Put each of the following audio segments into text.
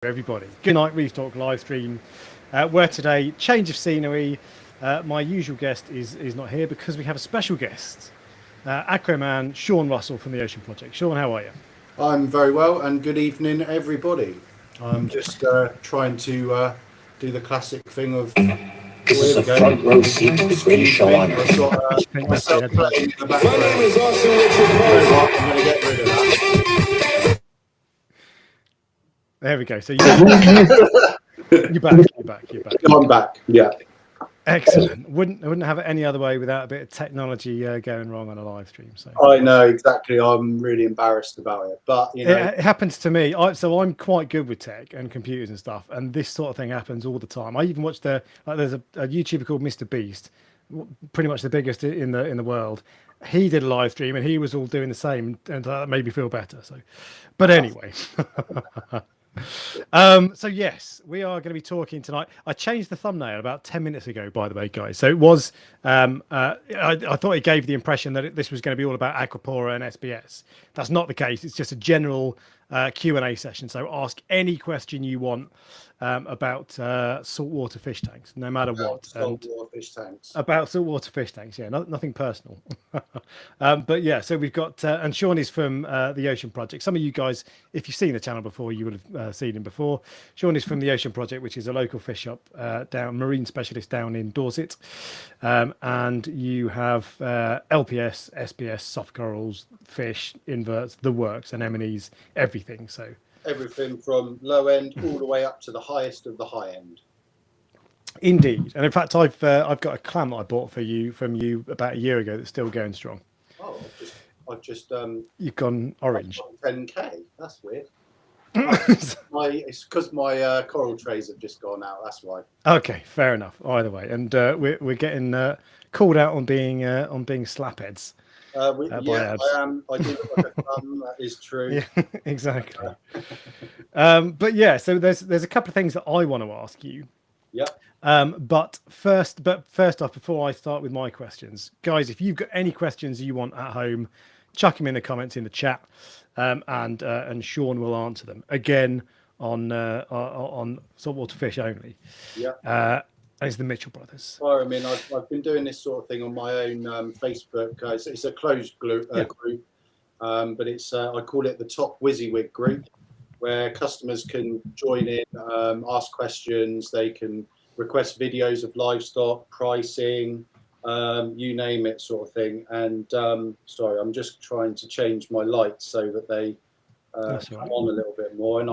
Everybody. Good night, Reef Talk live stream. Where today, change of scenery. My usual guest is not here because we have a special guest, Aquarium man Shaun Russell from the Ocean Project. Shaun, how are you? I'm very well, and good evening, everybody. I'm just trying to do the classic thing of. This is a front row seat to the greatest show on I've got myself playing in the background. My name is Austin Richard. I'm going to get rid of that. There we go. So you're back. I'm back. Yeah. Excellent. Wouldn't have it any other way without a bit of technology going wrong on a live stream. So I know exactly. I'm really embarrassed about it, but you know, it happens to me. So I'm quite good with tech and computers and stuff, and this sort of thing happens all the time. I even watched there's a YouTuber called Mr. Beast, pretty much the biggest in the world. He did a live stream and he was all doing the same, and that made me feel better. So, but anyway. So yes, we are going to be talking tonight. I changed the thumbnail about 10 minutes ago, by the way, guys. So it was I thought it gave the impression that this was going to be all about Aquapora and SBS. That's not the case. It's just a general Q&A session. So ask any question you want about saltwater fish tanks, no matter what. Saltwater fish tanks. About saltwater fish tanks, yeah, nothing personal. But yeah, so we've got, and Shaun is from the Ocean Project. Some of you guys, if you've seen the channel before, you would have seen him before. Shaun is from the Ocean Project, which is a local fish shop marine specialist down in Dorset. And you have LPS, SBS, soft corals, fish, inverts, the works, anemones, everything. So everything from low end all the way up to the highest of the high end. Indeed, and in fact, I've got a clam that I bought from you about a year ago that's still going strong. Oh, I've just you've gone orange. 10k. That's weird. It's because my coral trays have just gone out. That's why. Okay, fair enough. Either way, and we're getting called out on being slapheads. I am. I do look like a thumb. That is true. Yeah, exactly. But yeah, so there's a couple of things that I want to ask you. Yeah. But first off, before I start with my questions, guys, if you've got any questions you want at home, chuck them in the comments in the chat, and Shaun will answer them again on saltwater fish only. Yeah. It's the Mitchell brothers. Well, I mean, I've been doing this sort of thing on my own Facebook. It's a closed group, but it's I call it the Top WYSIWYG group, where customers can join in, ask questions. They can request videos of livestock, pricing, you name it, sort of thing. And sorry, I'm just trying to change my lights so that they come on a little bit more. And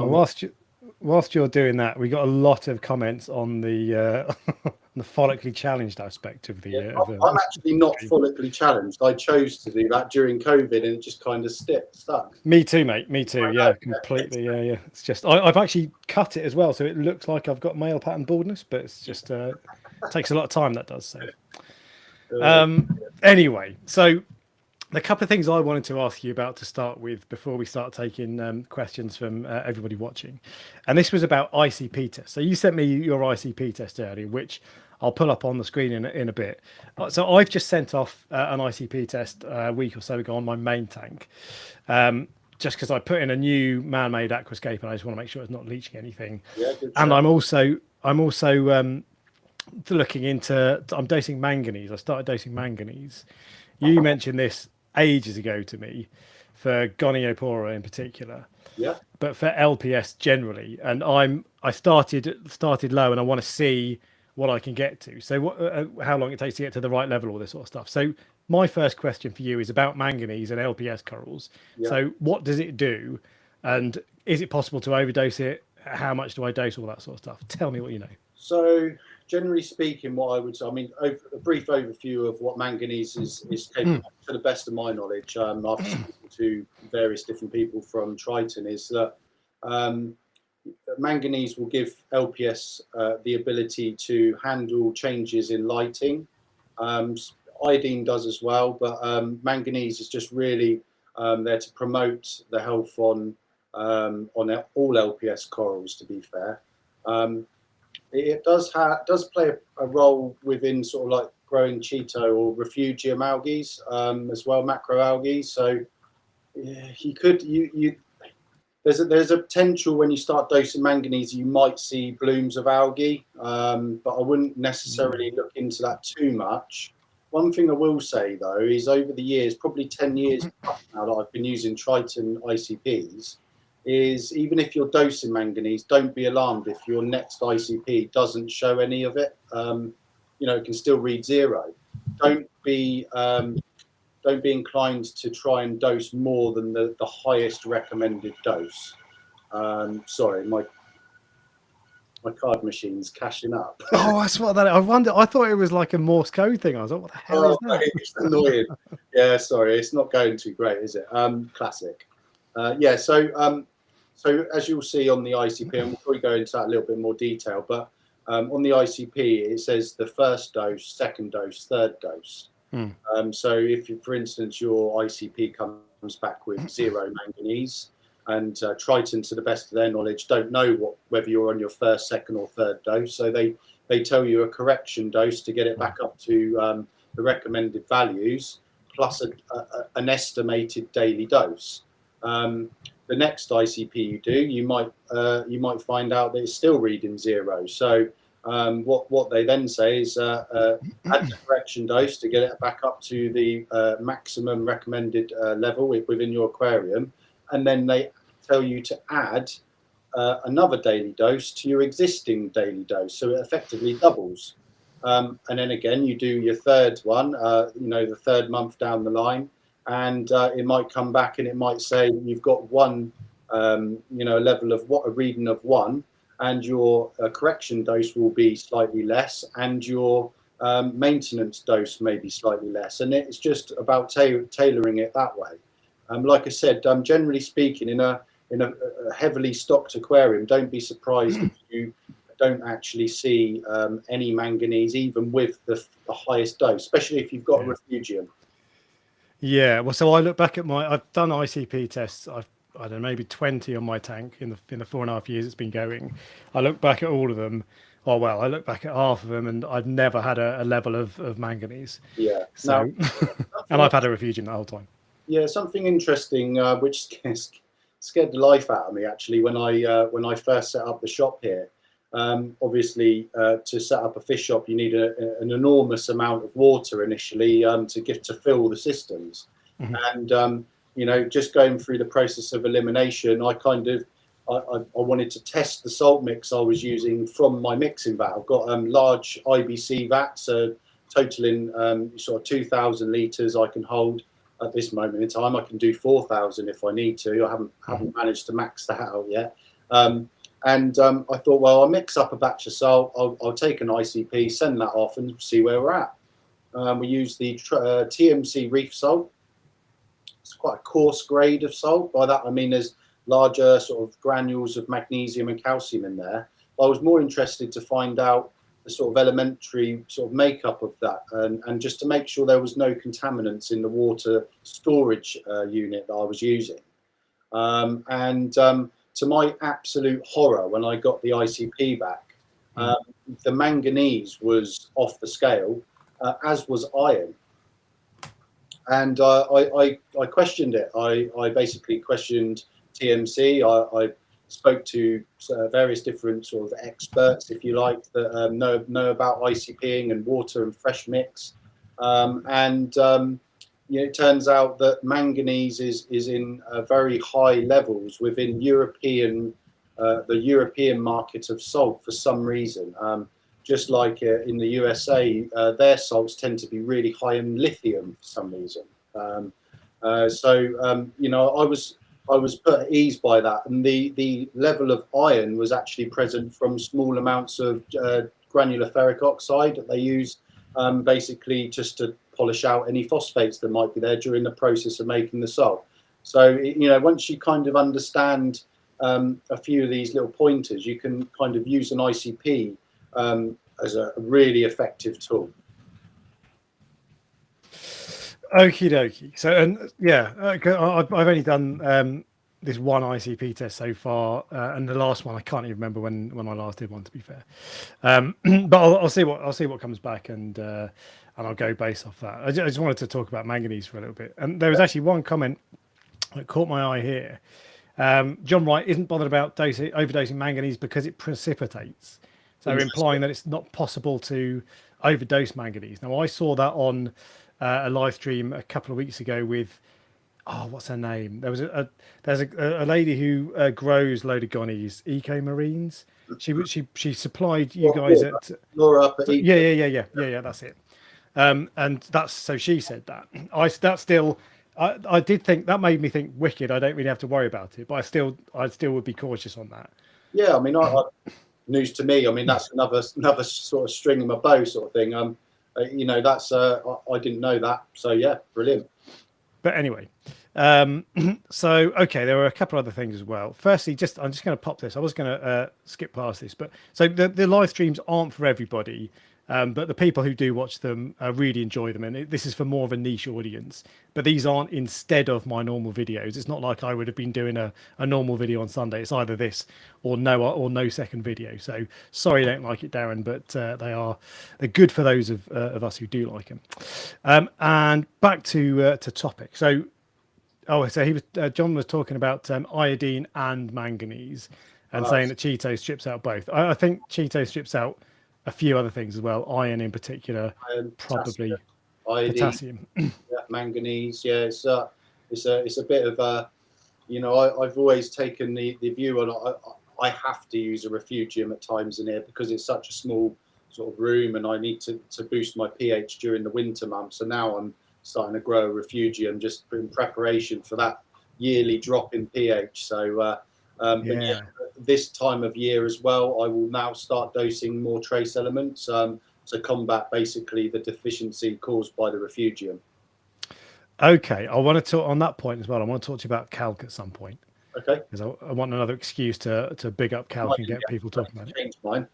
whilst you're doing that, we got a lot of comments on the the follically challenged aspect of the. I'm actually not follically challenged. I chose to do that during COVID, and it just kind of stuck. Me too, mate. Me too. Yeah, completely. Yeah. It's just I've actually cut it as well, so it looks like I've got male pattern baldness, but it's just takes a lot of time. That does. So anyway, so. The couple of things I wanted to ask you about to start with before we start taking questions from everybody watching, and this was about ICP tests. So you sent me your ICP test earlier, which I'll pull up on the screen in a bit. So I've just sent off an ICP test a week or so ago on my main tank, just because I put in a new man-made aquascape and I just want to make sure it's not leaching anything. Yeah, and I'm also looking into. I'm dosing manganese. I started dosing manganese. You mentioned this ages ago to me for Goniopora in particular, but for LPS generally, and I started low and I want to see what I can get to, so how long it takes to get to the right level, all this sort of stuff. So my first question for you is about manganese and LPS corals. So what does it do, and is it possible to overdose it? How much do I dose? All that sort of stuff. Tell me what you know. So generally speaking, what I would say, I mean, a brief overview of what manganese is capable, to the best of my knowledge, after speaking to various different people from Triton, is that manganese will give LPS the ability to handle changes in lighting. Iodine does as well, but manganese is just really there to promote the health on all LPS corals, to be fair. It does play a role within sort of like growing Cheeto or Refugium algae as well, macroalgae. So you there's a potential when you start dosing manganese, you might see blooms of algae, but I wouldn't necessarily look into that too much. One thing I will say though is over the years, probably 10 years now that I've been using Triton ICPs, is even if you're dosing manganese, don't be alarmed if your next ICP doesn't show any of it. It can still read 0. Don't be inclined to try and dose more than the highest recommended dose. Sorry, my card machine's cashing up. Oh, that's what that. I wonder. I thought it was like a Morse code thing. I was like, what the hell is that? It's annoying. Yeah, sorry, it's not going too great, is it? Classic. So as you'll see on the ICP, and we'll probably go into that a little bit more detail, but on the ICP, it says the first dose, second dose, third dose. So if, for instance, your ICP comes back with 0 manganese, and Triton, to the best of their knowledge, don't know whether you're on your first, second, or third dose. So they tell you a correction dose to get it back up to the recommended values, plus an estimated daily dose. The next ICP you do, you might find out that it's still reading 0. So what they then say is add the correction dose to get it back up to the maximum recommended level within your aquarium, and then they tell you to add another daily dose to your existing daily dose, so it effectively doubles. And then again, you do your third one, the third month down the line, and it might come back and it might say you've got one, level of a reading of 1, and your correction dose will be slightly less, and your maintenance dose may be slightly less, and it's just about tailoring it that way. Like I said, generally speaking, in a heavily stocked aquarium, don't be surprised if you don't actually see any manganese, even with the highest dose, especially if you've got a refugium. Yeah, well, so I look back at I've done ICP tests. I don't know, maybe 20 on my tank in the 4.5 years it's been going. I look back at all of them. Oh well, I look back at half of them, and I've never had a level of manganese. Yeah. So, and I've had a refugium the whole time. Yeah, something interesting which scared the life out of me actually when I first set up the shop here. Obviously, to set up a fish shop, you need an enormous amount of water initially to fill the systems, and just going through the process of elimination, I wanted to test the salt mix I was using from my mixing vat. I've got large IBC vats, totaling sort of 2,000 litres I can hold. At this moment in time, I can do 4,000 if I need to. I haven't managed to max that out yet. And I thought, well, I'll mix up a batch of salt. I'll take an ICP, send that off, and see where we're at. We use the TMC reef salt. It's quite a coarse grade of salt. By that I mean there's larger sort of granules of magnesium and calcium in there. I was more interested to find out the sort of elementary sort of makeup of that, and just to make sure there was no contaminants in the water storage unit that I was using. To my absolute horror, when I got the ICP back, the manganese was off the scale, as was iron. And I questioned it. I basically questioned TMC. I spoke to various different sort of experts, if you like, that know about ICPing and water and fresh mix. It turns out that manganese is in very high levels within the European market of salt for some reason. Just like in the USA, their salts tend to be really high in lithium for some reason. I was put at ease by that, and the level of iron was actually present from small amounts of granular ferric oxide that they use basically just to polish out any phosphates that might be there during the process of making the salt. So once you kind of understand a few of these little pointers, you can kind of use an ICP as a really effective tool. Okie dokie. So, and yeah, I've only done this one ICP test so far, and the last one I can't even remember when I last did one, to be fair. But I'll see what comes back, and I'll go based off that. I just wanted to talk about manganese for a little bit, and there was actually one comment that caught my eye here. John Wright isn't bothered about overdosing manganese because it precipitates. So implying that it's not possible to overdose manganese. Now, I saw that on a live stream a couple of weeks ago with, what's her name? There's a lady who grows load of gonies, Eco Marines. She supplied you guys at Laura up at yeah, that's it. And that's, so she said that. I did think that made me think wicked. I don't really have to worry about it, but I still would be cautious on that. Yeah, I mean, news to me. I mean, that's another sort of string in my bow sort of thing. You know, that's I didn't know that. So yeah, brilliant. But anyway, so okay, there were a couple other things as well. Firstly, I'm just going to pop this. I was going to skip past this, but so the live streams aren't for everybody. But the people who do watch them really enjoy them, and this is for more of a niche audience. But these aren't instead of my normal videos. It's not like I would have been doing a normal video on Sunday. It's either this or no second video. So sorry, you don't like it, Darren, but they're good for those of us who do like them. And back to topic. So John was talking about iodine and manganese, and saying that Cheetos strips out both. I think Cheetos strips out a few other things as well, iron in particular, probably potassium. Yeah, manganese. Yeah, it's a bit of a, you know, I've always taken the view on I have to use a Refugium at times in here because it's such a small sort of room, and I need to boost my pH during the winter months. So now I'm starting to grow a Refugium just in preparation for that yearly drop in pH. So but yeah, this time of year as well, I will now start dosing more trace elements to combat basically the deficiency caused by the Refugium. Okay, I want to talk on that point as well. I want to talk to you about calc at some point. Okay. Because I want another excuse to big up calc and get people talking about it. Change mine.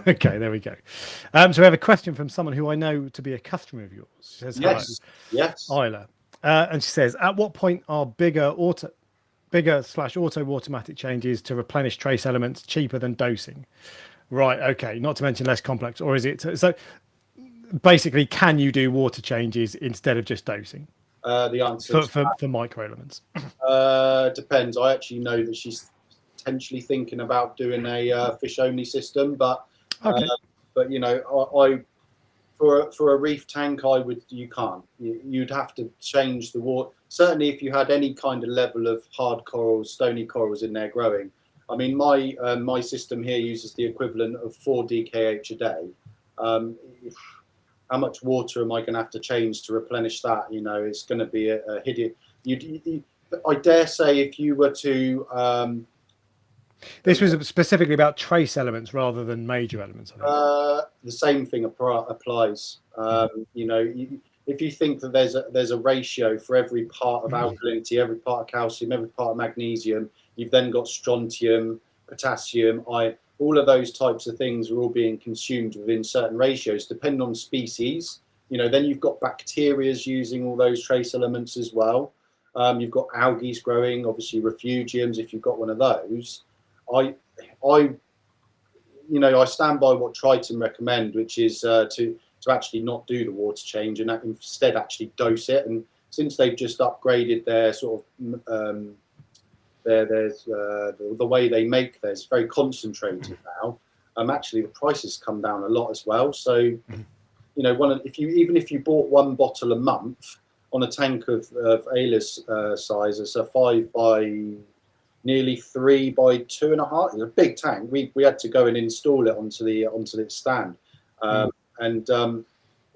Okay, there we go. So we have a question from someone who I know to be a customer of yours. She says, yes, Isla. And she says, at what point are bigger auto automatic changes to replenish trace elements cheaper than dosing? Right, okay, not to mention less complex, or is it so basically can you do water changes instead of just dosing? The answer for micro elements depends. I actually know that she's potentially thinking about doing a fish only system, but you know, I for a reef tank, you can't. You'd have to change the water. Certainly, if you had any kind of level of hard corals, stony corals in there growing. I mean, my system here uses the equivalent of 4 DKH a day. How much water am I going to have to change to replenish that? You know, it's going to be a hideous. I dare say, if you were to this was specifically about trace elements rather than major elements, I think. The same thing applies. You know, if you think that there's a ratio for every part of alkalinity, every part of calcium, every part of magnesium, you've then got strontium, potassium, iron. All of those types of things are all being consumed within certain ratios, depending on species. You know, then you've got bacterias using all those trace elements as well. You've got algae growing, obviously refugiums. If you've got one of those, I stand by what Triton recommend, which is to actually not do the water change and instead actually dose it. And since they've just upgraded their sort of the way they make theirs, very concentrated now. Actually, the prices come down a lot as well. So, you know, even if you bought one bottle a month on a tank of Ayla's size, it's a 5 by nearly 3 by 2.5. It's a big tank. We had to go and install it onto the stand. And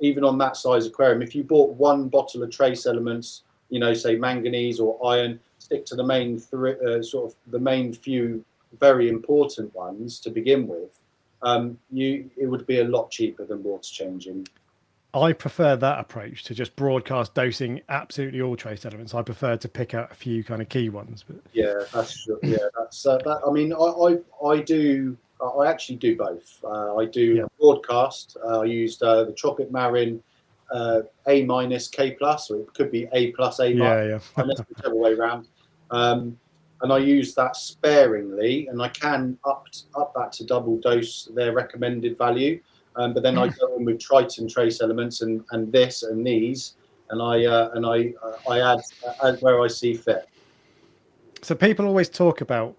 even on that size aquarium, if you bought one bottle of trace elements, you know, say manganese or iron, stick to the main the main few very important ones to begin with, it would be a lot cheaper than water changing. I prefer that approach to just broadcast dosing absolutely all trace elements. I prefer to pick out a few kind of key ones. But yeah, that's that. I mean, I actually do both. I do broadcast. I used the Tropic Marin A- K+, or it could be A+, A-, whichever way around. And I use that sparingly, and I can up that to double dose their recommended value. But then I go in with Triton trace elements and this and these, and I add where I see fit. So people always talk about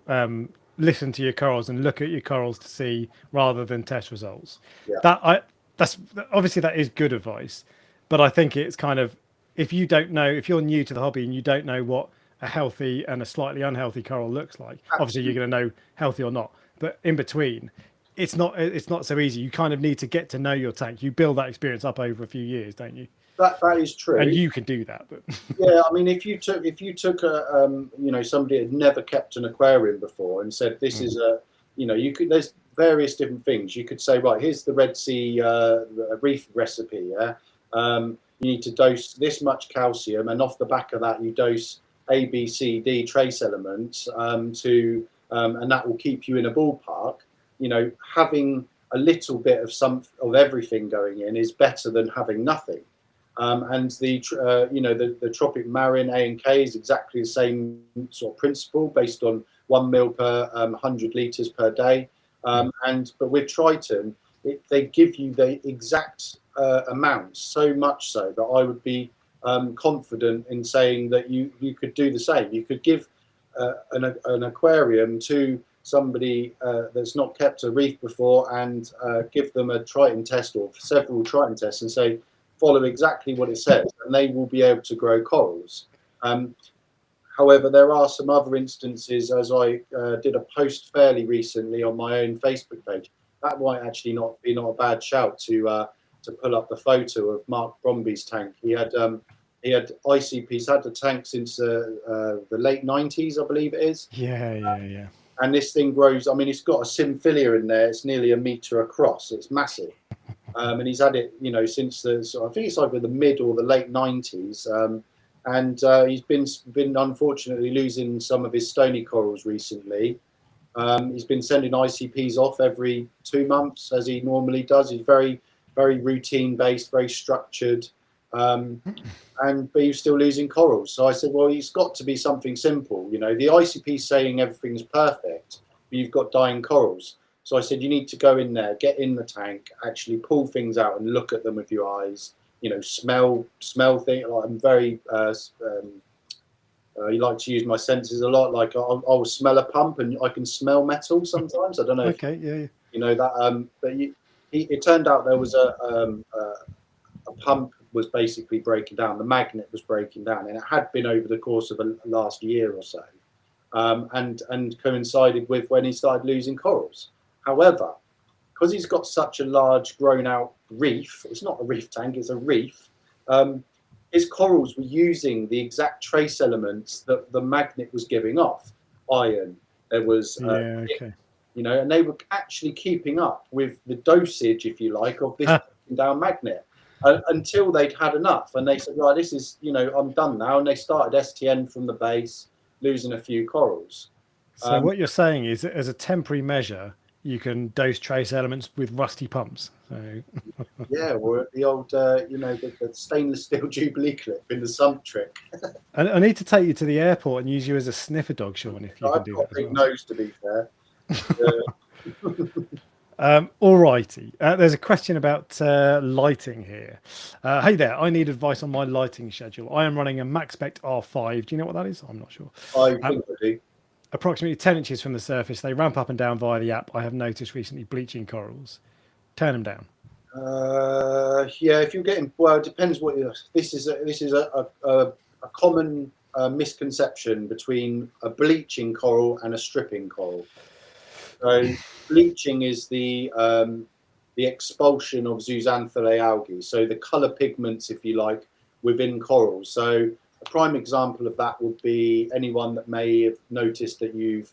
listen to your corals and look at your corals to see rather than test results. Yeah. That's obviously that is good advice, but I think it's kind of, if you don't know, if you're new to the hobby and you don't know what a healthy and a slightly unhealthy coral looks like, obviously you're going to know healthy or not, but in between, it's not so easy. You kind of need to get to know your tank. You build that experience up over a few years, don't you? That is true. And you can do that, but yeah, I mean, if you took a somebody had never kept an aquarium before and said this is a, you could, there's various different things you could say, right, here's the Red Sea reef recipe. Yeah, you need to dose this much calcium, and off the back of that you dose A, B, C, D trace elements and that will keep you in a ballpark. Having a little bit of everything going in is better than having nothing. And the tropic marine A and K is exactly the same sort of principle, based on 1 mil per 100 litres per day. But with Triton, they give you the exact amounts, so much so that I would be confident in saying that you could do the same. You could give an aquarium to somebody that's not kept a reef before and give them a Triton test or several Triton tests and say, follow exactly what it says, and they will be able to grow corals. However, there are some other instances, as I did a post fairly recently on my own Facebook page. That might actually not a bad shout to pull up the photo of Mark Bromby's tank. He had ICPs, had the tank since the late 90s, I believe it is. Yeah. And this thing grows. I mean, it's got a symphilia in there. It's nearly 1 meter across. It's massive. And he's had it, since I think it's either the mid or the late 90s. And he's been unfortunately losing some of his stony corals recently. He's been sending ICPs off every 2 months, as he normally does. He's very, very routine based, very structured. But he's still losing corals. So I said, well, it's got to be something simple. The ICP saying everything's perfect, but you've got dying corals. So I said, you need to go in there, get in the tank, actually pull things out and look at them with your eyes. Smell things. Like I'm very, you like to use my senses a lot. Like I'll smell a pump and I can smell metal sometimes. I don't know. Okay, yeah. That. But it turned out there was a pump was basically breaking down. The magnet was breaking down, and it had been over the course of the last year or so, and coincided with when he started losing corals. However, because he's got such a large grown-out reef, it's not a reef tank, it's a reef, his corals were using the exact trace elements that the magnet was giving off. Iron, there was, and they were actually keeping up with the dosage, if you like, of this down magnet. Until they'd had enough, and they said, right, this is, I'm done now. And they started STN from the base, losing a few corals. So what you're saying is that as a temporary measure, you can dose trace elements with rusty pumps. So yeah, or the old, the stainless steel Jubilee clip in the sump trick. And I need to take you to the airport and use you as a sniffer dog, Sean, if you can do that. I've got a big nose, to be fair. All righty. There's a question about lighting here. Hey there, I need advice on my lighting schedule. I am running a MaxSpect R5. Do you know what that is? I'm not sure. I think I do. Approximately 10 inches from the surface. They ramp up and down via the app. I have noticed recently bleaching corals. Turn them down. Yeah, if you're getting, well, it depends what you're. This is a common misconception between a bleaching coral and a stripping coral. So bleaching is the expulsion of zooxanthellae algae, so the colour pigments, if you like, within corals. So a prime example of that would be anyone that may have noticed that you've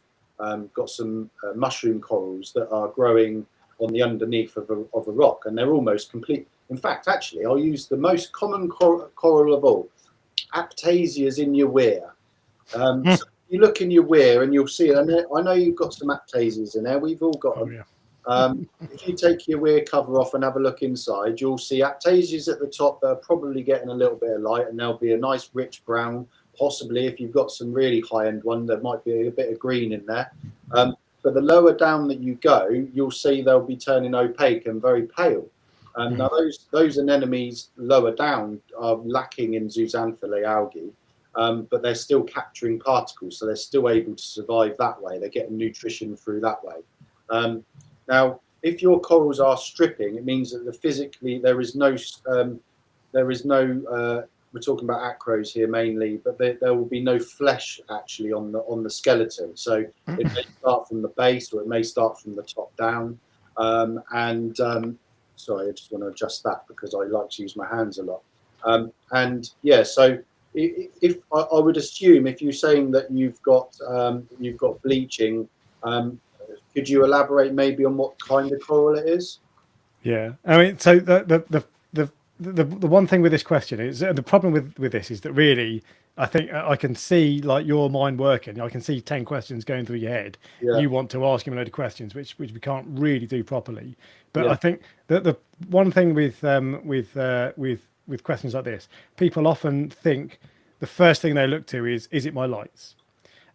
got some mushroom corals that are growing on the underneath of a rock, and they're almost complete. In fact, actually, I'll use the most common coral of all, Aptasias in your weir. So you look in your weir and you'll see, and I know you've got some Aptasias in there. We've all got them. Yeah. If you take your weir cover off and have a look inside, you'll see Aptasias at the top that are probably getting a little bit of light, and there'll be a nice rich brown. Possibly, if you've got some really high-end one, there might be a bit of green in there. But the lower down that you go, you'll see they'll be turning opaque and very pale. Now those anemones lower down are lacking in zooxanthellae algae. but they're still capturing particles, so they're still able to survive that way. They're getting nutrition through that way. Now, if your corals are stripping, it means that physically there is no we're talking about acros here mainly, but there will be no flesh actually on the skeleton. So it may start from the base, or it may start from the top down. Sorry, I just want to adjust that because I like to use my hands a lot. And yeah, so if I would assume, if you're saying that you've got bleaching, could you elaborate maybe on what kind of coral it is? Yeah, I mean, so the one thing with this question is, the problem with this is that really, I think I can see like your mind working. I can see 10 questions going through your head. Yeah. You want to ask him a load of questions, which we can't really do properly. But Yeah. I think that the one thing with questions like this, people often think the first thing they look to is it my lights?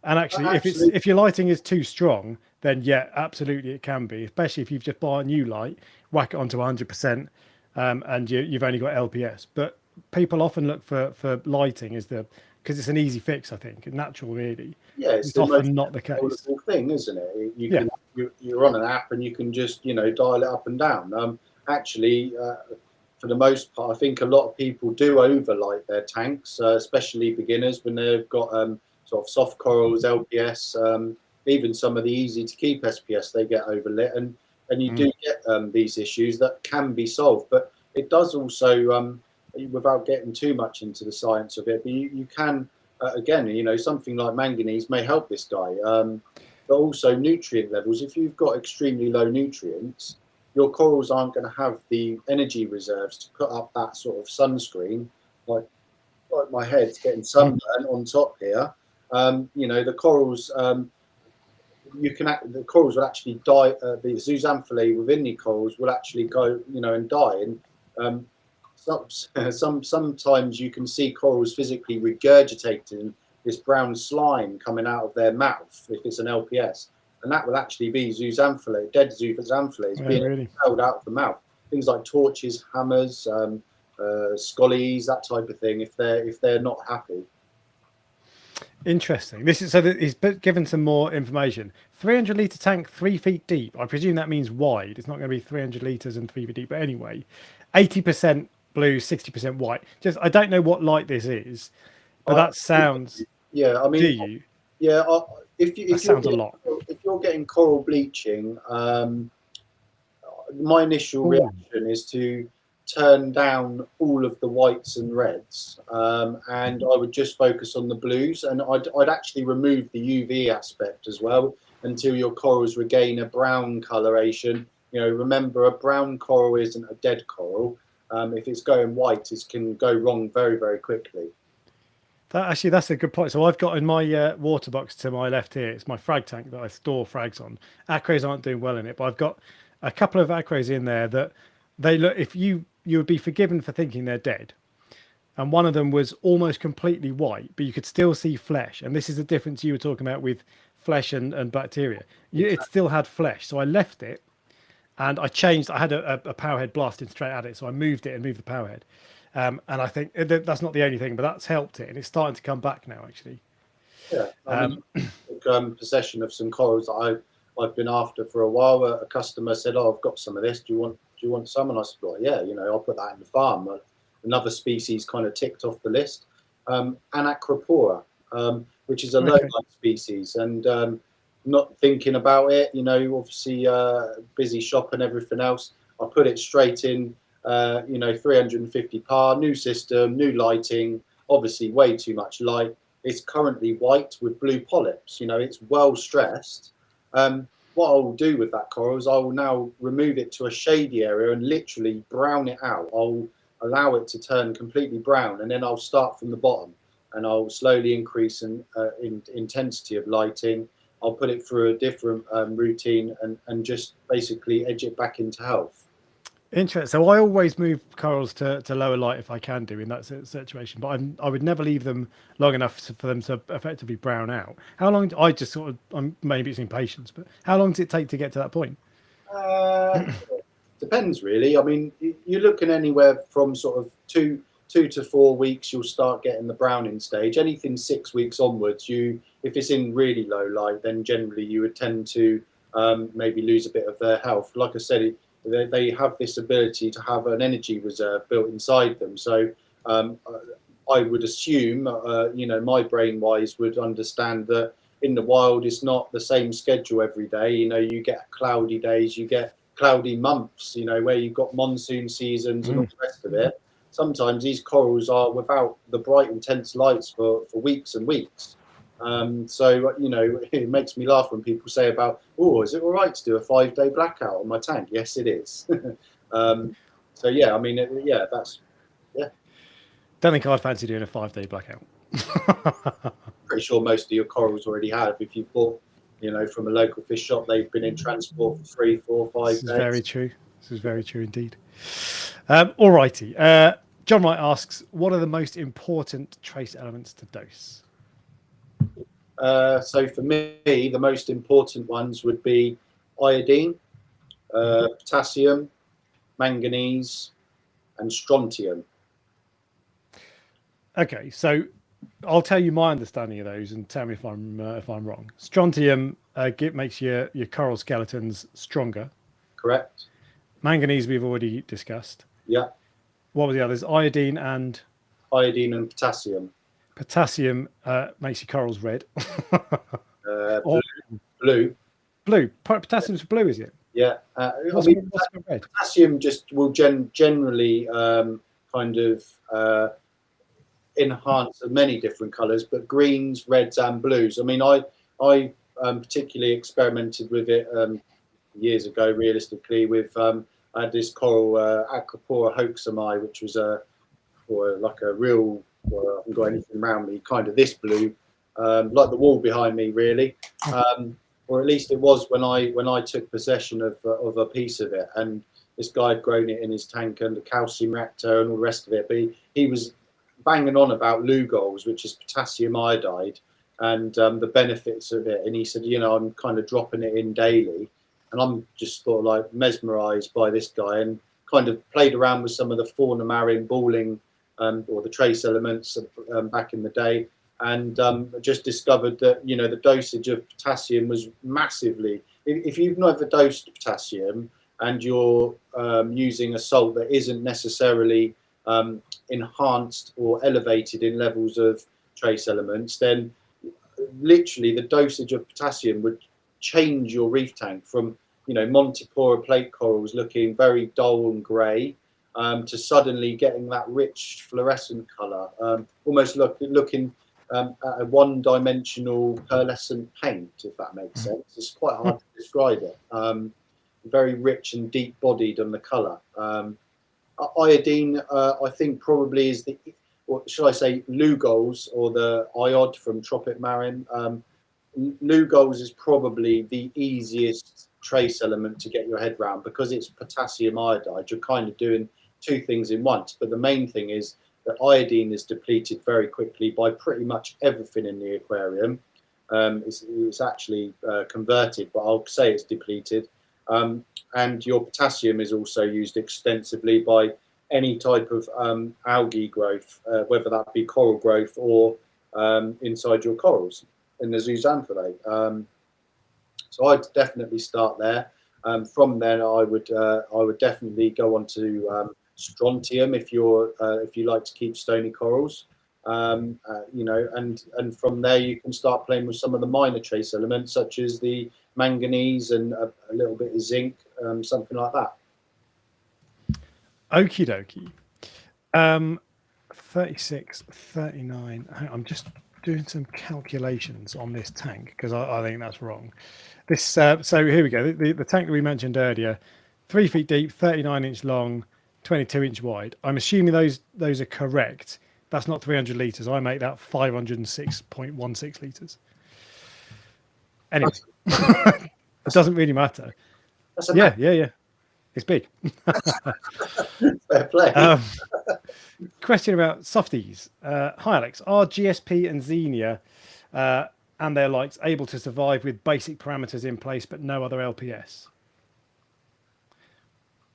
And actually, if your lighting is too strong, then yeah, absolutely it can be. Especially if you've just bought a new light, whack it onto 100%, and you've only got LPS. But people often look for lighting because it's an easy fix. I think natural, really. Yeah, it's often not the case. Thing, isn't it? You're on an app and you can just dial it up and down. Actually, for the most part, I think a lot of people do overlight their tanks, especially beginners when they've got sort of soft corals, LPS, even some of the easy to keep SPS, they get overlit, and you do get these issues that can be solved. But it does also, without getting too much into the science of it, but you can, again, something like manganese may help this guy. But also nutrient levels. If you've got extremely low nutrients, your corals aren't going to have the energy reserves to put up that sort of sunscreen, like my head's getting sunburn on top here. The corals, the corals will actually die. The zooxanthellae within the corals will actually go, and die. And sometimes you can see corals physically regurgitating this brown slime coming out of their mouth if it's an LPS, and that will actually be zooxanthellae, dead zooxanthellae being held out of the mouth. Things like torches, hammers, scollies, that type of thing. If they're not happy. Interesting. This is he's given some more information. 300 litre tank, 3 feet deep. I presume that means wide. It's not going to be 300 litres and 3 feet deep. But anyway, 80% blue, 60% white. I don't know what light this is, but that sounds. Yeah, I mean. Do you? Yeah, if sounds a lot. If you're getting coral bleaching, my initial reaction is to turn down all of the whites and reds, and I would just focus on the blues, and I'd actually remove the UV aspect as well until your corals regain a brown coloration. Remember, a brown coral isn't a dead coral. If it's going white, it can go wrong very, very quickly. That's a good point. So I've got in my water box to my left here, it's my frag tank that I store frags on. Acros aren't doing well in it, but I've got a couple of acros in there that they look, if you would be forgiven for thinking they're dead. And one of them was almost completely white, but you could still see flesh. And this is the difference you were talking about with flesh and bacteria. It still had flesh. So I left it and I had a powerhead blasting straight at it. So I moved it and moved the powerhead. And I think that's not the only thing, but that's helped it, and it's starting to come back now. Actually, yeah. I took possession of some corals that I've been after for a while. A customer said, "Oh, I've got some of this. Do you want some?" And I said, "Well, yeah. I'll put that in the farm." Another species kind of ticked off the list, Goniopora, which is a low light species, and not thinking about it. Obviously busy shop and everything else. I put it straight in. 350 par, new system, new lighting, obviously way too much light. It's currently white with blue polyps. It's well stressed. What I will do with that coral is I will now remove it to a shady area and literally brown it out. I'll allow it to turn completely brown, and then I'll start from the bottom, and I'll slowly increase in intensity of lighting. I'll put it through a different routine and just basically edge it back into health. Interesting. So I always move corals to lower light if I can do in that situation, but I would never leave them long enough for them to effectively brown out. How long? Maybe it's impatience, but how long does it take to get to that point? Depends really. I mean, you're looking anywhere from sort of two 2 to 4 weeks, you'll start getting the browning stage. Anything 6 weeks onwards, if it's in really low light, then generally you would tend to maybe lose a bit of their health. Like I said, they have this ability to have an energy reserve built inside them. So I would assume, my brain wise would understand that in the wild, it's not the same schedule every day. You get cloudy days, you get cloudy months, where you've got monsoon seasons and all the rest of it. Sometimes these corals are without the bright, intense lights for weeks and weeks. So, it makes me laugh when people say about, oh, is it all right to do a 5-day blackout on my tank? Yes, it is. So, yeah, I mean, Don't think I'd fancy doing a 5-day blackout. Pretty sure most of your corals already have. If you bought, from a local fish shop, they've been in transport for 3, 4, 5 days. This is very true. This is very true indeed. All righty. John Wright asks, what are the most important trace elements to dose? So for me, the most important ones would be iodine, potassium, manganese, and strontium. Okay, so I'll tell you my understanding of those and tell me if I'm wrong. Strontium makes your coral skeletons stronger. Correct. Manganese we've already discussed. Yeah. What were the others? Iodine and potassium. Potassium makes your corals red. Blue. Blue. Potassium's blue, is it? Yeah. What's red? Potassium just will generally kind of enhance many different colours, but greens, reds, and blues. I mean, I particularly experimented with it years ago. Realistically, with I had this coral Aquapora hoaxami, which was like a real. Well, I haven't got anything around me. Kind of this blue, like the wall behind me, really. Or at least it was when I took possession of a piece of it. And this guy had grown it in his tank under calcium reactor and all the rest of it. But he was banging on about Lugols, which is potassium iodide, and the benefits of it. And he said, I'm kind of dropping it in daily. And I'm just sort of like mesmerised by this guy, and kind of played around with some of the fauna marin balling or the trace elements back in the day. And just discovered that, the dosage of potassium was massively, if you've never dosed potassium and you're using a salt that isn't necessarily enhanced or elevated in levels of trace elements, then literally the dosage of potassium would change your reef tank from, Montipora plate corals looking very dull and grey to suddenly getting that rich fluorescent colour, almost looking at a one-dimensional pearlescent paint, if that makes sense. It's quite hard to describe it. Very rich and deep-bodied on the colour. Iodine, I think, probably is or should I say, Lugols, or the iod from Tropic Marin. Lugols is probably the easiest trace element to get your head around because it's potassium iodide. You're kind of doing two things in once. But the main thing is that iodine is depleted very quickly by pretty much everything in the aquarium. It's actually converted, but I'll say it's depleted. And your potassium is also used extensively by any type of algae growth, whether that be coral growth or inside your corals in the zooxanthellae. So I'd definitely start there. From there, I would definitely go on to strontium if you like to keep stony corals. And from there you can start playing with some of the minor trace elements such as the manganese and a little bit of zinc, something like that. Okie dokie. 36, 39. I'm just doing some calculations on this tank because I think that's wrong. This so here we go. The tank that we mentioned earlier, 3 feet deep, 39-inch long, 22-inch wide. I'm assuming those are correct. That's not 300 litres. I make that 506.16 litres. Anyway, it doesn't really matter. Yeah. It's big. Fair play. Question about softies. Hi, Alex. Are GSP and Xenia and their likes able to survive with basic parameters in place but no other LPS?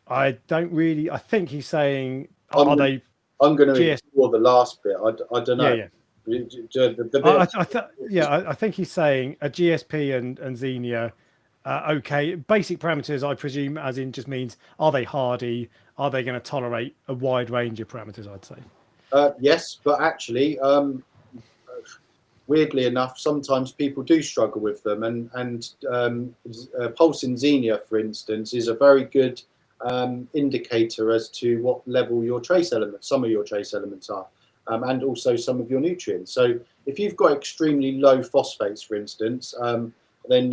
I don't really. I think he's saying, are they I'm going to ignore the last bit. I don't know. Yeah. I think he's saying a GSP and Xenia. Okay, basic parameters, I presume, as in just means, are they hardy? Are they going to tolerate a wide range of parameters, I'd say? Yes, but actually, weirdly enough, sometimes people do struggle with them. And pulsing Xenia, for instance, is a very good indicator as to what level your trace elements, some of your trace elements are, and also some of your nutrients. So if you've got extremely low phosphates, for instance, then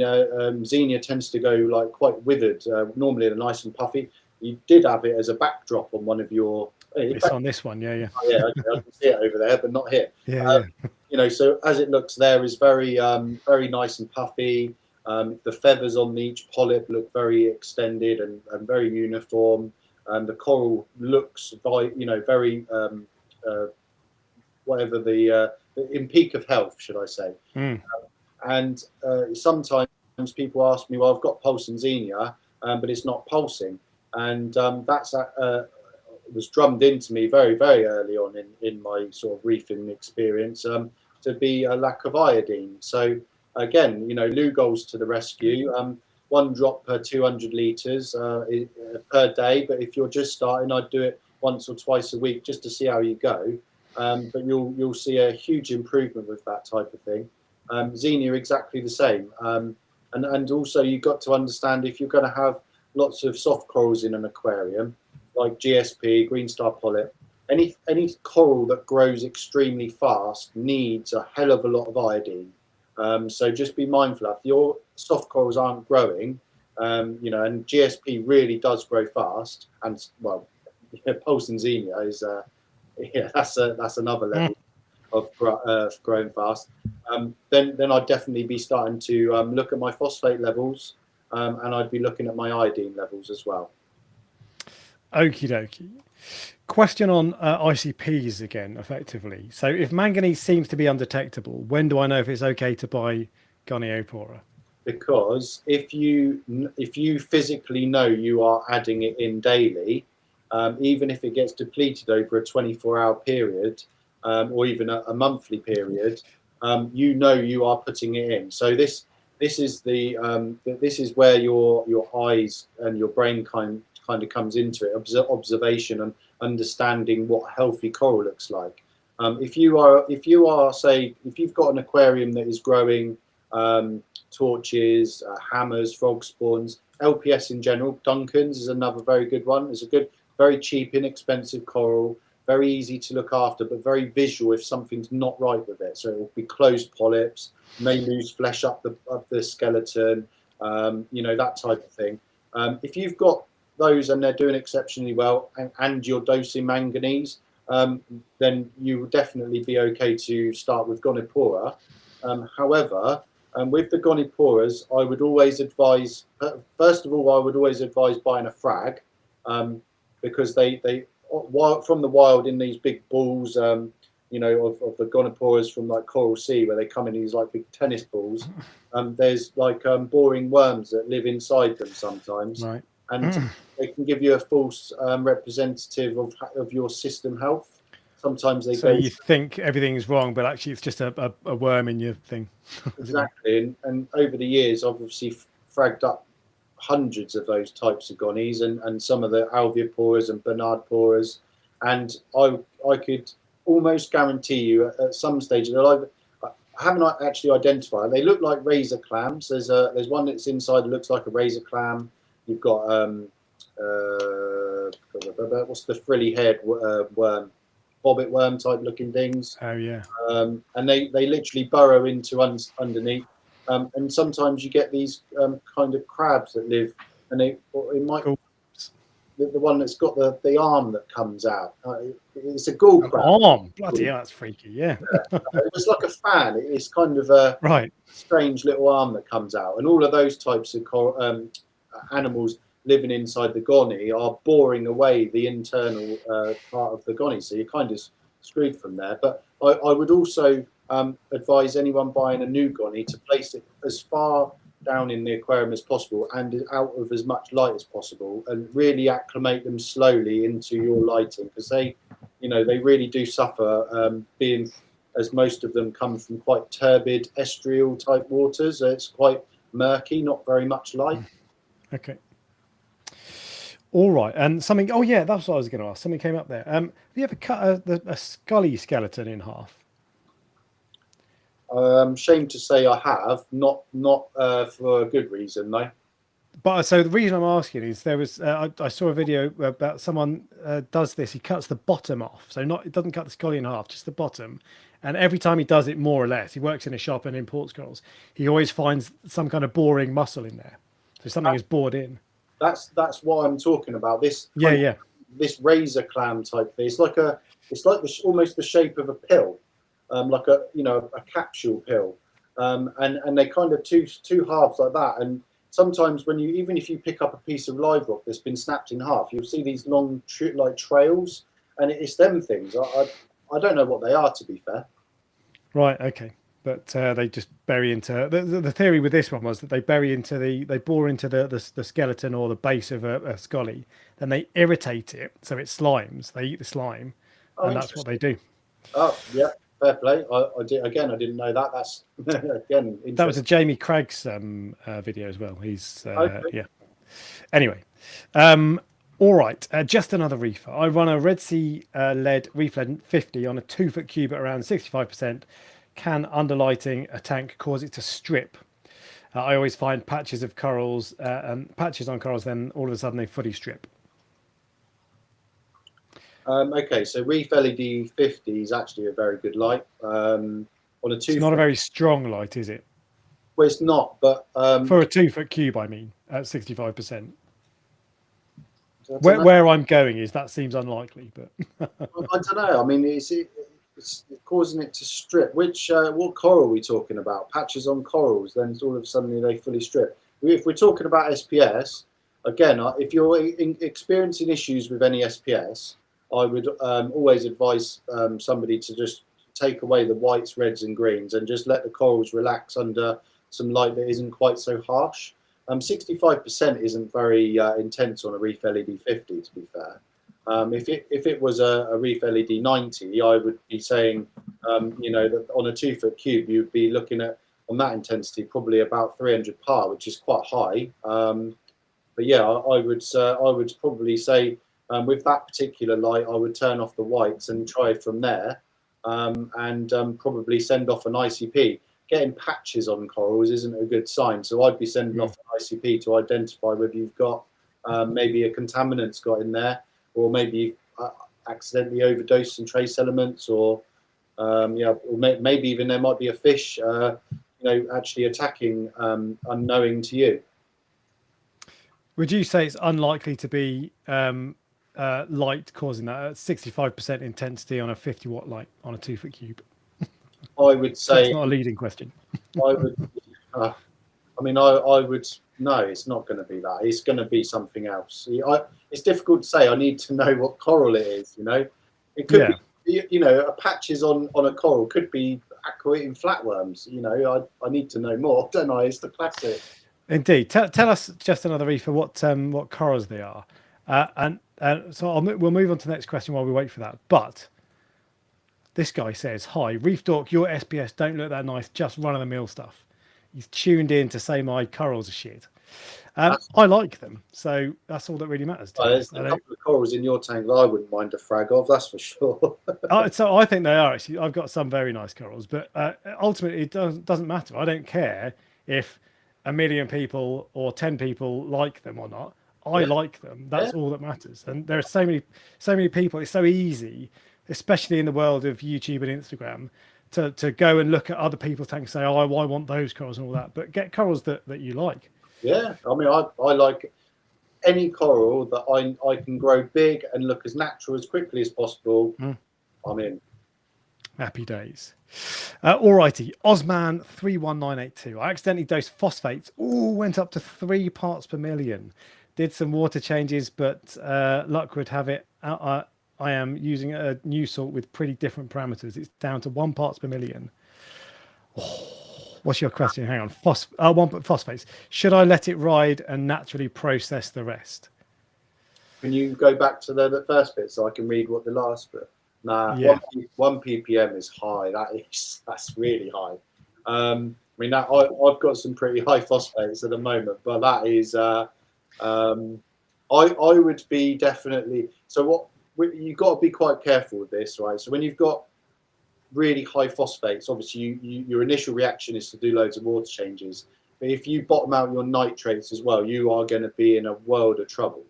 Xenia tends to go like quite withered. Normally they're nice and puffy. You did have it as a backdrop on one of your. It's on this one, yeah. Yeah, okay, I can see it over there, but not here. Yeah. You know, so as it looks there is very, very nice and puffy. The feathers on each polyp look very extended and very uniform. The coral looks, very whatever in peak of health, should I say? And sometimes people ask me, well, I've got pulsing Xenia, but it's not pulsing, and that's was drummed into me very, very early on in my sort of reefing experience to be a lack of iodine. So again, Lugol's to the rescue. 1 drop per 200 litres per day, but if you're just starting, I'd do it once or twice a week just to see how you go. But you'll see a huge improvement with that type of thing. Xenia exactly the same, and also you've got to understand if you're going to have lots of soft corals in an aquarium like GSP, green star polyp, any coral that grows extremely fast needs a hell of a lot of iodine. So just be mindful if your soft corals aren't growing, and GSP really does grow fast, and well, pulsing Xenia is that's another level of growing fast. Then I'd definitely be starting to look at my phosphate levels, and I'd be looking at my iodine levels as well. Okie dokie. Question on ICPs again, effectively. So if manganese seems to be undetectable, when do I know if it's okay to buy Goniopora? Because if you physically know you are adding it in daily, even if it gets depleted over a 24-hour period, or even a monthly period, you are putting it in. So this is where your eyes and your brain kind of comes into it. Observation and understanding what a healthy coral looks like. If you've got an aquarium that is growing torches, hammers, frog spawns, LPS in general, Duncan's is another very good one. It's a good, very cheap, inexpensive coral, very easy to look after, but very visual if something's not right with it. So it will be closed polyps, may lose flesh up the skeleton, that type of thing. If you've got those and they're doing exceptionally well, and you're dosing manganese, then you will definitely be okay to start with Goniopora. However, with the Gonioporas, I would always advise, first of all, buying a frag, because they from the wild in these big balls, of the Gonioporas from like Coral Sea, where they come in these like big tennis balls. There's like boring worms that live inside them sometimes, right. And they can give you a false representative of your system health. Sometimes they you think everything's wrong, but actually it's just a worm in your thing. Exactly, and over the years, I've obviously fragged up hundreds of those types of gonies and some of the alveoporas and Bernardporas, and I could almost guarantee you at some stage I haven't actually identified. They look like razor clams. There's one that's inside that looks like a razor clam. You've got what's the frilly haired worm, bobbit worm type looking things. Oh yeah. And they literally burrow into underneath. And sometimes you get these kind of crabs that live, and it might the one that's got the arm that comes out. It's a ghoul crab. Arm, bloody hell, that's freaky. Yeah. It's like a fan. It's kind of a strange little arm that comes out, and all of those types of animals living inside the goni are boring away the internal part of the goni, so you're kind of screwed from there. But I would also advise anyone buying a new goni to place it as far down in the aquarium as possible and out of as much light as possible, and really acclimate them slowly into your lighting, because they you know, they really do suffer, being, as most of them come from quite turbid estuarial type waters. It's quite murky, not very much light. Okay. All right. And something, oh yeah, that's what I was going to ask. Something came up there. Have you ever cut a scully skeleton in half? Shame to say I have, not for a good reason, though. But so the reason I'm asking is there was I saw a video about someone does this. He cuts the bottom off, so it doesn't cut the scully in half, just the bottom. And every time he does it, more or less, he works in a shop and imports skulls. He always finds some kind of boring muscle in there, so something is bored in. That's what I'm talking about. This this razor clam type thing. It's like almost the shape of a pill, like a capsule pill, and they kind of two halves like that. And sometimes even if you pick up a piece of live rock that's been snapped in half, you'll see these long like trails, and it's them things. I don't know what they are, to be fair. Right. Okay. But they just bury into the theory with this one was that they bore into the skeleton or the base of a scully, then they irritate it so it slimes. They eat the slime, and that's what they do. Oh yeah, fair play. I didn't know that. That's again. That was a Jamie Craig's video as well. He's okay. Yeah. Anyway, all right. Just another reefer. I run a Red Sea lead reef lead 50 on a 2-foot cube at around 65%. Can underlighting a tank cause it to strip? I always find patches of corals and patches on corals, then all of a sudden they fully strip. Okay, so Reef LED 50 is actually a very good light. On a 2 It's not a very strong light, is it? Well, it's not, but for a 2-foot cube, I mean, at 65%. Where I'm going is that seems unlikely, but I don't know. I mean, it's causing it to strip. What coral are we talking about? Patches on corals, then all of a sudden they fully strip. If we're talking about SPS, again, if you're experiencing issues with any SPS, I would always advise somebody to just take away the whites, reds and greens and just let the corals relax under some light that isn't quite so harsh. 65% isn't very intense on a Reef LED 50, to be fair. If it was a Reef LED 90, I would be saying, that on a 2-foot cube, you'd be looking at, on that intensity, probably about 300 par, which is quite high. But yeah, I would probably say with that particular light, I would turn off the whites and try from there, and probably send off an ICP. Getting patches on corals isn't a good sign, so I'd be sending off an ICP to identify whether you've got maybe a contaminant's got in there, or maybe accidentally overdosed some trace elements, or maybe even there might be a fish, actually attacking unknowing to you. Would you say it's unlikely to be light causing that at 65% intensity on a 50-watt light on a 2-foot cube? I would say that's not a leading question. I would. I would. No, it's not going to be that. It's going to be something else. It's difficult to say. I need to know what coral it is. It could be. A patches on a coral could be aquatic flatworms. I need to know more, don't I? It's the classic. Indeed. Tell us just another reefer what corals they are, so we'll move on to the next question while we wait for that. But this guy says, "Hi, Reef Dork, your SPS don't look that nice. Just run-of-the-mill stuff." He's tuned in to say my corals are shit. I like them, so that's all that really matters. There's a couple of corals in your tank that I wouldn't mind a frag of, that's for sure. So I think they are actually. I've got some very nice corals, but ultimately it doesn't matter. I don't care if 1 million people or 10 people like them or not. I like them. That's all that matters. And there are so many people. It's so easy, especially in the world of YouTube and Instagram, to go and look at other people's tanks and say, "Oh, I want those corals and all that." But get corals that you like. Yeah, I mean, I like any coral that I can grow big and look as natural as quickly as possible. I'm in. Happy days. All righty, Osman 31982. I accidentally dosed phosphates. Went up to 3 parts per million. Did some water changes, but luck would have it. I am using a new salt with pretty different parameters. It's down to 1 parts per million. What's your question? Hang on. Phosphates. Should I let it ride and naturally process the rest? Can you go back to the first bit so I can read what the last bit? Nah, Yeah. one ppm is high. That's really high. I mean, I've got some pretty high phosphates at the moment, but that is, I would be definitely. So you've got to be quite careful with this, right? So when you've got really high phosphates, obviously your initial reaction is to do loads of water changes. But if you bottom out your nitrates as well, you are going to be in a world of trouble.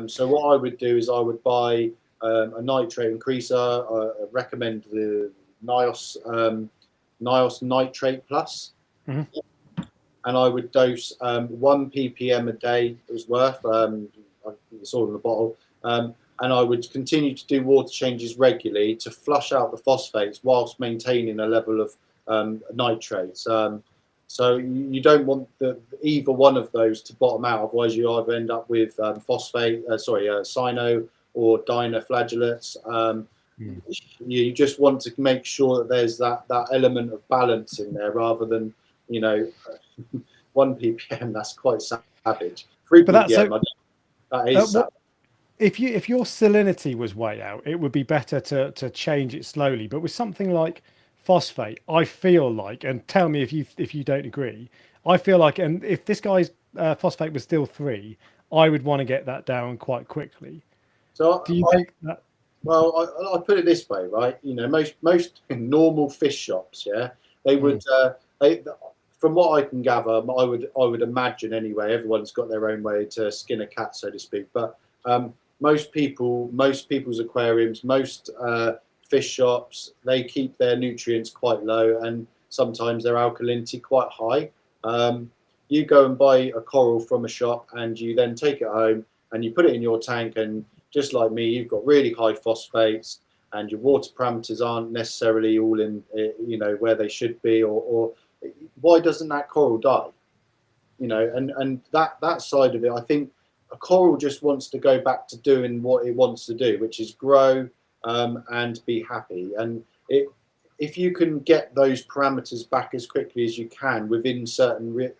So what I would do is I would buy a nitrate increaser. I recommend the Nios Nitrate Plus. Mhm. And I would dose 1 ppm a day as worth. It's all in the bottle. And I would continue to do water changes regularly to flush out the phosphates whilst maintaining a level of nitrates. So you don't want either one of those to bottom out. Otherwise, you either end up with cyano or dinoflagellates. You just want to make sure that there's that element of balance in there, rather than 1 ppm. That's quite savage. 3 ppm. That is savage. If your salinity was way out, it would be better to change it slowly. But with something like phosphate, I feel like, and tell me if you don't agree, I feel like, and if this guy's phosphate was still 3, I would want to get that down quite quickly. So do you think that? Well, I put it this way, right? Most normal fish shops, yeah, they would. From what I can gather, I would imagine anyway. Everyone's got their own way to skin a cat, so to speak. But most people's aquariums, most fish shops, they keep their nutrients quite low, and sometimes their alkalinity quite high. You go and buy a coral from a shop, and you then take it home and you put it in your tank, and just like me, you've got really high phosphates, and your water parameters aren't necessarily all in where they should be, or why doesn't that coral die? And that side of it, I think a coral just wants to go back to doing what it wants to do, which is grow and be happy. And if you can get those parameters back as quickly as you can within certain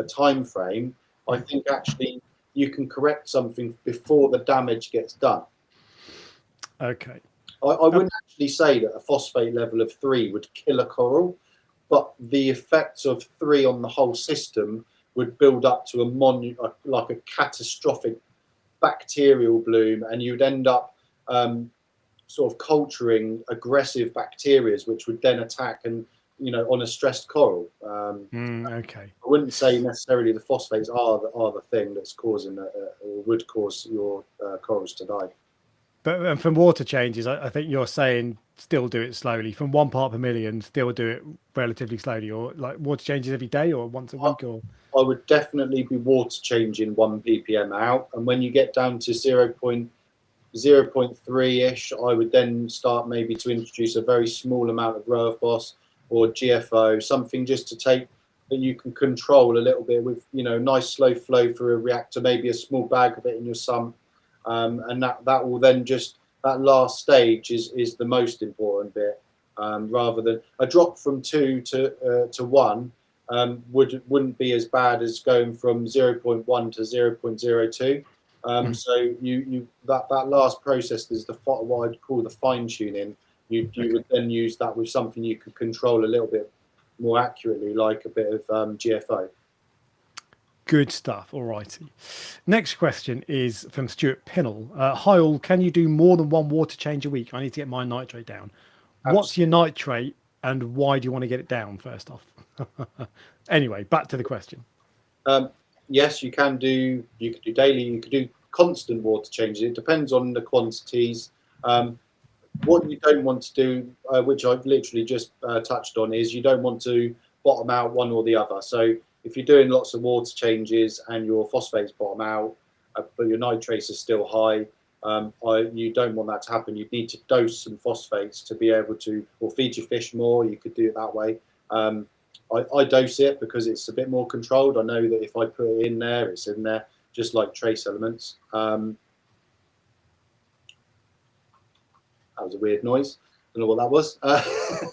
time frame, I think actually you can correct something before the damage gets done. Okay. I wouldn't actually say that a phosphate level of 3 would kill a coral, but the effects of 3 on the whole system would build up to like a catastrophic bacterial bloom, and you'd end up sort of culturing aggressive bacteria, which would then attack on a stressed coral. Okay. I wouldn't say necessarily the phosphates are the thing that's causing or would cause your corals to die. But from water changes, I think you're saying still do it slowly. From 1 part per million, still do it relatively slowly, or like water changes every day or once a week, or. I would definitely be water changing 1 ppm out, and when you get down to 0.3-ish, I would then start maybe to introduce a very small amount of Roaphos or GFO, something just to take that you can control a little bit with nice slow flow through a reactor, maybe a small bag of it in your sump. And that will then that last stage is the most important bit, rather than a drop from 2 to 1 wouldn't be as bad as going from 0.1 to 0.02. So you that last process is what I'd call the fine tuning. You would then use that with something you could control a little bit more accurately, like a bit of GFO. Good stuff. All righty. Next question is from Stuart Pinnell. Hi all, can you do more than 1 water change a week? I need to get my nitrate down. Absolutely. What's your nitrate and why do you want to get it down first off? Anyway, back to the question. Yes, you can do daily, you could do constant water changes. It depends on the quantities. What you don't want to do, which I've literally just touched on, is you don't want to bottom out one or the other. So if you're doing lots of water changes and your phosphates bottom out, but your nitrates are still high, you don't want that to happen. You need to dose some phosphates to be able to, or feed your fish more. You could do it that way. I dose it because it's a bit more controlled. I know that if I put it in there, it's in there, just like trace elements. That was a weird noise. Don't know what that was.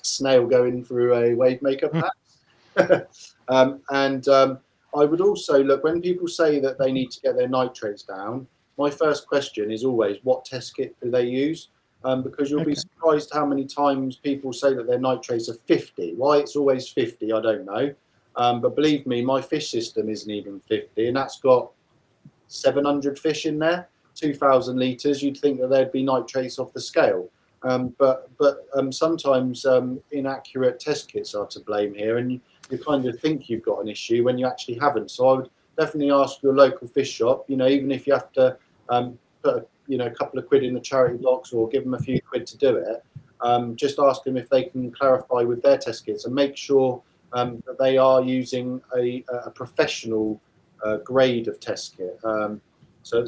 Snail going through a wave maker, perhaps. I would also look, when people say that they need to get their nitrates down, my first question is always, what test kit do they use? Because you'll be surprised how many times people say that their nitrates are 50. Why it's always 50, I don't know. But believe me, my fish system isn't even 50, and that's got 700 fish in there, 2,000 litres. You'd think that there'd be nitrates off the scale. But sometimes inaccurate test kits are to blame here, and you kind of think you've got an issue when you actually haven't. So I would definitely ask your local fish shop, even if you have to put a couple of quid in the charity box or give them a few quid to do it, just ask them if they can clarify with their test kits and make sure that they are using a professional grade of test kit. So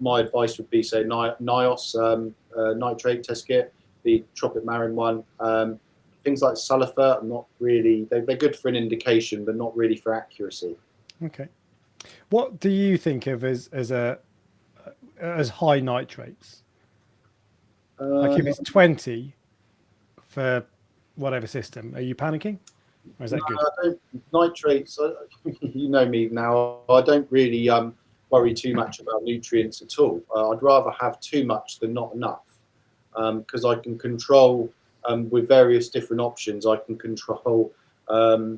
my advice would be, say, NIOS nitrate test kit, the Tropic Marin one. Things like sulfur, not really. They're good for an indication, but not really for accuracy. Okay. What do you think of as high nitrates? Like if it's 20 for whatever system, are you panicking? Or is that good? Nitrates, you know me now, I don't really worry too much about nutrients at all. I'd rather have too much than not enough, because I can control, with various different options, I can control, a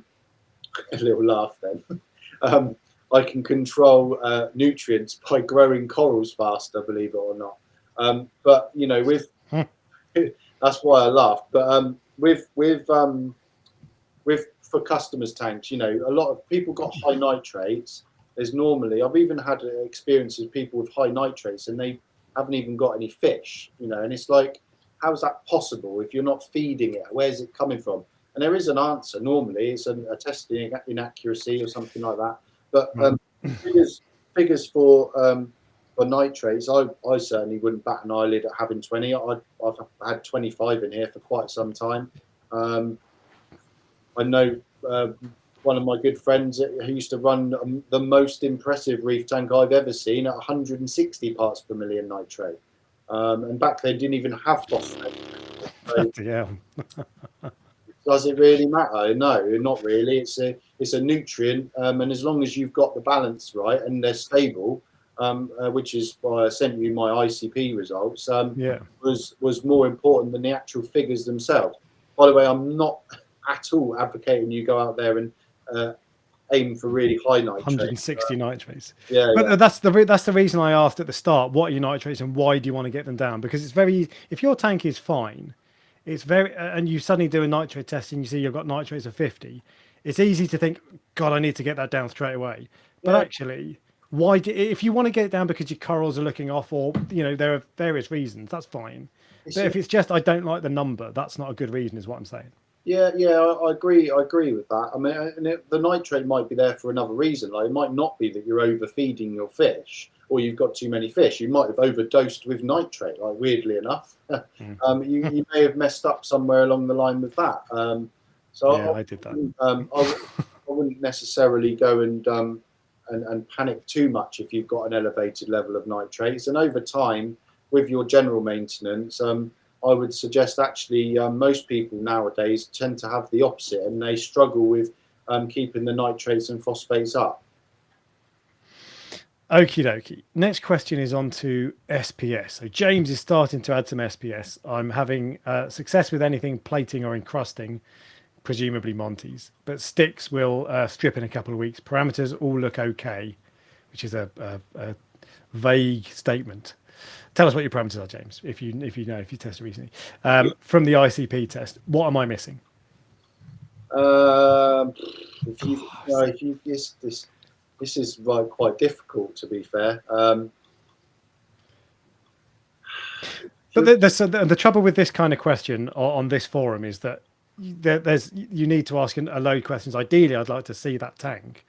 little laugh then, I can control nutrients by growing corals faster, believe it or not. But, with, that's why I laugh, but with for customers' tanks, a lot of people got high nitrates. There's normally, I've even had experiences with people with high nitrates and they haven't even got any fish, and it's like, how is that possible if you're not feeding it? Where's it coming from? And there is an answer. Normally, it's a testing inaccuracy or something like that. But figures for nitrates, I certainly wouldn't bat an eyelid at having 20. I've had 25 in here for quite some time. I know one of my good friends who used to run the most impressive reef tank I've ever seen at 160 parts per million nitrate. And back then didn't even have phosphate. So, yeah. does it really matter? No, not really. It's a nutrient, and as long as you've got the balance right and they're stable, which is why I sent you my ICP results, was more important than the actual figures themselves. By the way, I'm not at all advocating you go out there and aim for really high nitrates. 160 nitrates. But that's the reason I asked at the start, what are your nitrates and why do you want to get them down? Because it's very, if your tank is fine, it's very, and you suddenly do a nitrate test and you see you've got nitrates of 50, it's easy to think, God, I need to get that down straight away. But actually, if you want to get it down because your corals are looking off, or there are various reasons, that's fine. But if it's just I don't like the number, that's not a good reason, is what I'm saying. Yeah, I agree. I agree with that. I mean, the nitrate might be there for another reason. Like, it might not be that you're overfeeding your fish or you've got too many fish. You might have overdosed with nitrate. Like, weirdly enough, you may have messed up somewhere along the line with that. I did that. I wouldn't necessarily go and panic too much if you've got an elevated level of nitrates. And over time, with your general maintenance, I would suggest actually most people nowadays tend to have the opposite, and they struggle with keeping the nitrates and phosphates up. Okie dokie. Next question is on to SPS. So James is starting to add some SPS. I'm having success with anything plating or encrusting, presumably Montes, but sticks will strip in a couple of weeks. Parameters all look okay, which is a vague statement. Tell us what your parameters are, James, if you tested recently. From the ICP test, what am I missing? This is quite difficult, to be fair. But the trouble with this kind of question on this forum is that you need to ask a load of questions. Ideally, I'd like to see that tank.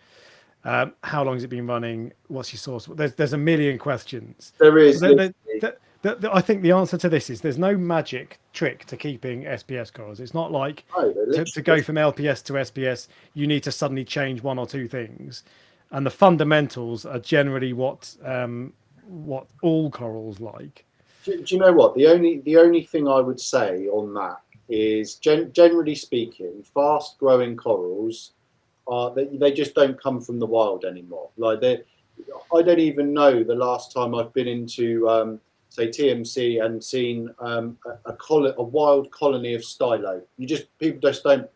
How long has it been running? What's your source? There's a million questions. There is. I think the answer to this is there's no magic trick to keeping SPS corals. It's not like to go from LPS to SPS, you need to suddenly change one or two things. And the fundamentals are generally what all corals like. Do you know what? The only thing I would say on that is, generally speaking, fast-growing corals they just don't come from the wild anymore. Like I don't even know the last time I've been into say TMC and seen a wild colony of stylo. People just don't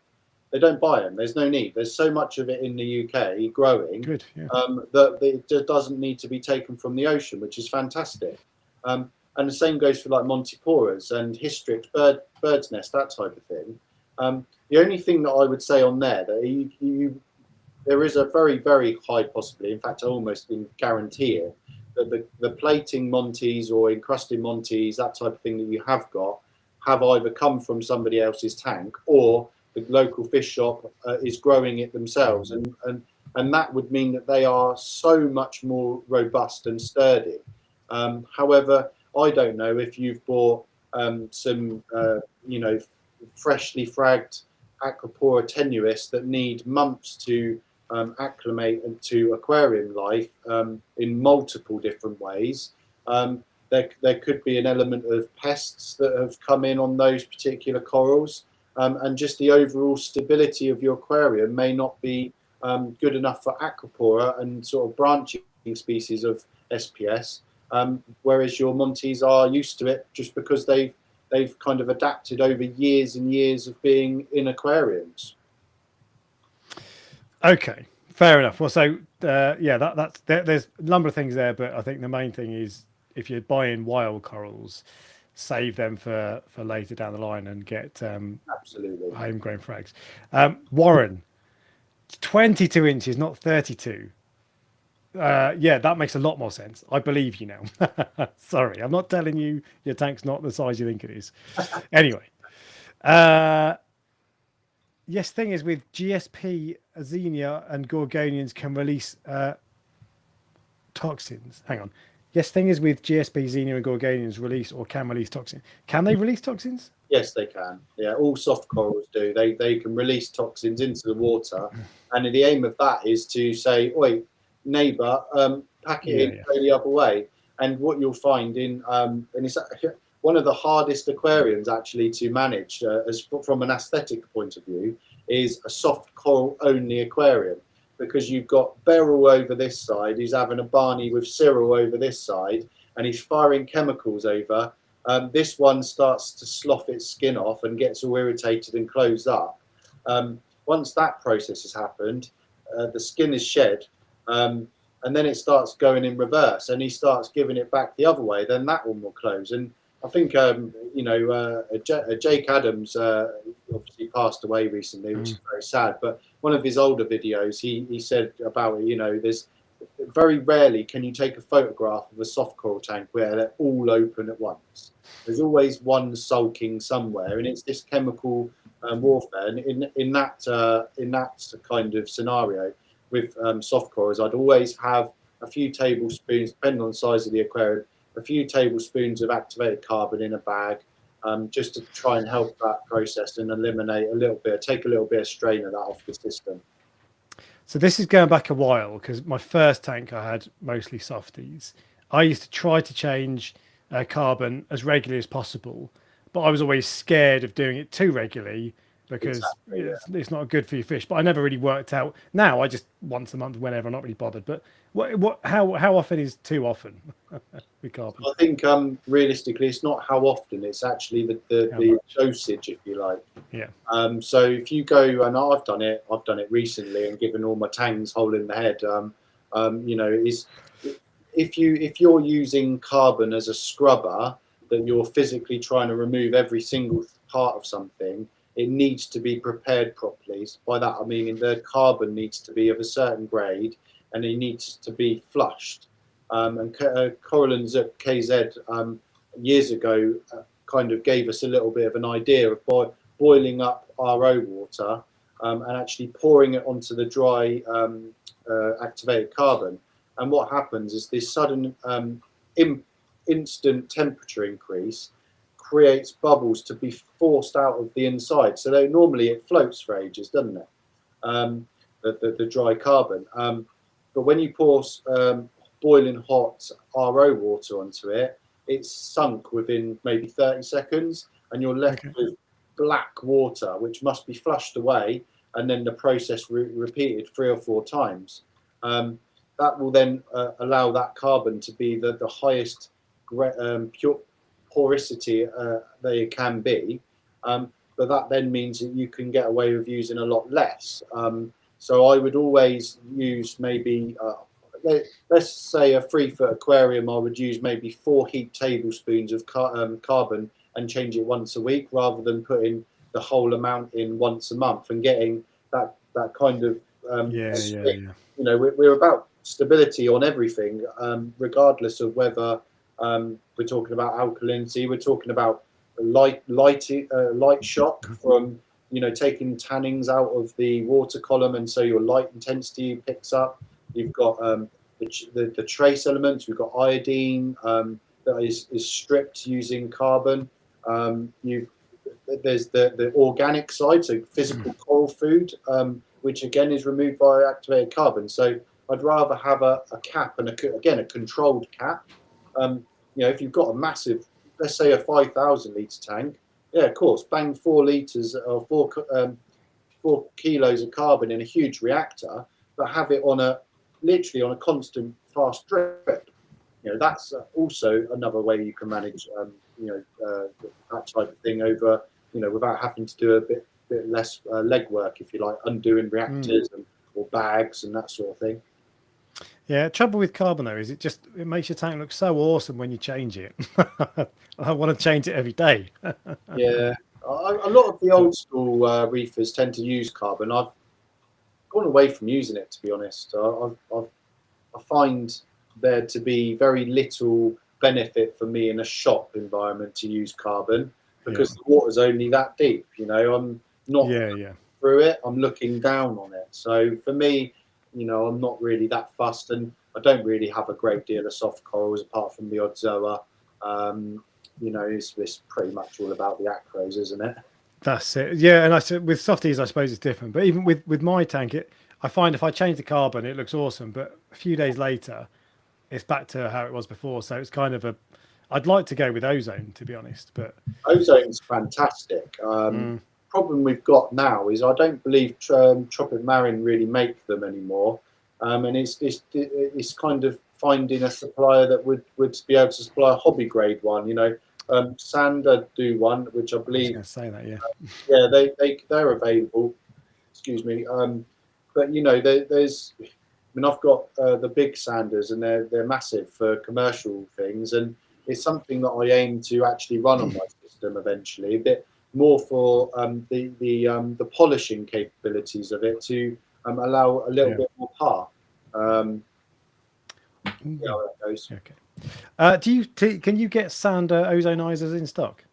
buy them. There's no need. There's so much of it in the UK growing. Good. Yeah. That it just doesn't need to be taken from the ocean, which is fantastic. And the same goes for like Montiporas and Hystrix, bird's nest, that type of thing. The only thing that I would say on there that there is a very, very high possibility, in fact I almost can guarantee it, that the plating Monties or encrusted Monties, that type of thing that you have got, have either come from somebody else's tank or the local fish shop is growing it themselves, and that would mean that they are so much more robust and sturdy. However, I don't know if you've bought some freshly fragged Aquapora tenuis that need months to acclimate to aquarium life in multiple different ways. There could be an element of pests that have come in on those particular corals, and just the overall stability of your aquarium may not be good enough for Aquapora and sort of branching species of SPS, whereas your Monties are used to it just because they've kind of adapted over years and years of being in aquariums. Okay, fair enough. Well, so there's a number of things there, but I think the main thing is if you're buying wild corals, save them for later down the line and get absolutely homegrown frags. Warren, 22 inches, not 32. Yeah, that makes a lot more sense. I believe you now. Sorry, I'm not telling you your tank's not the size you think it is. Anyway, yes, thing is with GSP, Xenia and Gorgonians can release toxins. Hang on. Yes, thing is with GSP, Xenia and Gorgonians release or can release toxins. Can they release toxins? Yes, they can. Yeah, all soft corals do. They can release toxins into the water, and the aim of that is to say, "Oi, neighbour, pack it in, go the other way." And what you'll find in and it's one of the hardest aquariums actually to manage, as from an aesthetic point of view, is a soft coral only aquarium, because you've got Beryl over this side, he's having a Barney with Cyril over this side, and he's firing chemicals over. This one starts to slough its skin off and gets all irritated and closed up. Once that process has happened, the skin is shed, and then it starts going in reverse, and he starts giving it back the other way. Then that one will close. And I think Jake Adams obviously passed away recently, which is very sad. But one of his older videos, he said about it. There's very rarely can you take a photograph of a soft coral tank where they're all open at once. There's always one sulking somewhere, and it's this chemical warfare. And in that kind of scenario with soft corals, I'd always have a few tablespoons, depending on the size of the aquarium, a few tablespoons of activated carbon in a bag, just to try and help that process and eliminate take a little bit of strain of that off the system. So this is going back a while, because my first tank I had mostly softies. I used to try to change carbon as regularly as possible, but I was always scared of doing it too regularly because it's not good for your fish. But I never really worked out. Now I just once a month, whenever, I'm not really bothered. But how often is too often with carbon? I think realistically, it's not how often. It's actually the dosage, if you like. Yeah. So if you go, and I've done it recently, and given all my tangs hole in the head. If you're using carbon as a scrubber, that you're physically trying to remove every single part of something, it needs to be prepared properly. So by that I mean the carbon needs to be of a certain grade, and it needs to be flushed. And Coralins at KZ years ago kind of gave us a little bit of an idea of boiling up RO water and actually pouring it onto the dry activated carbon. And what happens is this sudden instant temperature increase creates bubbles to be forced out of the inside. So normally it floats for ages, doesn't it? The dry carbon. But when you pour boiling hot RO water onto it, it's sunk within maybe 30 seconds, and you're left with black water, which must be flushed away, and then the process repeated 3 or 4 times. that will then allow that carbon to be the highest pure porosity they can be. But that then means that you can get away with using a lot less. So I would always use maybe, let's say a 3-foot aquarium, I would use maybe 4 heat tablespoons of carbon and change it once a week, rather than putting the whole amount in once a month and getting that kind of swing. You know, we're about stability on everything, regardless of whether we're talking about alkalinity, we're talking about light shock from, you know, taking tannins out of the water column, and so your light intensity picks up. You've got the trace elements. We've got iodine that is stripped using carbon. There's the organic side, so physical coral food, which again is removed by activated carbon. So I'd rather have a cap, and again a controlled cap. You know, if you've got a massive, let's say a 5,000 litre tank, yeah, of course, bang 4 litres or 4 kilos of carbon in a huge reactor, but have it on literally on a constant fast drip. You know, that's also another way you can manage, that type of thing over, you know, without having to do a bit less legwork, if you like, undoing reactors or bags and that sort of thing. Yeah, trouble with carbon though is it makes your tank look so awesome when you change it. I want to change it every day. Yeah, a lot of the old school reefers tend to use carbon. I've gone away from using it, to be honest. I find there to be very little benefit for me in a shop environment to use carbon, because the water's only that deep. You know, I'm not through it. I'm looking down on it. So for me, you know, I'm not really that fussed, and I don't really have a great deal of soft corals apart from the odd zoa. You know, it's pretty much all about the acros, isn't it? That's it. Yeah, and I said with softies, I suppose it's different. But even with my tank, I find if I change the carbon, it looks awesome. But a few days later, it's back to how it was before. So it's kind of I'd like to go with ozone, to be honest. But ozone's fantastic. Problem we've got now is I don't believe Tropic Marin really make them anymore, and it's kind of finding a supplier that would be able to supply a hobby grade one. You know, Sander do one, which I believe. I was going to say that, yeah, they're available. Excuse me, but you know, there's. I mean, I've got the big Sanders, and they're massive for commercial things, and it's something that I aim to actually run on my system eventually. A bit more for the polishing capabilities of it to allow a little bit more par. Yeah, that goes. Okay. Can you get Sander ozonizers in stock?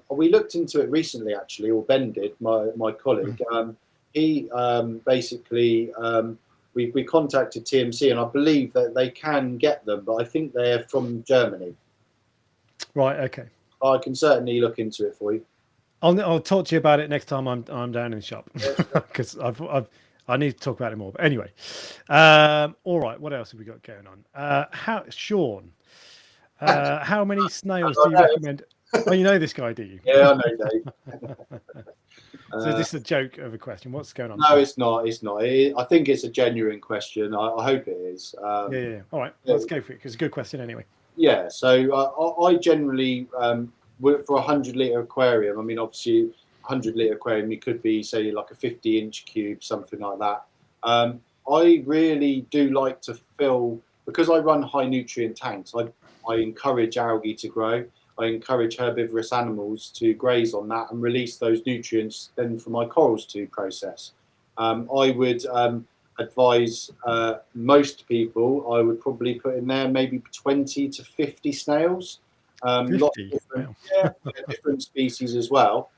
We looked into it recently, actually, or Ben did, my colleague. He basically we contacted TMC, and I believe that they can get them, but I think they're from Germany. Right. Okay. I can certainly look into it for you. I'll talk to you about it next time I'm down in the shop, because I need to talk about it more. But anyway, all right. What else have we got going on? Shaun, how many snails do you recommend? Oh, you know this guy, do you? Yeah, I know Dave. So this is a joke of a question. What's going on? No, it's not. It's not. I think it's a genuine question. I hope it is. Yeah. All right. Let's go for it, because it's a good question anyway. Yeah. So I generally, for a 100-litre aquarium, I mean, obviously, 100-litre aquarium, you could be, say, like a 50-inch cube, something like that. I really do like to fill, because I run high nutrient tanks, I encourage algae to grow. I encourage herbivorous animals to graze on that and release those nutrients then for my corals to process. I would advise most people, I would probably put in there maybe 20 to 50 snails. 50? Lots of different species as well.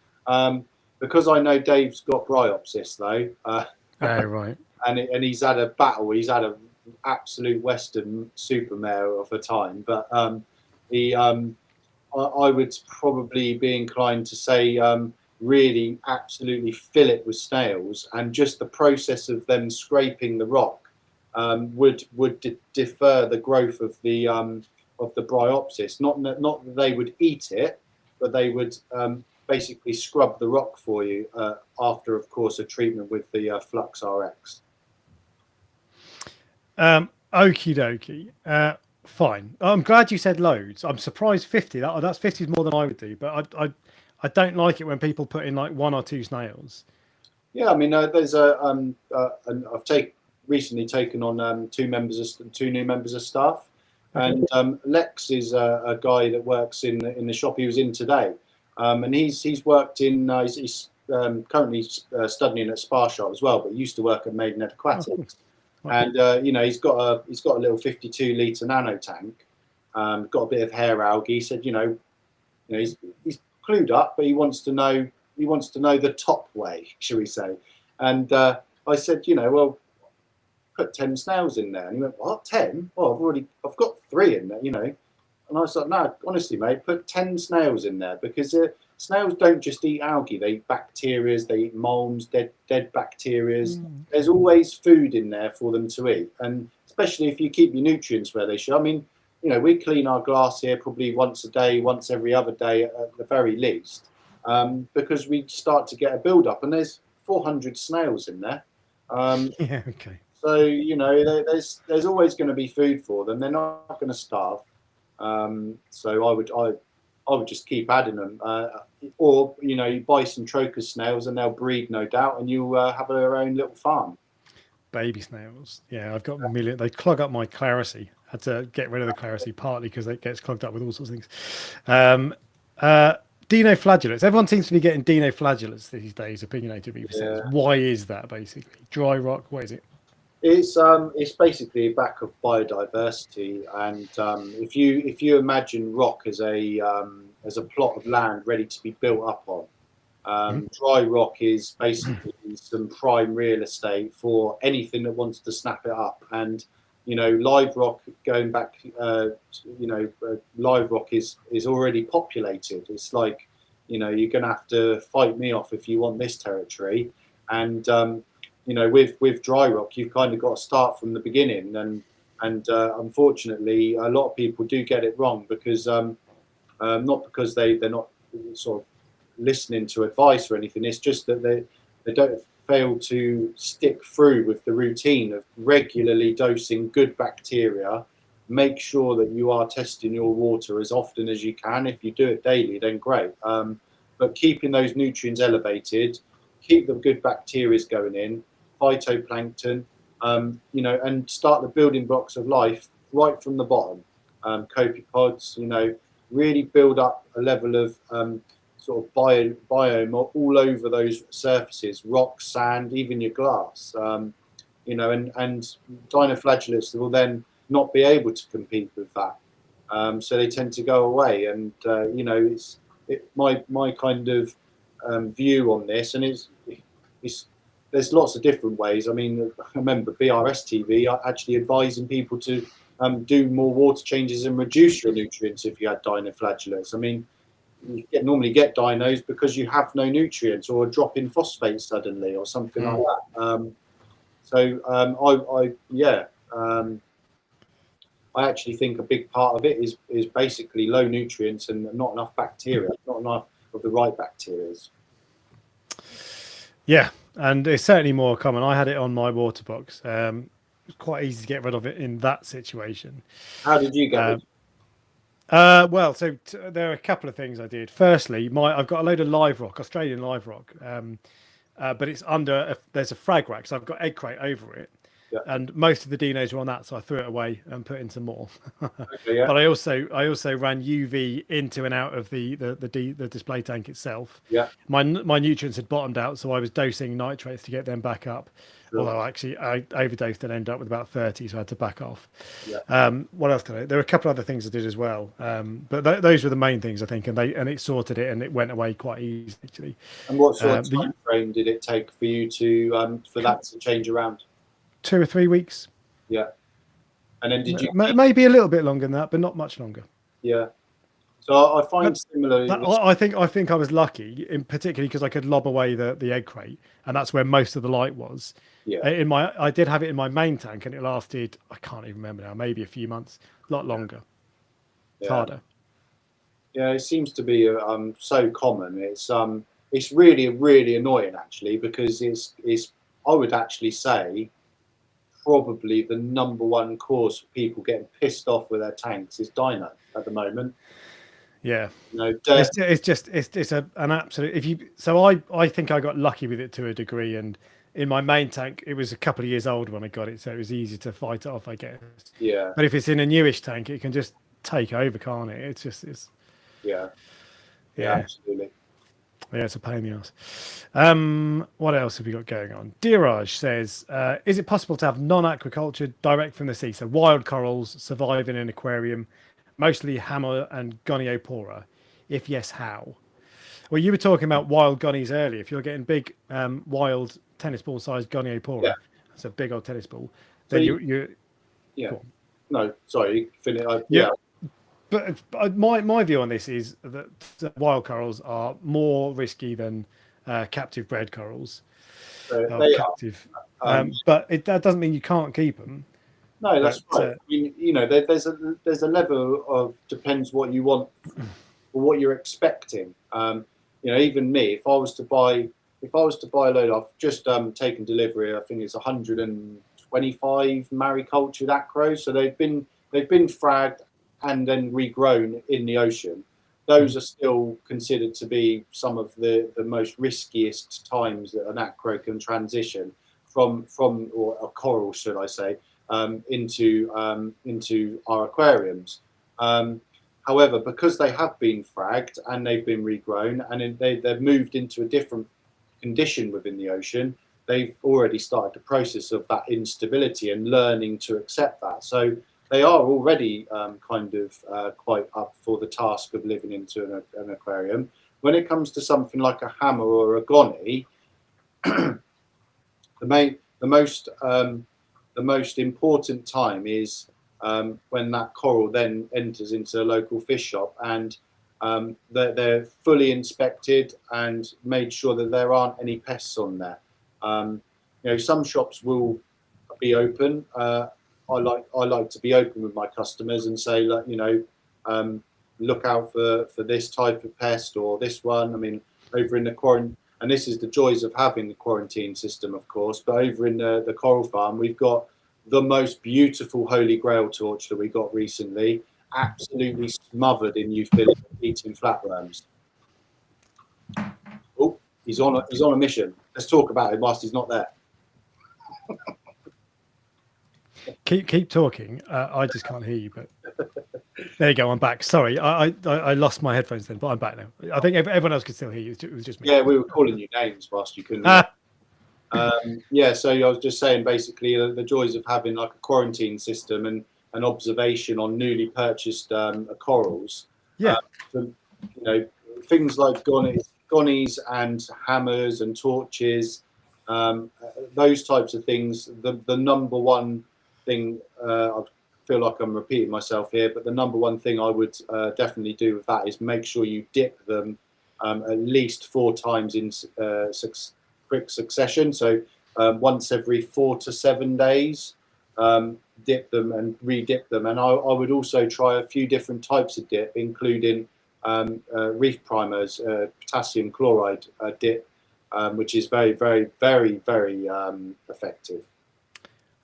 Because I know Dave's got bryopsis though. Right. And he's had a battle. He's had an absolute Western super mare of a time. But I would probably be inclined to say really absolutely fill it with snails, and just the process of them scraping the rock would defer the growth of the bryopsis. Not that they would eat it, but they would basically scrub the rock for you after, of course, a treatment with the Flux RX. Okie dokie. Fine. I'm glad you said loads. I'm surprised 50. That's 50 is more than I would do, but I don't like it when people put in like 1 or 2 snails. Yeah, I mean, there's I've recently taken on two new members of staff, Okay. and Lex is a guy that works in the shop he was in today, and he's worked in he's currently studying at Spa Shop as well, but he used to work at Maidenhead Aquatics, and you know he's got a little 52-litre nano tank, got a bit of hair algae. He said, he's clued up, but he wants to know the top way, shall we say? And I said, well, put 10 snails in there. And he went, what, 10? Oh, I've got 3 in there, And I was like, no, honestly, mate, put 10 snails in there, because snails don't just eat algae. They eat bacteria, they eat molds, dead bacteria. There's always food in there for them to eat. And especially if you keep your nutrients where they should. I mean, we clean our glass here probably once a day, once every other day at the very least. Because we start to get a build-up, and there's 400 snails in there. Yeah, okay. So there's always going to be food for them. They're not going to starve. So I would just keep adding them, or you buy some trochus snails and they'll breed, no doubt, and you have their own little farm. Baby snails. Yeah, I've got a million. They clog up my Clarice. Had to get rid of the Clarice partly because it gets clogged up with all sorts of things. Dinoflagellates. Everyone seems to be getting dinoflagellates these days. Opinionated people says. Why is that basically? Dry rock. What is it? It's basically a back of biodiversity, and if you imagine rock as a plot of land ready to be built up on, dry rock is basically some prime real estate for anything that wants to snap it up. And live rock, going back, live rock is already populated. It's like, you're going to have to fight me off if you want this territory. And with dry rock, you've kind of got to start from the beginning. And unfortunately, a lot of people do get it wrong, because not because they're not sort of listening to advice or anything. It's just that they don't fail to stick through with the routine of regularly dosing good bacteria. Make sure that you are testing your water as often as you can. If you do it daily, then great. But keeping those nutrients elevated, keep the good bacteria going in, phytoplankton, and start the building blocks of life right from the bottom. Copepods, really build up a level of sort of biome all over those surfaces, rock, sand, even your glass. And dinoflagellates will then not be able to compete with that. So they tend to go away. And my kind of view on this, and there's lots of different ways. I mean, I remember BRS TV actually advising people to do more water changes and reduce your nutrients if you had dinoflagellates. I mean, you normally get dinos because you have no nutrients, or a drop in phosphate suddenly, or something like that. I actually think a big part of it is basically low nutrients and not enough bacteria, not enough of the right bacteria. Yeah, and it's certainly more common. I had it on my water box. It's quite easy to get rid of it in that situation. How did you get it? Well, so there are a couple of things I did. Firstly, I've got a load of live rock, Australian live rock, but it's under there's a frag rack, so I've got egg crate over it, and most of the dinos are on that, so I threw it away and put in some more. Okay, yeah. But I also ran UV into and out of the display tank itself. Yeah, my nutrients had bottomed out, so I was dosing nitrates to get them back up. Sure. Although actually I overdosed and ended up with about 30, so I had to back off. Yeah. What else did I do? There were a couple of other things I did as well, but those were the main things, I think, and it sorted it, and it went away quite easy actually. And what sort of time frame did it take for you to for that to change around? 2 or 3 weeks. Yeah. And then did you maybe a little bit longer than that, but not much longer. Yeah. So I find similarly. I think I was lucky, in particularly because I could lob away the egg crate, and that's where most of the light was. Yeah. I did have it in my main tank, and it lasted, I can't even remember now, maybe a few months, a lot longer. It's harder. Yeah, it seems to be so common. It's really, really annoying actually, because it's I would actually say probably the number one cause for people getting pissed off with their tanks is Dino at the moment. Yeah, you know, dirt. it's an absolute. If you so I think I got lucky with it to a degree, and in my main tank it was a couple of years old when I got it, so it was easy to fight it off, I guess. Yeah. But if it's in a newish tank, it can just take over, can't it? It's Yeah, yeah, absolutely. yeah, it's a pain in the ass. What else have we got going on? Diraj says, is it possible to have non-aquaculture direct from the sea? So wild corals survive in an aquarium, mostly hammer and Goniopora. If yes, how? Well, you were talking about wild gonies earlier. If you're getting big wild tennis ball sized Goniopora, Yeah. that's a big old tennis ball, So then you- yeah. No, sorry, finish. Yeah. But my view on this is that wild corals are more risky than captive bred corals. They Captive. are. But that doesn't mean you can't keep them. No, that's but, right. I mean, you know, there's a level of depends what you want or what you're expecting. You know, even me, if I was to buy a load, I've just taken delivery. I think it's 125 maricultured acros. So they've been fragged and then regrown in the ocean. Those are still considered to be some of the most riskiest times that an acro can transition from or a coral, should I say, into our aquariums. However, because they have been fragged and they've been regrown and they've moved into a different condition within the ocean, they've already started the process of that instability and learning to accept that. So they are already quite up for the task of living into an aquarium. When it comes to something like a hammer or a goni, the most important time is when that coral then enters into a local fish shop and they're fully inspected and made sure that there aren't any pests on there. You know, some shops will be open. I like to be open with my customers and say, look, you know, look out for this type of pest or this one. I mean, over in the quarantine, and this is the joys of having the quarantine system, of course, but over in the coral farm, we've got the most beautiful Holy Grail torch that we got recently, absolutely smothered in euphyllic eating flatworms. Oh, he's on a mission. Let's talk about it whilst he's not there. Keep talking. I just can't hear you, but there you go. I'm back. Sorry, I lost my headphones then, but I'm back now. I think everyone else could still hear you. It was just me. Yeah, we were calling you names whilst you couldn't. Yeah, so I was just saying basically the joys of having like a quarantine system and an observation on newly purchased corals. Yeah. You know, things like gonies and hammers and torches, those types of things. The number one thing, I feel like I'm repeating myself here, but the number one thing I would definitely do with that is make sure you dip them at least 4 times in quick succession. So once every 4 to 7 days, dip them and re-dip them. And I would also try a few different types of dip, including reef primers, potassium chloride dip, which is very, very, very, very effective.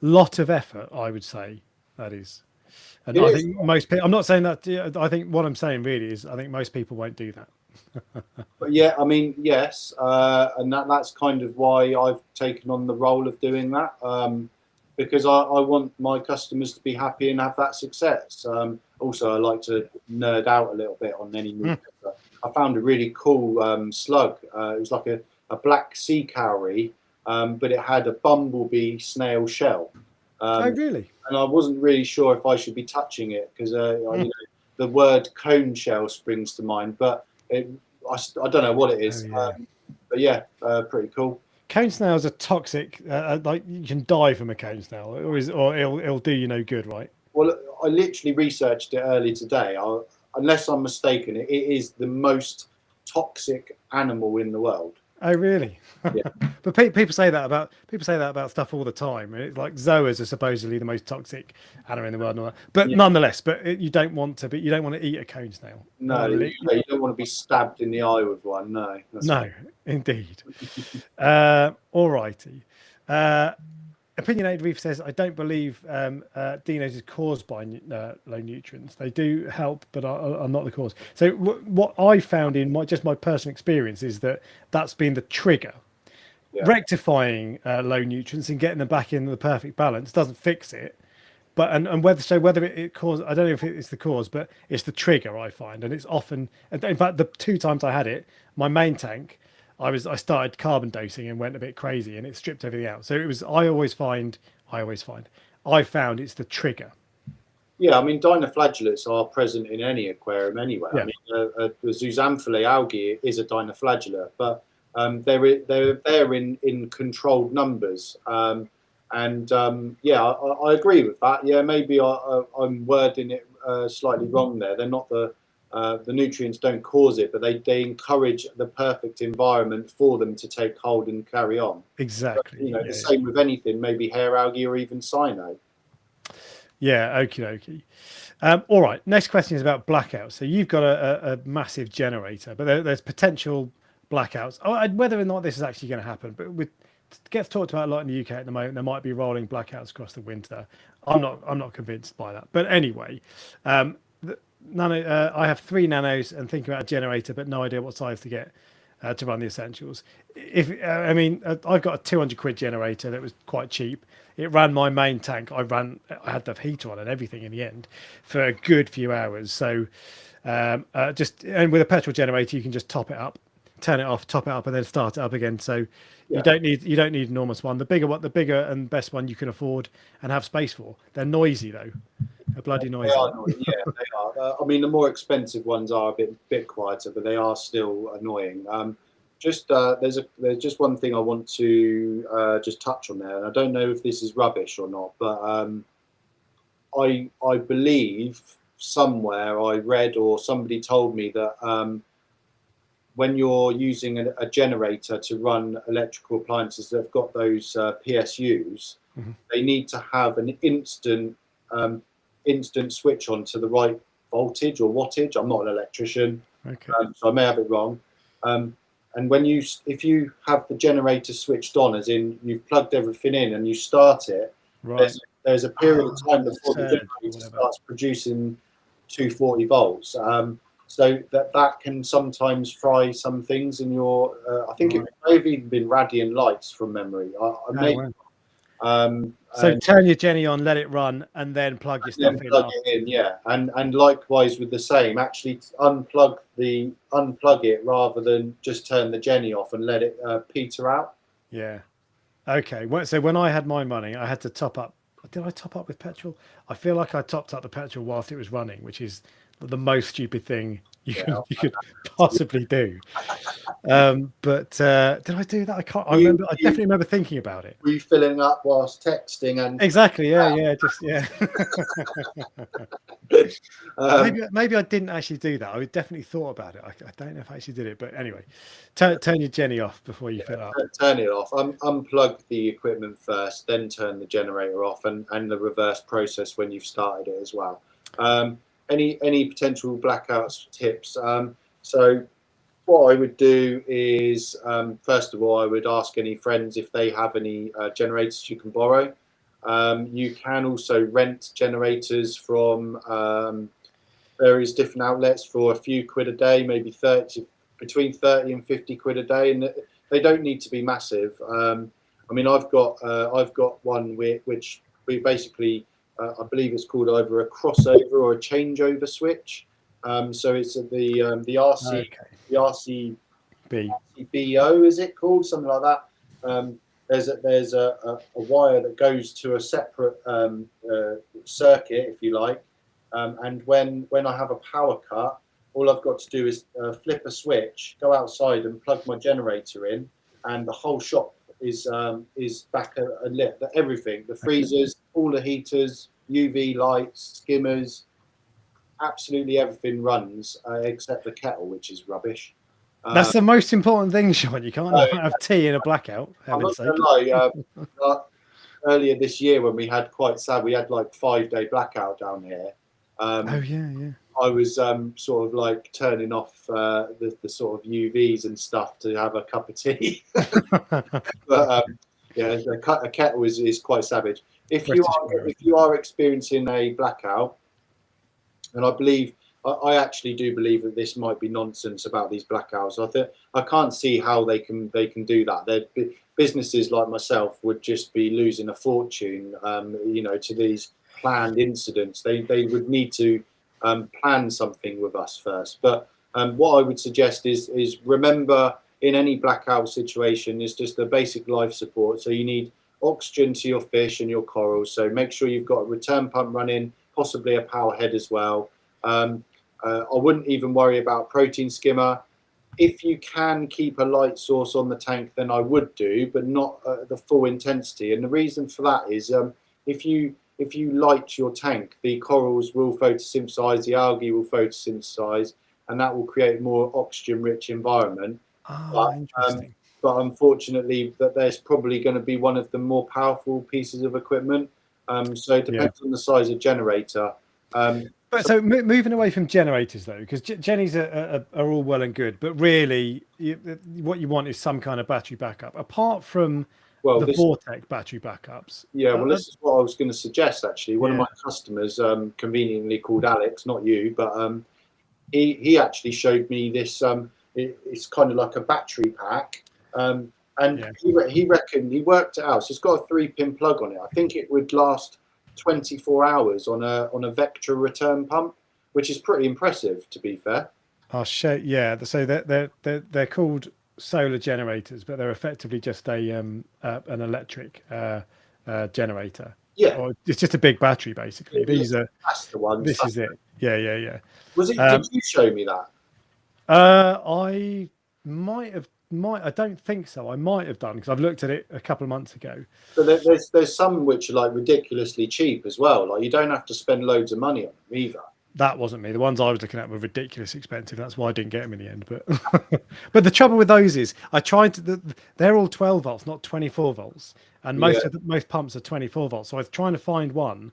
Lot of effort, I would say, that is. And I think most people, I'm not saying that, I think what I'm saying really is I think most people won't do that. But yeah, I mean, yes, and that's kind of why I've taken on the role of doing that, because I want my customers to be happy and have that success. Also, I like to nerd out a little bit on any new. I found a really cool slug. It was like a black sea cowrie, but it had a bumblebee snail shell. Oh, really? And I wasn't really sure if I should be touching it because you know, the word cone shell springs to mind, but I don't know what it is. Oh, yeah. But yeah, pretty cool. Cone snails are toxic. Like you can die from a cone snail, or it'll do you no good, right? Well, I literally researched it earlier today. Unless I'm mistaken, it is the most toxic animal in the world. Oh, really? Yeah. But people say that about stuff all the time. It's like zoas are supposedly the most toxic animal in the world, and all that. But nonetheless, you don't want to eat a cone snail. No, you don't want to be stabbed in the eye with one. No. No, indeed. All righty. Opinionated Reef says, I don't believe Dinos is caused by low nutrients. They do help, but are not the cause. So what I found in my personal experience is that that's been the trigger. Yeah. Rectifying low nutrients and getting them back in the perfect balance doesn't fix it. But and whether it cause, I don't know if it's the cause, but it's the trigger I find, and it's often. In fact, the 2 times I had it, my main tank, I started carbon dosing and went a bit crazy, and it stripped everything out. So it was. I found it's the trigger. Yeah, I mean, dinoflagellates are present in any aquarium anyway. Yeah. I mean, the zooxanthellae algae is a dinoflagellate, but they're there in controlled numbers. Yeah, I agree with that. Yeah, maybe I'm wording it slightly wrong there. They're not the nutrients don't cause it, but they encourage the perfect environment for them to take hold and carry on. Exactly. But, the same with anything, maybe hair algae or even cyno. Yeah, okie dokie. All right, next question is about blackouts. So you've got a massive generator, but there's potential blackouts. Whether or not this is actually going to happen, but it gets talked about a lot in the UK at the moment. There might be rolling blackouts across the winter. I'm not convinced by that. But anyway, I have 3 nanos and thinking about a generator, but no idea what size to get to run the essentials. I've got a 200 quid generator that was quite cheap. It ran my main tank. I had the heater on and everything in the end for a good few hours. So and with a petrol generator, you can just top it up, turn it off, top it up, and then start it up again. So you don't need an enormous one. The bigger and best one you can afford and have space for. They're noisy though. They're bloody noisy. They are noisy. Yeah, they are. I mean, the more expensive ones are a bit quieter, but they are still annoying. There's just one thing I want to just touch on there, and I don't know if this is rubbish or not, but I believe somewhere I read or somebody told me that when you're using a generator to run electrical appliances that have got those PSUs, they need to have an instant switch on to the right voltage or wattage. I'm not an electrician, so I may have it wrong. And if you have the generator switched on, as in you've plugged everything in and you start it, there's a period of time before the generator starts producing 240 volts. So that can sometimes fry some things in your. I think it may have even been radiant lights from memory. So turn your Jenny on, let it run, and then plug your stuff in. Plug it in, yeah. And likewise with the same, actually unplug it rather than just turn the Jenny off and let it peter out. Yeah. Okay. So when I had my money, I had to top up. Did I top up with petrol? I feel like I topped up the petrol whilst it was running, which is the most stupid thing you could possibly do. But did I do that? I can't. I definitely remember thinking about it. Refilling up whilst texting and exactly. Yeah. Maybe I didn't actually do that. I definitely thought about it. I don't know if I actually did it, but anyway, turn your Jenny off before you fill up. Turn it off. Unplug the equipment first, then turn the generator off, and the reverse process when you've started it as well. Any potential blackouts tips? So what I would do is, first of all, I would ask any friends if they have any generators you can borrow. You can also rent generators from various different outlets for a few quid a day, maybe between 30 and 50 quid a day, and they don't need to be massive. I mean, I've got one which we basically. I believe it's called either a crossover or a changeover switch. So it's the RCBO, is it called, something like that? There's a wire that goes to a separate circuit, if you like. And when I have a power cut, all I've got to do is flip a switch, go outside and plug my generator in, and the whole shop is back and lit. Everything, the freezers, all the heaters, UV lights, skimmers, absolutely everything runs except the kettle, which is rubbish. That's the most important thing, Sean. You can't have tea in a blackout. I'm not gonna lie. Earlier this year, when we had we had like 5-day blackout down here. I was sort of like turning off the sort of UVs and stuff to have a cup of tea. But Yeah, a kettle is quite savage. If British you are experiencing a blackout, and I actually do believe that this might be nonsense about these blackouts. I can't see how they can do that. Businesses like myself would just be losing a fortune, to these planned incidents. They would need to plan something with us first. But what I would suggest is remember, in any blackout situation, is just the basic life support. So you need oxygen to your fish and your corals. So make sure you've got a return pump running, possibly a power head as well. I wouldn't even worry about protein skimmer. If you can keep a light source on the tank, then I would do, but not the full intensity. And the reason for that is if you light your tank, the corals will photosynthesize, the algae will photosynthesize, and that will create more oxygen-rich environment. Interesting. But unfortunately, that there's probably going to be one of the more powerful pieces of equipment. So it depends on the size of generator. So moving away from generators, though, because Jennies are all well and good, but really what you want is some kind of battery backup, apart from the Vortec battery backups. Yeah, well, this is what I was going to suggest, actually. One of my customers, conveniently called Alex, not you, but he actually showed me this. It's kind of like a battery pack. He reckoned, he worked it out. So it's got a 3-pin plug on it. I think it would last 24 hours on a Vectra return pump, which is pretty impressive, to be fair. I'll show. Yeah, so they're called solar generators, but they're effectively just an electric generator. Yeah, or it's just a big battery, basically. That's the one. This is it. Yeah. Was it? Did you show me that? I I don't think so. I might have done, because I've looked at it a couple of months ago. But there's some which are like ridiculously cheap as well. Like you don't have to spend loads of money on them either. That wasn't me. The ones I was looking at were ridiculously expensive. That's why I didn't get them in the end. But the trouble with those is I tried to. They're all 12 volts, not 24 volts, and most pumps are 24 volts. So I was trying to find one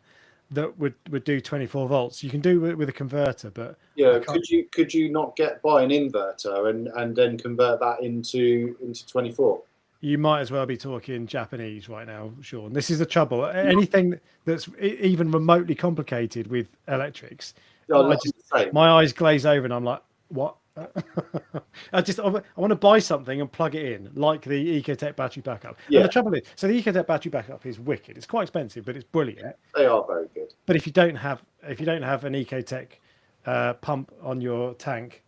that would do 24 volts. You can do it with a converter, but could you not buy an inverter and then convert that into 24? You might as well be talking Japanese right now, Shaun. This is the trouble. Anything that's even remotely complicated with electrics, my eyes glaze over and I'm like, what? I want to buy something and plug it in, like the Ecotech battery backup. And the trouble is, so the Ecotech battery backup is wicked. It's quite expensive, but it's brilliant. They are very good. But if you don't have an Ecotech pump on your tank,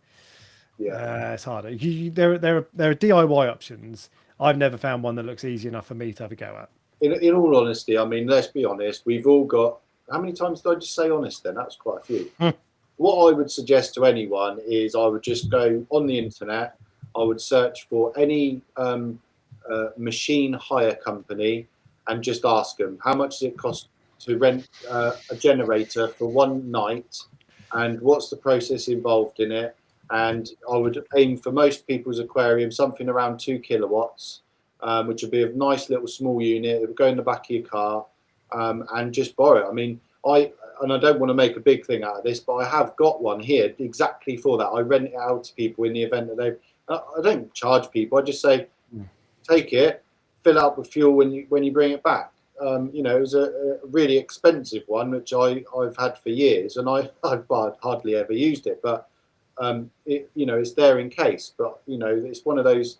it's harder. There are DIY options. I've never found one that looks easy enough for me to have a go at. In all honesty, I mean, let's be honest. We've all got. How many times did I just say honest? Then that's quite a few. What I would suggest to anyone is I would just go on the internet. I would search for any machine hire company and just ask them how much does it cost to rent a generator for one night, and what's the process involved in it. And I would aim for most people's aquarium something around 2 kilowatts, which would be a nice little small unit. It would go in the back of your car, and just borrow it. I mean, I don't want to make a big thing out of this, but I have got one here exactly for that. I rent it out to people in the event that I don't charge people. I just say, take it, fill it up with fuel when you bring it back. It was a really expensive one, which I've had for years, and I've hardly ever used it. But it's there in case. But it's one of those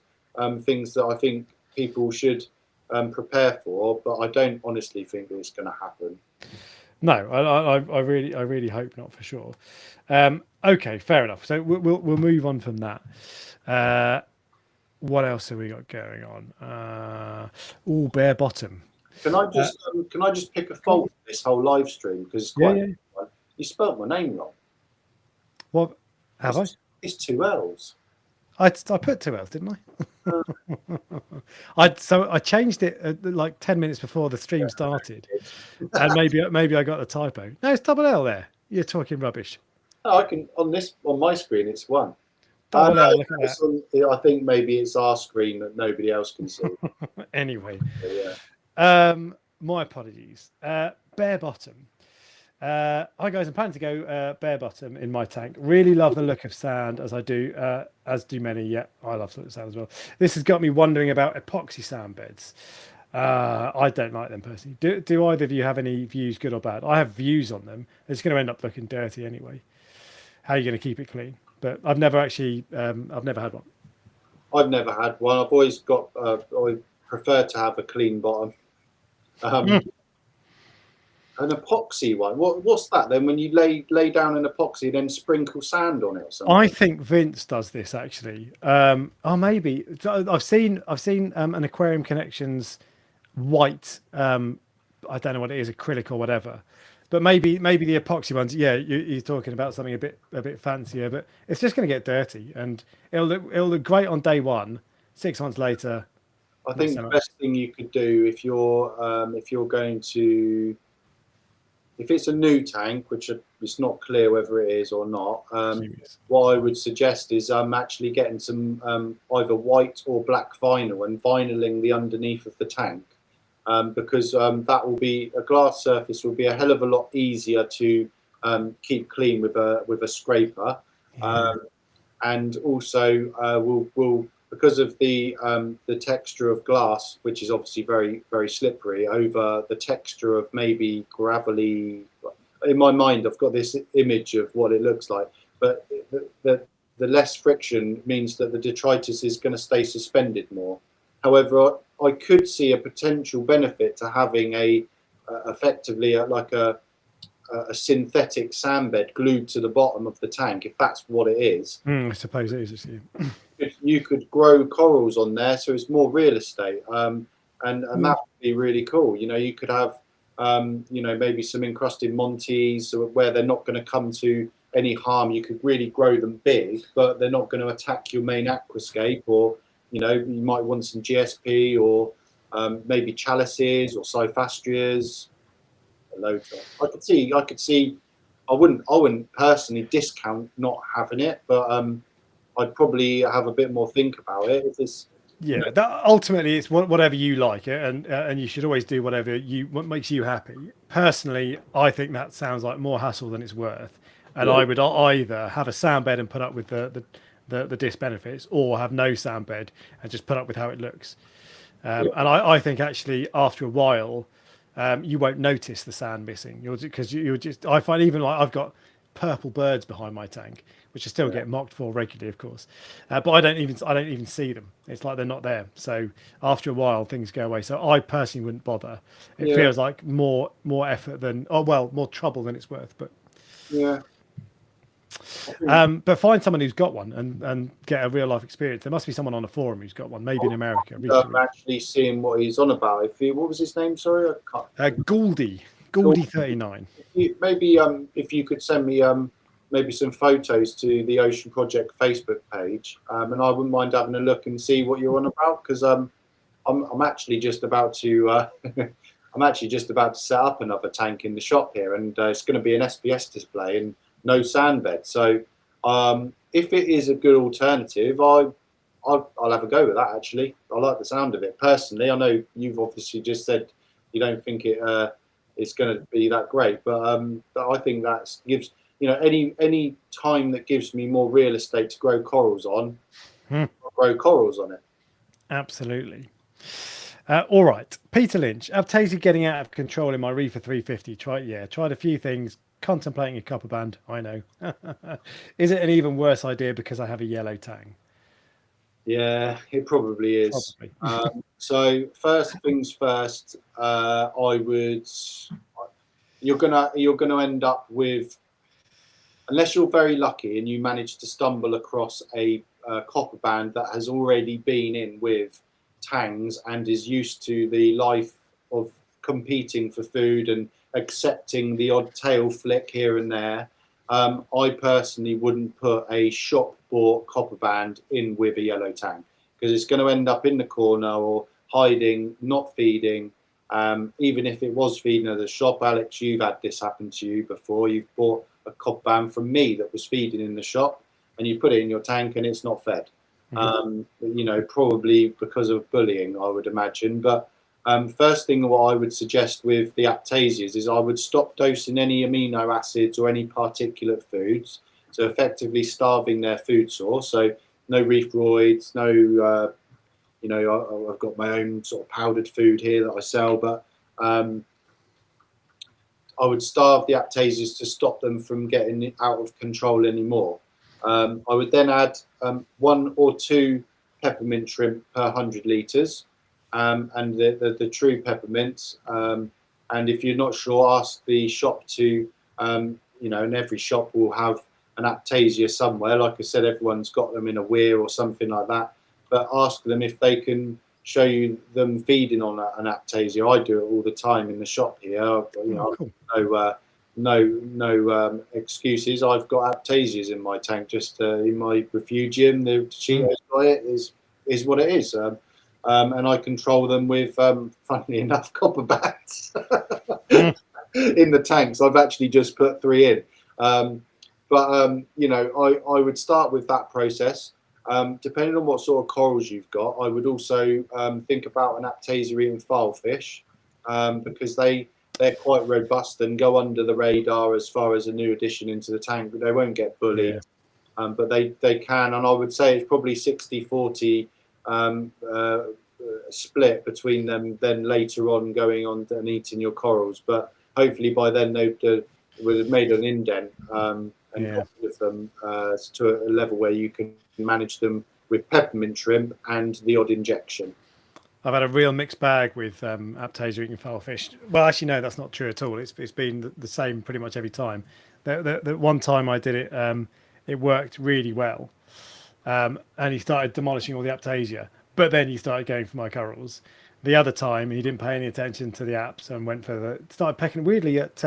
things that I think people should prepare for. But I don't honestly think that it's going to happen. No, I really hope not, for sure. Okay, fair enough. So we'll move on from that. What else have we got going on? Bare bottom. Can I just pick a fault in this whole live stream, because it's quite you spelt my name wrong. What have I? It's 2 L's. I put 2 L's, didn't I? I changed it like 10 minutes before the stream started, and maybe I got the typo. No, it's double L there. You're talking rubbish. No, I can on my screen it's 1. Double L. Look at that. I think maybe it's our screen that nobody else can see. Anyway, my apologies. Bare bottom. Hi guys, I'm planning to go bare bottom in my tank. Really love the look of sand, as do many. Yeah, I love the look of sand as well. This has got me wondering about epoxy sand beds. I don't like them personally. Do either of you have any views, good or bad? I have views on them. It's going to end up looking dirty anyway. How are you going to keep it clean? But I've never actually, I've never had one. I've never had one. I've always got. I prefer to have a clean bottom. An epoxy one. What's that then? When you lay down an epoxy, then sprinkle sand on it or something? I think Vince does this actually. Oh, maybe I've seen an Aquarium Connections white. I don't know what it is, acrylic or whatever. But maybe the epoxy ones. Yeah, you're talking about something a bit fancier, but it's just going to get dirty, and it'll look great on day one. 6 months later, I think the best thing you could do if you're going to, if it's a new tank, which it's not clear whether it is or not, what I would suggest is actually getting some either white or black vinyl and vinyling the underneath of the tank, because that will be, a glass surface will be a hell of a lot easier to keep clean with a scraper, and also will because of the texture of glass, which is obviously very, very slippery, over the texture of maybe gravelly. In my mind, I've got this image of what it looks like, but the less friction means that the detritus is going to stay suspended more. However, I could see a potential benefit to having effectively like a synthetic sand bed glued to the bottom of the tank, if that's what it is. I suppose it is. Actually. You could grow corals on there, so it's more real estate, and that would be really cool. You know, you could have, maybe some encrusted montes where they're not going to come to any harm. You could really grow them big, but they're not going to attack your main aquascape. Or, you might want some GSP or maybe chalices or cyphastrias. I could see. I wouldn't personally discount not having it, but I'd probably have a bit more think about it. If it's ultimately it's whatever you like, and you should always do what makes you happy. Personally, I think that sounds like more hassle than it's worth, and I would either have a sound bed and put up with the dis benefits, or have no sound bed and just put up with how it looks. And I think actually after a while, you won't notice the sand missing. I find even like I've got purple birds behind my tank, which I still get mocked for regularly, of course, but I don't even see them. It's like they're not there. So after a while, things go away. So I personally wouldn't bother. It feels like more effort than more trouble than it's worth. But but find someone who's got one and get a real life experience. There must be someone on a forum who's got one, maybe in America. I'm actually seeing what he's on about. What was his name? Sorry, I can't. Gouldy 39. Maybe if you could send me maybe some photos to the Ocean Project Facebook page, and I wouldn't mind having a look and see what you're on about, because I'm actually just about to set up another tank in the shop here, and it's going to be an SPS display and no sand bed. So if it is a good alternative, I'll have a go with that. Actually, I like the sound of it personally. I know you've obviously just said you don't think it's going to be that great, but I think that gives, any time that gives me more real estate to grow corals on, I'll grow corals on it. Absolutely. All right, Peter Lynch. Aptasia getting out of control in my Reefer 350. Tried a few things. Contemplating a copper band. I know. Is it an even worse idea because I have a yellow tang? Yeah, it probably is. So first things first, you're gonna end up with, unless you're very lucky and you manage to stumble across a copper band that has already been in with tangs and is used to the life of competing for food and accepting the odd tail flick here and there. I personally wouldn't put a shop bought copper band in with a yellow tang, because it's going to end up in the corner or hiding, not feeding. Even if it was feeding at the shop, Alex, you've had this happen to you before. You've bought a copper band from me that was feeding in the shop, and you put it in your tank and it's not fed. Probably because of bullying, I would imagine. But first thing what I would suggest with the Aptasias is I would stop dosing any amino acids or any particulate foods, so effectively starving their food source. So no reef roids, no you know, I've got my own sort of powdered food here that I sell, but I would starve the Aptasias to stop them from getting out of control anymore. I would then add 1 or 2 peppermint shrimp per 100 litres, and the true peppermints. And if you're not sure, ask the shop to, you know, and every shop will have an Aptasia somewhere. Like I said, everyone's got them in a weir or something like that. But ask them if they can show you them feeding on an Aptasia. I do it all the time in the shop here. You know, cool. No excuses. I've got Aptasias in my tank, just in my Refugium. The Cheetos diet is what it is. And I control them with, funnily enough, copper bands in the tanks. I've actually just put 3 in. You know, I would start with that process. Depending on what sort of corals you've got, I would also think about an Aptasia eating filefish, because they're quite robust and go under the radar as far as a new addition into the tank, but they won't get bullied. Yeah. But they can, and I would say it's probably 60-40 split between them then later on going on and eating your corals. But hopefully by then they would have made an indent and got with them to a level where you can manage them with peppermint shrimp and the odd injection. I've had a real mixed bag with Aptasia eating filefish. Well, actually, no, that's not true at all. It's been the same pretty much every time. The one time I did it, it worked really well, and he started demolishing all the Aptasia. But then he started going for my corals. The other time, he didn't pay any attention to the apps and went for started pecking weirdly at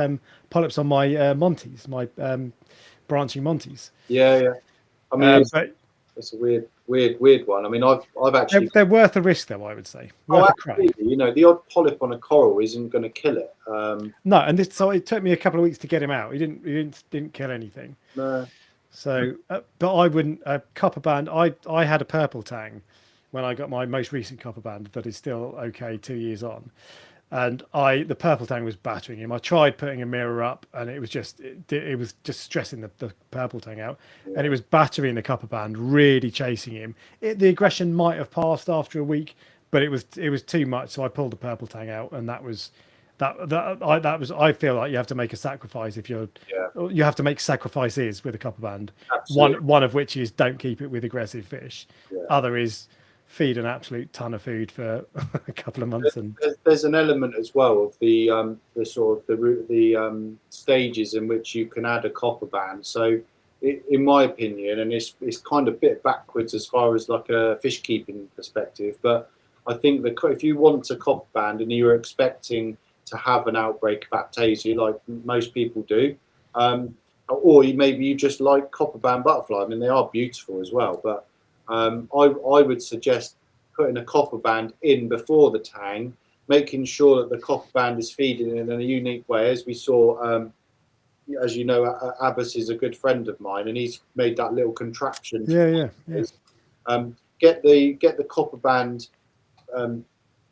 polyps on my Montes, my branching Montes. Yeah. I mean, it's a weird one. I mean, I've actually they're worth the risk, though. I would say worth a crack. You know, the odd polyp on a coral isn't going to kill it. No, and so it took me a couple of weeks to get him out. He didn't kill anything. No. So, but I wouldn't copper band. I had a purple tang when I got my most recent copper band that is still okay 2 years on, and the purple tang was battering him. I tried putting a mirror up, and it was just stressing the purple tang out, and it was battering the copper band, really chasing him. The aggression might have passed after a week, but it was too much. So I pulled the purple tang out, and that was. I feel like you have to make a sacrifice if you have to make sacrifices with a copper band. Absolutely. One of which is don't keep it with aggressive fish. Other is feed an absolute ton of food for a couple of months. And there's an element as well of the sort of the stages in which you can add a copper band. So in my opinion, and it's kind of a bit backwards as far as like a fish keeping perspective, but I think that if you want a copper band and you're expecting to have an outbreak of Aptasia like most people do, or maybe you just like copper band butterfly. I mean, they are beautiful as well, but I would suggest putting a copper band in before the tang, making sure that the copper band is feeding in a unique way. As we saw, as you know, Abbas is a good friend of mine, and he's made that little contraption. Yeah. Get the copper band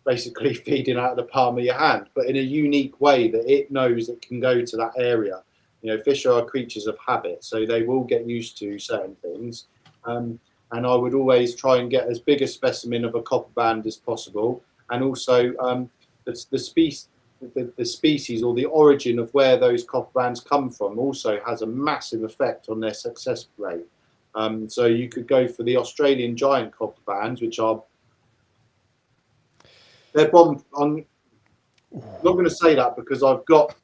basically feeding out of the palm of your hand, but in a unique way that it knows it can go to that area. You know, fish are creatures of habit, so they will get used to certain things. And I would always try and get as big a specimen of a copper band as possible, and also the species or the origin of where those copper bands come from also has a massive effect on their success rate. So you could go for the Australian giant copper bands, which are they're bomb. I'm not going to say that because I've got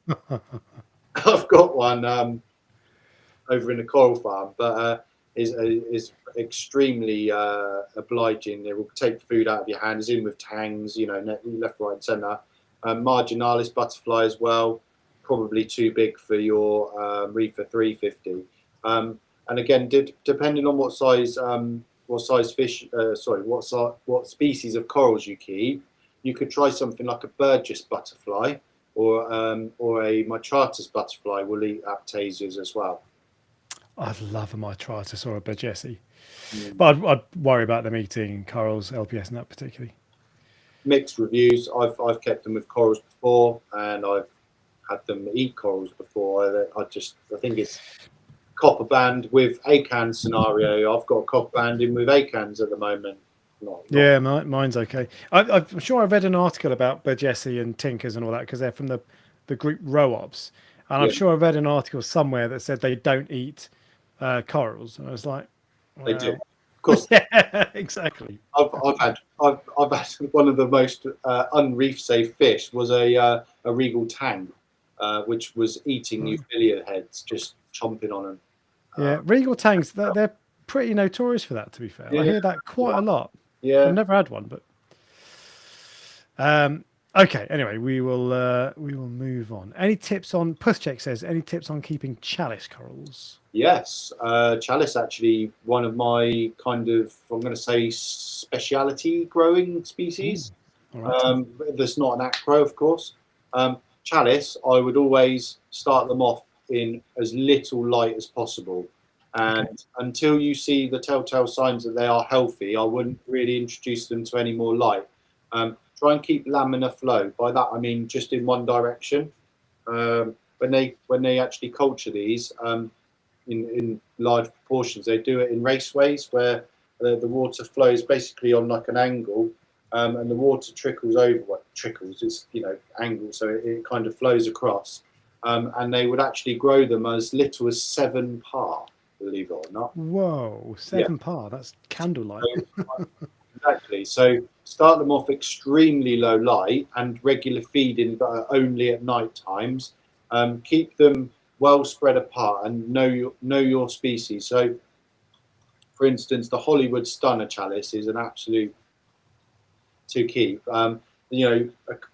one over in the coral farm, but is extremely obliging. It will take food out of your hand. It's in with tangs, you know, left, right, and centre. Marginalis butterfly as well, probably too big for your Reefer 350. And again, depending on what size fish, what species of corals you keep, you could try something like a Burgess butterfly or a Mitratus butterfly will eat Aptasias as well. I'd love a Mitratus or a Burgessi, but I'd worry about them eating corals, LPS, and that particularly. Mixed reviews. I've kept them with corals before, and I've had them eat corals before. I think it's copper band with acan scenario. I've got a copper band in with acans at the moment. Yeah, mine's okay. I'm sure I read an article about Burgesi and Tinkers and all that because they're from the group Roobs, and I'm sure I read an article somewhere that said they don't eat corals, and I was like, They do, well, of course. yeah, exactly. I've had one of the most unreef safe fish was a regal tang, which was eating euphyllia heads, just chomping on them. Yeah, regal tangs, they're pretty notorious for that, to be fair. I hear that quite a lot. Yeah. I've never had one, but okay, anyway, we will move on. Any tips on Puscheck says any tips on keeping chalice corals? Yes, Chalice actually one of my kind of, I'm going to say, speciality growing species. Right. There's not an acro, of course. Chalice, I would always start them off in as little light as possible. And until you see the telltale signs that they are healthy, I wouldn't really introduce them to any more light. Try and keep laminar flow. By that, I mean just in one direction. When they actually culture these, in large proportions, they do it in raceways where the water flows basically on like an angle, and the water trickles over. Well, trickles, it's angle, so it kind of flows across. And they would actually grow them as little as 7 par, believe it or not. Whoa, 7 par, that's candlelight. Exactly. So start them off extremely low light and regular feeding, but only at night times. Keep them well spread apart and know your species. So, for instance, the Hollywood Stunner Chalice is an absolute to keep. A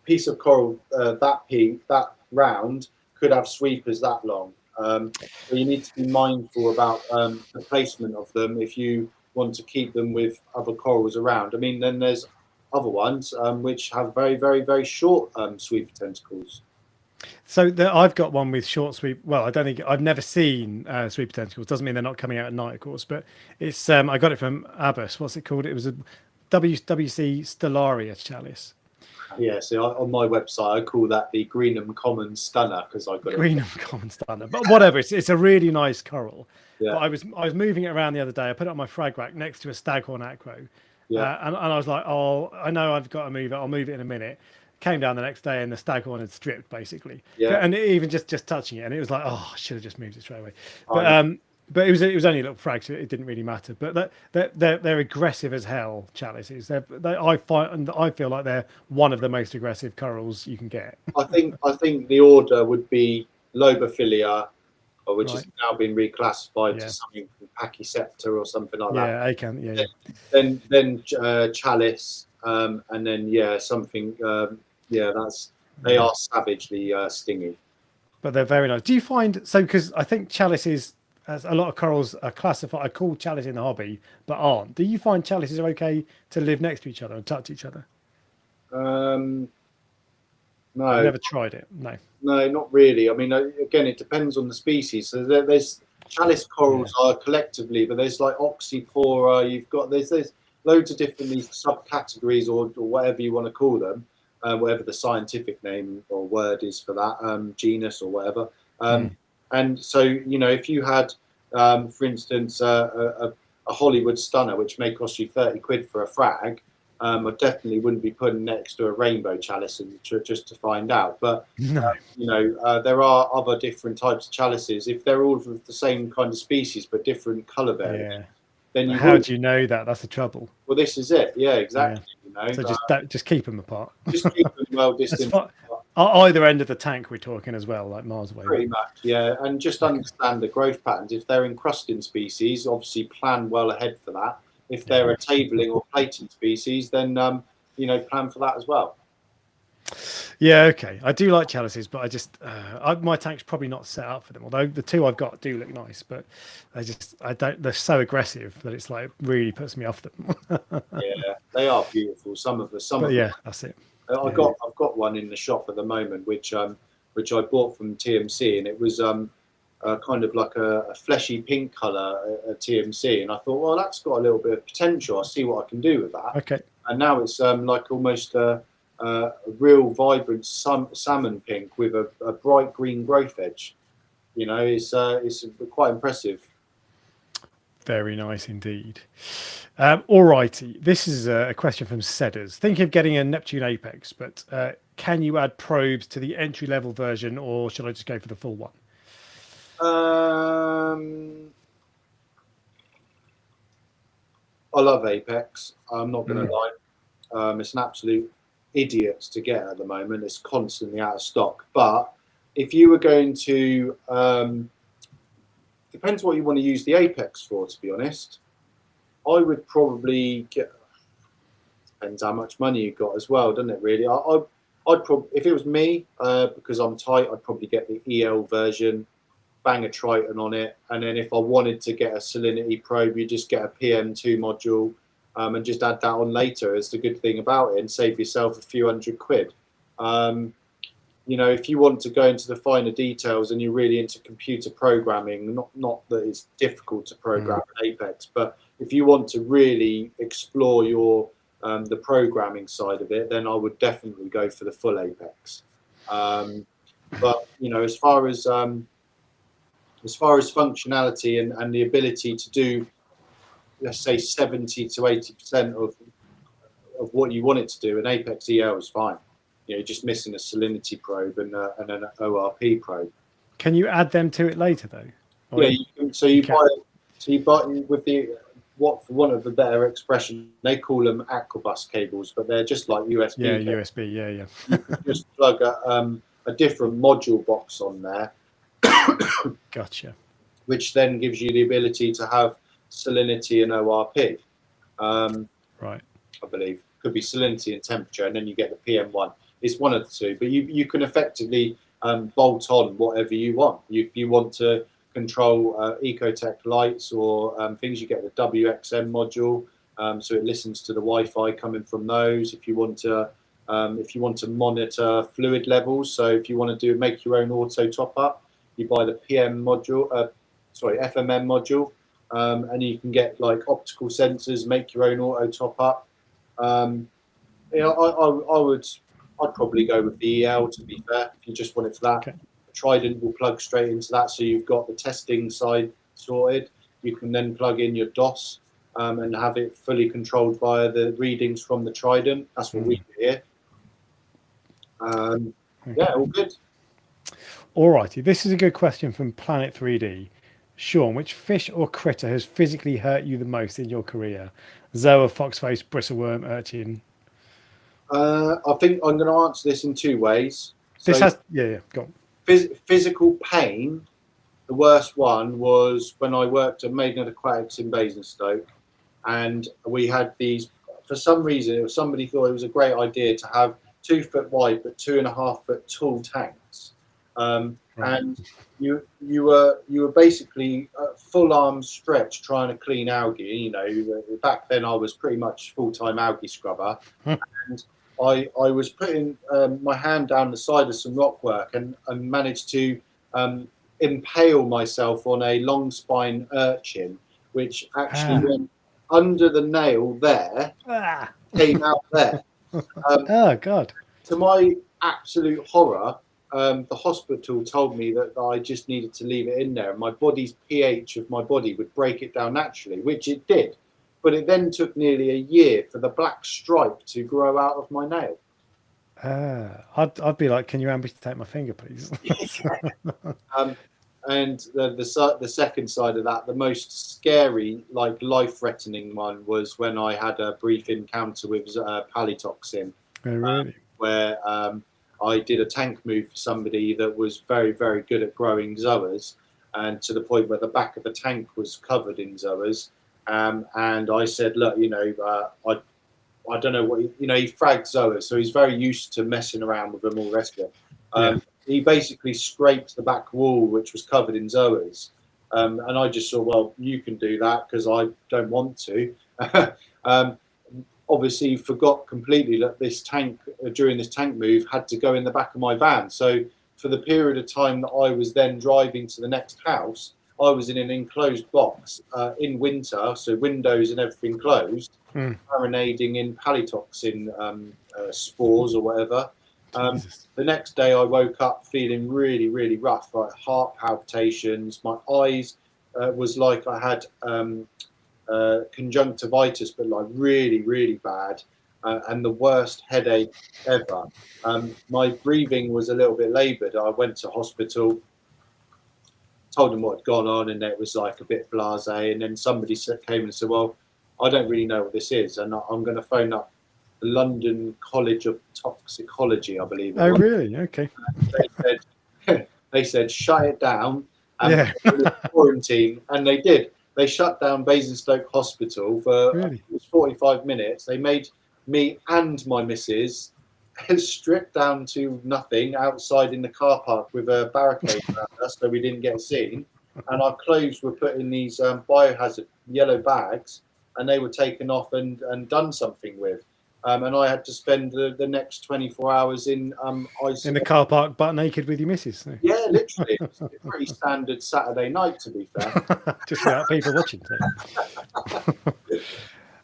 piece of coral that round could have sweepers that long. So you need to be mindful about the placement of them if you want to keep them with other corals around. I mean, then there's other ones which have very, very, very short sweeper tentacles. So I've got one with short sweep. Well, I don't think I've never seen sweeper tentacles. Doesn't mean they're not coming out at night, of course. But it's I got it from Abbas. What's it called? It was a WC Stellaria Chalice. Yeah, so on my website I call that the Greenham Common Stunner because I got it. Greenham Common Stunner, but whatever. It's a really nice coral. Yeah. But I was moving it around the other day. I put it on my frag rack next to a staghorn acro. Yeah. And I was like, oh, I know I've got to move it. I'll move it in a minute. Came down the next day and the staghorn had stripped basically. Yeah. And even just touching it, and it was like, oh, I should have just moved it straight away. But it was only a little frag, so it didn't really matter. But they're aggressive as hell, chalices. I feel like they're one of the most aggressive corals you can get. I think the order would be Lobophilia, which has now been reclassified to something Pachycepta or something like that. Yeah, I can. Yeah. Then Chalice, and then something. They are savagely stingy. But they're very nice. Do you find so? Because I think chalices, as a lot of corals are classified, are called chalice in the hobby, but aren't. Do you find chalices are okay to live next to each other and touch each other? No, I've never tried it. No, not really. I mean, again, it depends on the species. So there's chalice corals are collectively, but there's like Oxypora. You've got there's loads of different these subcategories or whatever you want to call them, whatever the scientific name or word is for that, genus or whatever. And so if you had, for instance, a Hollywood Stunner, which may cost you 30 quid for a frag. I definitely wouldn't be putting next to a rainbow chalice just to find out. But there are other different types of chalices. If they're all of the same kind of species but different colour variants, then how do you know that? That's the trouble. Well, this is it. Yeah, exactly. So just keep them apart. Just keep them well distant. Either end of the tank, we're talking as well, like miles away. Pretty much, yeah. And just understand the growth patterns. If they're encrusting species, obviously plan well ahead for that. If they're a tabling or plating species, then plan for that as well. Yeah, okay. I do like chalices, but I just my tank's probably not set up for them. Although the two I've got do look nice, but I don't. They're so aggressive that it's like really puts me off them. Yeah, they are beautiful. Some of them. That's it. I've got one in the shop at the moment, which I bought from TMC, and it was kind of like a fleshy pink colour at TMC, and I thought, well, that's got a little bit of potential. I'll see what I can do with that. Okay. And now it's like almost a real vibrant salmon pink with a bright green growth edge. It's quite impressive. Very nice indeed. All righty. This is a question from Sedders. Think of getting a Neptune Apex, but can you add probes to the entry level version, or should I just go for the full one? I love Apex. I'm not going to lie. It's an absolute idiot to get at the moment. It's constantly out of stock. But if you were going to, depends what you want to use the Apex for, to be honest. I would probably get, depends how much money you got as well, doesn't it, really? I'd probably, if it was me, because I'm tight, I'd probably get the EL version, bang a Triton on it, and then if I wanted to get a salinity probe, you just get a PM2 module and just add that on later. It's the good thing about it, and save yourself a few £100. You know, if you want to go into the finer details and you're really into computer programming, not that it's difficult to program in Apex, but if you want to really explore your the programming side of it, then I would definitely go for the full Apex. But you know, as far as functionality and the ability to do, let's say 70 to 80% of what you want it to do, an Apex EL is fine. You know, you're just missing a salinity probe and an ORP probe. Can you add them to it later though? Or yeah, you can, so you buy with the, what for want of a better expression, they call them Aquabus cables, but they're just like USB. Yeah, cables. USB. Yeah, yeah. You can just plug a different module box on there. Gotcha. Which then gives you the ability to have salinity and ORP. Right. I believe could be salinity and temperature, and then you get the PM1. It's one of the two, but you can effectively bolt on whatever you want. If you want to control Ecotech lights or things, you get the WXM module, so it listens to the Wi-Fi coming from those. If you want to monitor fluid levels, so if you want to make your own auto top up, you buy the PM module, FMM module, and you can get like optical sensors, make your own auto top up. You know, I'd probably go with the EL, to be fair, if you just want it for that. Okay. The Trident will plug straight into that, so you've got the testing side sorted. You can then plug in your DOS and have it fully controlled via the readings from the Trident. That's what we do here. Yeah, all good. All righty. This is a good question from Planet 3D. Shaun, which fish or critter has physically hurt you the most in your career? Zoa, foxface, bristleworm, urchin. I think I'm going to answer this in two ways. This so has, yeah, go on. Physical pain. The worst one was when I worked at Maiden Aquatics in Basingstoke, and we had these. For some reason, somebody thought it was a great idea to have 2 foot wide but 2.5 foot tall tanks. Right. And you were basically full arm stretch trying to clean algae. You know, back then I was pretty much full-time algae scrubber, and I was putting my hand down the side of some rock work and managed to impale myself on a long spine urchin, which actually went under the nail there, came out there. Oh God! To my absolute horror, the hospital told me that I just needed to leave it in there, and my body's pH of my body would break it down naturally, which it did. But it then took nearly a year for the black stripe to grow out of my nail. I'd be like, can you amputate my finger, please? And the second side of that, the most scary, like life-threatening one, was when I had a brief encounter with palitoxin. Oh, really? Where I did a tank move for somebody that was very, very good at growing zoas, and to the point where the back of the tank was covered in zoas. And I said, look, you know, I don't know what, he fragged zoas, so he's very used to messing around with them, all the rest of it. He basically scraped the back wall, which was covered in zoas. And I just thought, well, you can do that because I don't want to. Obviously forgot completely that this tank, during this tank move, had to go in the back of my van. So for the period of time that I was then driving to the next house, I was in an enclosed box in winter, so windows and everything closed, marinating in palitoxin spores or whatever. The next day I woke up feeling really, really rough, like heart palpitations, my eyes was like I had conjunctivitis, but like really, really bad, and the worst headache ever. My breathing was a little bit laboured. I went to hospital, told them what had gone on, and it was like a bit blasé. And then somebody came and said, "Well, I don't really know what this is, and I'm going to phone up the London College of Toxicology, I believe it Oh, was." really? Okay. They said shut it down and Yeah. quarantine, and they did. They shut down Basingstoke Hospital for Really? it was 45 minutes. They made me and my missus stripped down to nothing outside in the car park with a barricade around us so we didn't get seen. And our clothes were put in these biohazard yellow bags, and they were taken off and done something with. And I had to spend the next 24 hours in isolation. In the car park, butt naked with your missus. So. Yeah, literally. It's a pretty standard Saturday night, to be fair. Just without people watching. So.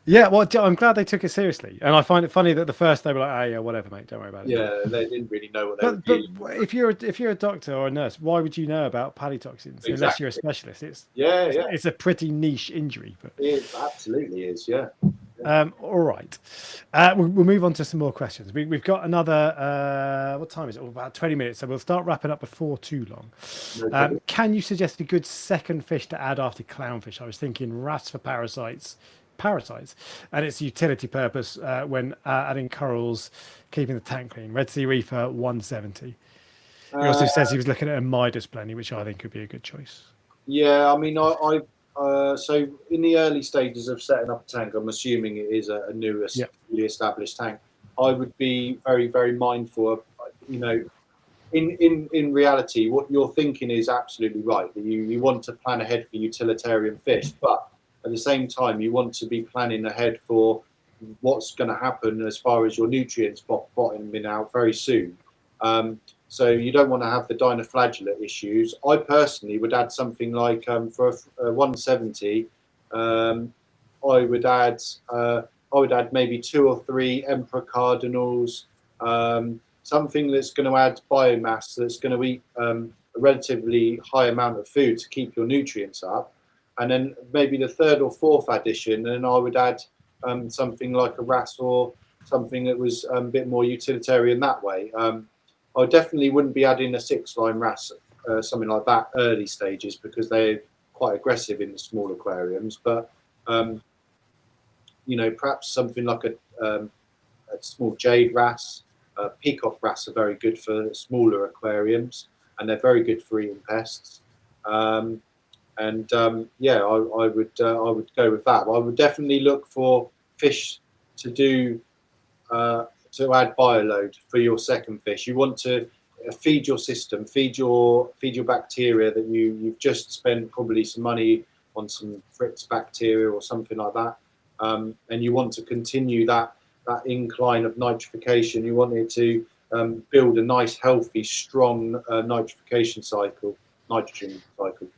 Yeah, well, I'm glad they took it seriously, and I find it funny that the first they were like, "Oh yeah, whatever, mate, don't worry about it." Yeah, they didn't really know what they were But doing. if you're a doctor or a nurse, why would you know about palytoxins unless you're a specialist? It's a pretty niche injury. But it absolutely is. Yeah. All right, we'll move on to some more questions. We've got another. What time is it? About 20 minutes, so we'll start wrapping up before too long. No Can you suggest a good second fish to add after clownfish? I was thinking wrasse for parasites, and its utility purpose when adding corals, keeping the tank clean. Red Sea Reefer 170. He also says he was looking at a Midas blenny, which I think could be a good choice. Yeah, I mean, so in the early stages of setting up a tank, I'm assuming it is a newest, newly established tank. I would be very, very mindful of, in reality, what you're thinking is absolutely right. You want to plan ahead for utilitarian fish, but at the same time, you want to be planning ahead for what's going to happen as far as your nutrients bottoming out very soon. So you don't want to have the dinoflagellate issues. I personally would add something like for a 170, I would add maybe 2 or 3 emperor cardinals, something that's going to add biomass, that's going to eat a relatively high amount of food to keep your nutrients up. And then maybe the 3rd or 4th addition, and I would add something like a wrasse or something that was a bit more utilitarian that way. I definitely wouldn't be adding a 6-line wrasse, something like that, early stages, because they're quite aggressive in the small aquariums. But perhaps something like a small jade wrasse, peacock wrasse are very good for smaller aquariums, and they're very good for eating pests. I would go with that. I would definitely look for fish to do to add bioload for your second fish. You want to feed your system, feed your bacteria that you've just spent probably some money on some Fritz bacteria or something like that, and you want to continue that incline of nitrification. You want it to build a nice, healthy, strong nitrification cycle, nitrogen cycle.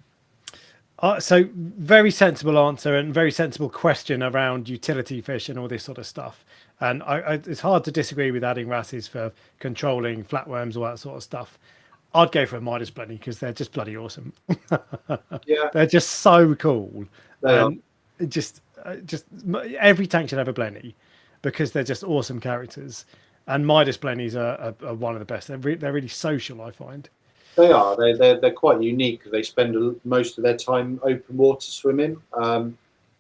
So very sensible answer and very sensible question around utility fish and all this sort of stuff. And it's hard to disagree with adding wrasses for controlling flatworms, all that sort of stuff. I'd go for a Midas blenny because they're just bloody awesome. Yeah, they're just so cool. They are. Just every tank should have a blenny because they're just awesome characters. And Midas blennies are one of the best. They're really social, I find. They are. They're quite unique. They spend most of their time open water swimming,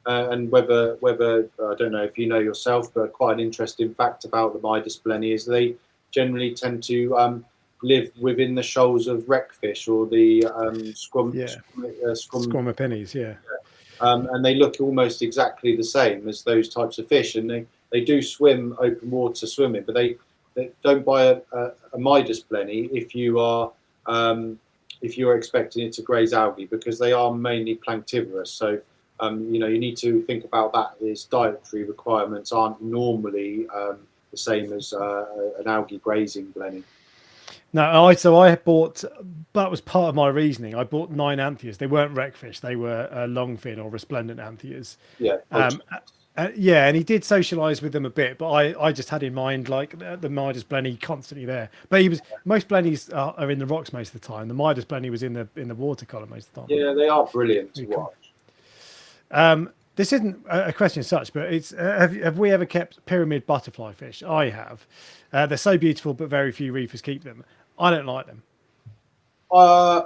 and whether I don't know if you know yourself, but quite an interesting fact about the Midas blenny is they generally tend to live within the shoals of wreckfish or the squamopinnies, yeah. And they look almost exactly the same as those types of fish, and they do swim open water swimming, but they don't buy a Midas blenny if you're expecting it to graze algae, because they are mainly planktivorous. So you need to think about that. Its dietary requirements aren't normally the same as an algae grazing blenny. No, I bought, that was part of my reasoning. I bought 9 Antheas. They weren't wreckfish. They were longfin or resplendent Antheas. Yeah. Yeah, and he did socialise with them a bit, but I just had in mind like the Midas blenny constantly there. But he was, most blennies are in the rocks most of the time. The Midas blenny was in the water column most of the time. Yeah, they are brilliant to watch. This isn't a question as such, but it's have we ever kept pyramid butterfly fish? I have. They're so beautiful, but very few reefers keep them. I don't like them. I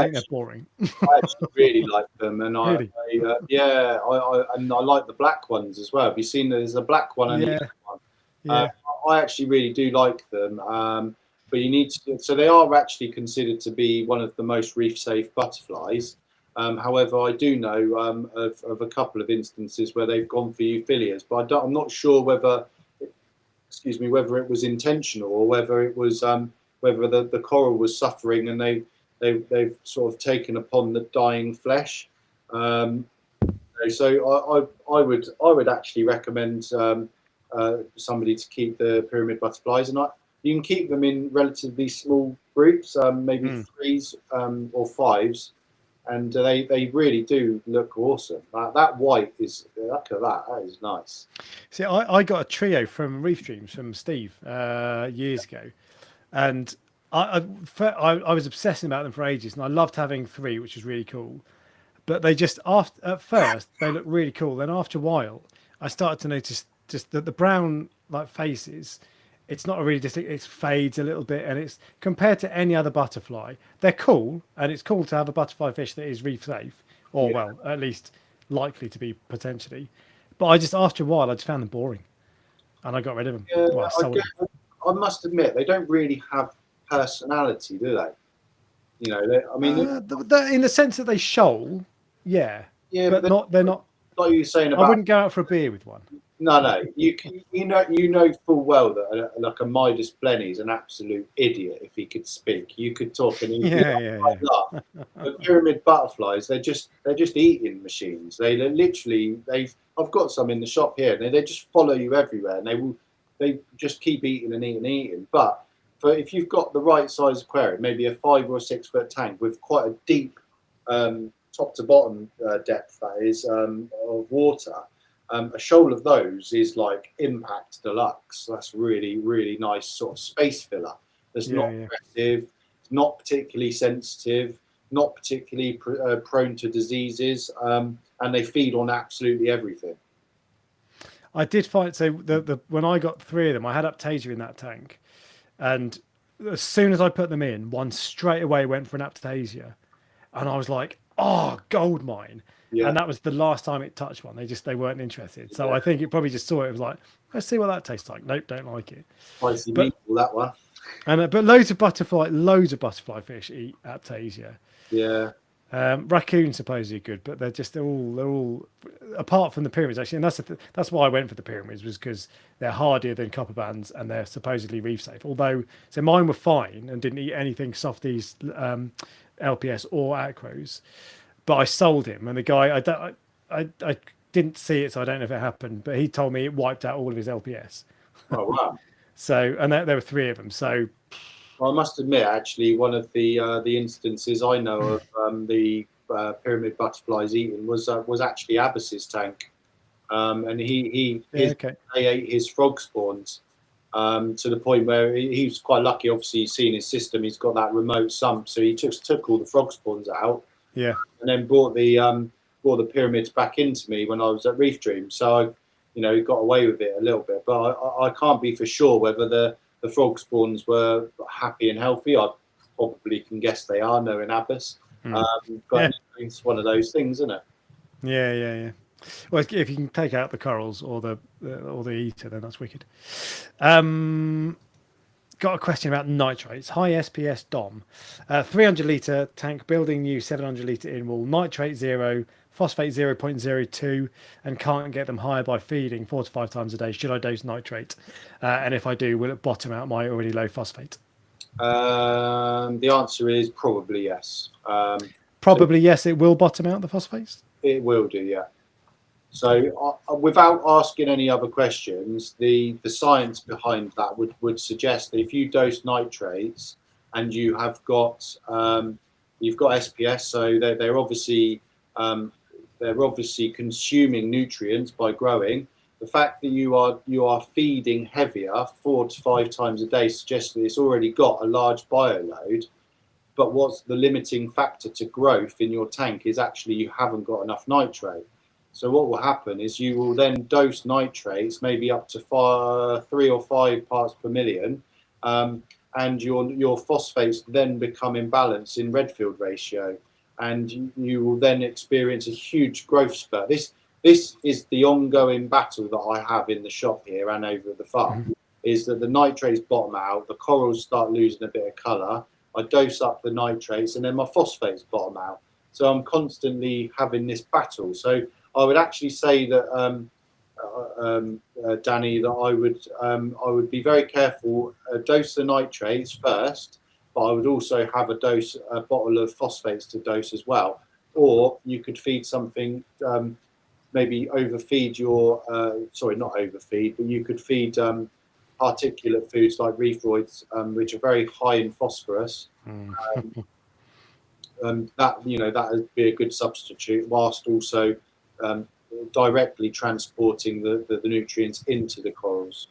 think they're boring. I actually really like them, and Really? I like the black ones as well. Have you seen there's a black one and the other one? Yeah. I actually really do like them, but you need to. So they are actually considered to be one of the most reef-safe butterflies. However, I do know of a couple of instances where they've gone for euphyllias, but I'm not sure whether, whether it was intentional or whether it was whether the coral was suffering and they've sort of taken upon the dying flesh. So I would actually recommend somebody to keep the pyramid butterflies, and you can keep them in relatively small groups, maybe 3s or 5s. And they really do look awesome. That white is, look at that. That is nice. See, I got a trio from Refugiums from Steve years ago, and I was obsessing about them for ages, and I loved having 3, which was really cool. But they just at first they looked really cool. Then after a while, I started to notice just that the brown like faces. It's not a really distinct, it fades a little bit, and it's compared to any other butterfly, they're cool, and it's cool to have a butterfly fish that is reef safe, or well, at least likely to be potentially. But I just, after a while, I just found them boring, and I got rid of them. Yeah, Well, I must admit, they don't really have personality, do they? You know, I mean, in the sense that they shoal, yeah, but they're not. Like you were saying about, I wouldn't go out for a beer with one. No, you know full well that like a Midas blenny is an absolute idiot if he could speak. You could talk and laugh. The pyramid butterflies, they're just eating machines. They literally I've got some in the shop here, and they just follow you everywhere, and they just keep eating and eating and eating. But if you've got the right size aquarium, maybe a 5 or 6 foot tank with quite a deep top to bottom depth, that is, of water. A shoal of those is like impact deluxe. That's really, really nice sort of space filler. That's not aggressive, not particularly sensitive, not particularly prone to diseases, and they feed on absolutely everything. I did find, so when I got 3 of them, I had Aptasia in that tank, and as soon as I put them in, one straight away went for an Aptasia, and I was like, oh, gold mine. Yeah. And that was the last time it touched one. They weren't interested. So I think it probably just saw it. It was like, let's see what that tastes like. Nope, don't like it. Spicy meatball, that one. And but loads of butterfly fish eat Aptasia. Yeah. Raccoons supposedly are good, but they're all apart from the pyramids actually. And that's why I went for the pyramids, was because they're hardier than copper bands and they're supposedly reef safe. Although, so mine were fine and didn't eat anything softies, LPS or acros. But I sold him, and the guy I didn't see it, so I don't know if it happened. But he told me it wiped out all of his LPS. Oh wow! So, and there were 3 of them. So, well, I must admit, actually, one of the instances I know of the pyramid butterflies eating was actually Abbas's tank, and they ate his frog spawns to the point where he was quite lucky. Obviously, he's seen his system; he's got that remote sump, so he took all the frog spawns out. Yeah, and then brought the pyramids back into me when I was at Reef Dream. So I, got away with it a little bit, but I can't be for sure whether the frog spawns were happy and healthy. I probably can guess they are, knowing Abbas. But it's one of those things, isn't it? Yeah. Well, if you can take out the corals or the eater, then that's wicked. Got a question about nitrates. High SPS Dom, 300 litre tank, building new 700 litre in wall, nitrate 0, phosphate 0.02, and can't get them higher by feeding 4 to 5 times a day. Should I dose nitrate? And if I do, will it bottom out my already low phosphate? The answer is probably yes. Yes, it will bottom out the phosphates? It will do, yeah. So without asking any other questions, the science behind that would suggest that if you dose nitrates and you have got you've got SPS, so they're obviously consuming nutrients by growing. The fact that you are feeding heavier 4 to 5 times a day suggests that it's already got a large bioload. But what's the limiting factor to growth in your tank is actually you haven't got enough nitrate. So what will happen is you will then dose nitrates maybe up to 3 or 5 parts per million, and your phosphates then become imbalanced in Redfield ratio, and you will then experience a huge growth spurt. This is the ongoing battle that I have in the shop here and over at the farm, is that the nitrates bottom out, the corals start losing a bit of colour, I dose up the nitrates, and then my phosphates bottom out. So I'm constantly having this battle. So I would actually say that, Danny, that I would be very careful, dose the nitrates first, but I would also have a bottle of phosphates to dose as well. Or you could feed something, maybe overfeed your, sorry, not overfeed, but you could feed particulate foods like reefroids, which are very high in phosphorus. That would be a good substitute, whilst also directly transporting the nutrients into the corals.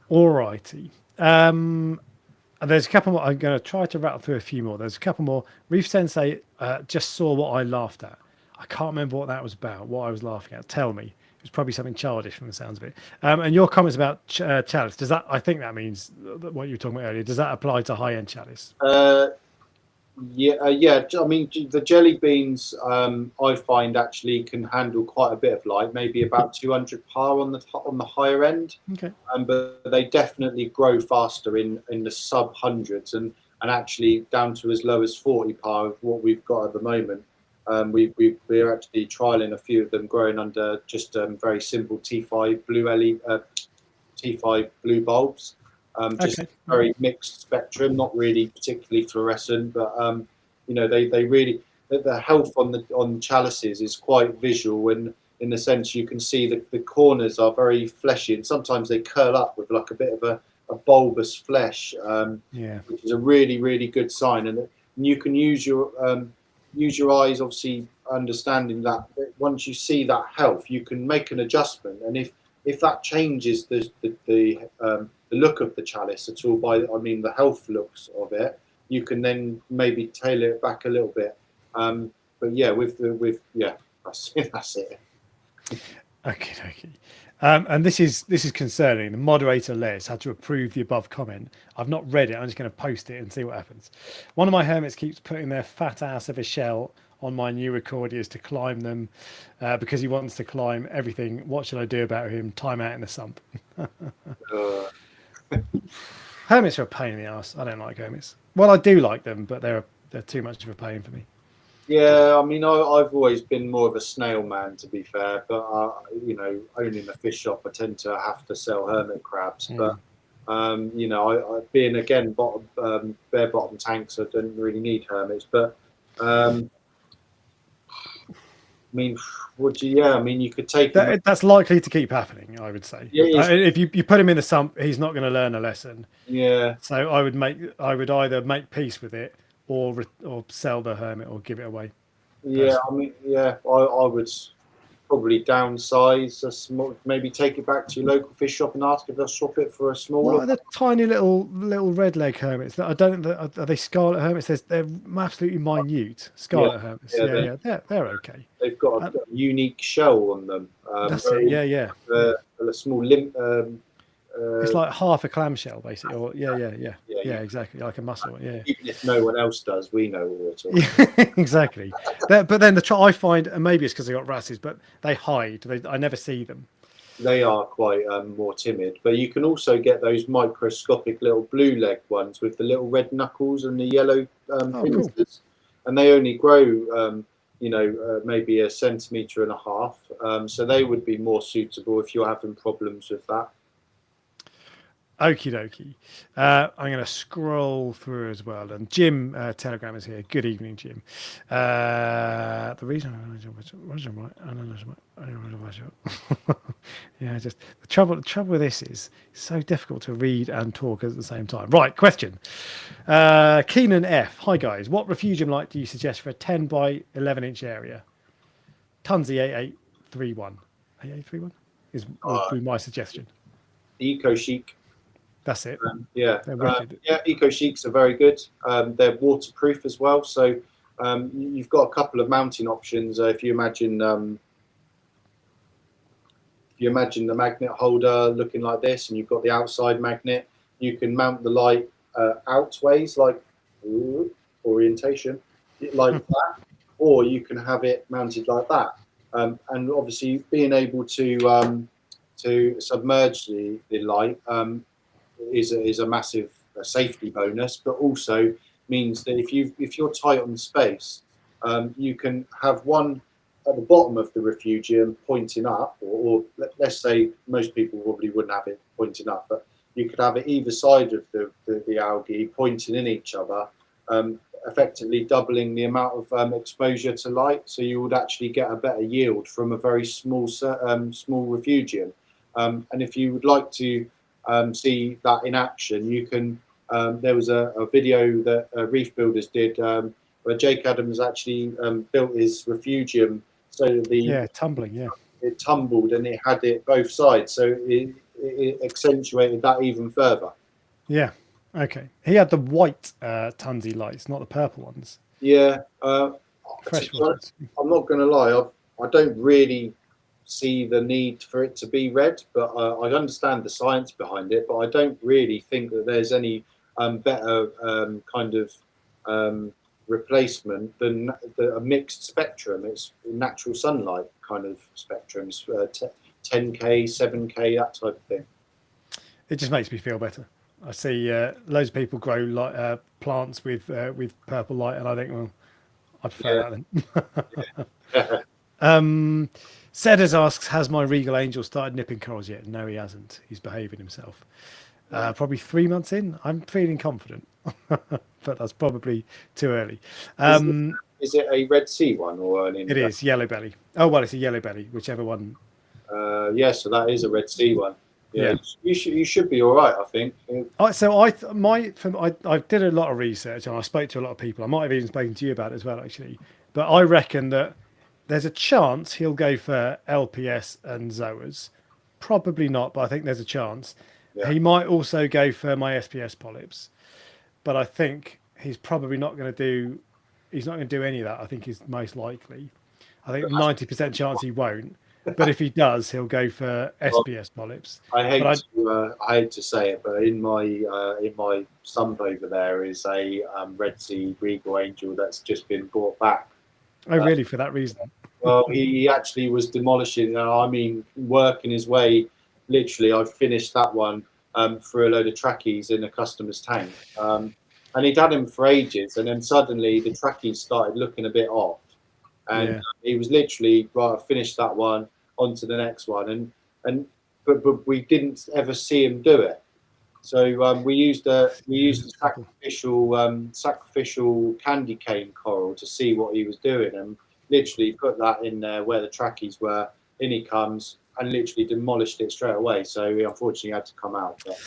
All righty. There's a couple more. I'm going to try to rattle through a few more. There's a couple more. Reef Sensei just saw what I laughed at. I can't remember what that was about, what I was laughing at. Tell me. It was probably something childish from the sounds of it. And your comments about Chalice, does that, I think that means what you were talking about earlier, does that apply to high-end Chalice? Yeah. I mean, the jelly beans, I find actually can handle quite a bit of light, maybe about 200 par on the higher end. Okay. But they definitely grow faster in the sub hundreds, and actually down to as low as 40 par of what we've got at the moment. We're actually trialing a few of them growing under just very simple T5 blue bulbs. Just very mixed spectrum, not really particularly fluorescent, but they really, the health on chalices is quite visual, and in the sense you can see that the corners are very fleshy, and sometimes they curl up with like a bit of a bulbous flesh, which is a really, really good sign. And you can use your eyes, obviously understanding that once you see that health, you can make an adjustment, and if that changes the look of the chalice at all, the health looks of it, you can then maybe tailor it back a little bit. But yeah, that's it. Okay. And this is concerning. The moderator Les had to approve the above comment. I've not read it. I'm just going to post it and see what happens. One of my hermits keeps putting their fat ass of a shell on my new recordiers to climb them because he wants to climb everything. What should I do about him? Time out in the sump. Hermits are a pain in the ass. I don't like hermits. Well, I do like them, but they're too much of a pain for me. Yeah, I mean, I've always been more of a snail man, to be fair. But owning a fish shop, I tend to have to sell hermit crabs. But I being again bare bottom tanks, I don't really need hermits. But I mean, you could take that's likely to keep happening, I would say. Yeah, if you put him in the sump, he's not going to learn a lesson. Yeah. So I would either make peace with it or sell the hermit or give it away. Yeah, personally. I would probably downsize, maybe take it back to your local fish shop and ask if they'll swap it for a smaller. What are the tiny little red leg hermits? Are they scarlet hermits? They're absolutely minute scarlet hermits. Yeah, they're okay. They've got a unique shell on them. That's it. Yeah. A small limp. It's like half a clamshell, basically. Or yeah, exactly, like a mussel. Yeah. Even if no one else does, we know what we're talking about. Exactly. But then I find, and maybe it's because they got wrasses, but they hide. I never see them. They are quite more timid. But you can also get those microscopic little blue leg ones with the little red knuckles and the yellow pincers, cool. And they only grow, maybe 1.5 centimeters. So they would be more suitable if you're having problems with that. Okie dokie. I'm going to scroll through as well. And Jim Telegram is here. Good evening, Jim. The reason yeah, just the trouble with this is it's so difficult to read and talk at the same time. Right, question. Keenan F. Hi guys. What refugium light do you suggest for a 10 by 11 inch area? Tunzi 8831. 8831 would be my suggestion. Eco Chic. That's it. Yeah, Eco Chics are very good. They're waterproof as well. So you've got a couple of mounting options. If you imagine the magnet holder looking like this, and you've got the outside magnet, you can mount the light outways, like orientation, like that, or you can have it mounted like that. And obviously, being able to submerge the light is a massive safety bonus, but also means that if you're tight on space, you can have one at the bottom of the refugium pointing up, or let's say most people probably wouldn't have it pointing up, but you could have it either side of the algae pointing in each other, effectively doubling the amount of exposure to light, so you would actually get a better yield from a very small refugium. And if you would like to see that in action, you can. There was a video that Reef Builders did where Jake Adams actually built his refugium so that tumbling, it tumbled and it had it both sides, so it accentuated that even further. Yeah. Okay. He had the white Tunzi lights, not the purple ones. Yeah. Fresh I'm not going to lie. I don't really see the need for it to be red, but I understand the science behind it, but I don't really think that there's any better kind of replacement than a mixed spectrum. It's natural sunlight kind of spectrums, 10K, 7K, that type of thing. It just makes me feel better. I see loads of people grow plants with purple light, and I think, well, I prefer that then. Sedders asks, has my Regal Angel started nipping corals yet? No, he hasn't. He's behaving himself. Probably 3 months in. I'm feeling confident, but that's probably too early. Is it a Red Sea one or an? It is yellow belly. Oh well, it's a yellow belly, whichever one. Yeah, so that is a Red Sea one. Yeah. You should be all right, I think. So I did a lot of research and I spoke to a lot of people. I might have even spoken to you about it as well, actually. But I reckon that there's a chance he'll go for LPS and Zoas. Probably not, but I think there's a chance. Yeah. He might also go for my SPS polyps, but I think he's probably not going to do. He's not going to do any of that. I think is most likely. I think 90% chance he won't. But if he does, he'll go for SPS polyps. I hate to say it, but in my sump over there is a Red Sea Regal Angel that's just been brought back. Oh, really? For that reason? Well, he actually was demolishing. I mean, working his way. Literally, I finished that one for a load of trackies in a customer's tank, and he'd had him for ages, and then suddenly the trackies started looking a bit off, and he was literally right. I finished that one, on to the next one, but we didn't ever see him do it. So we used a sacrificial candy cane coral to see what he was doing, and literally put that in there where the trackies were. In he comes and literally demolished it straight away. So he unfortunately had to come out. But.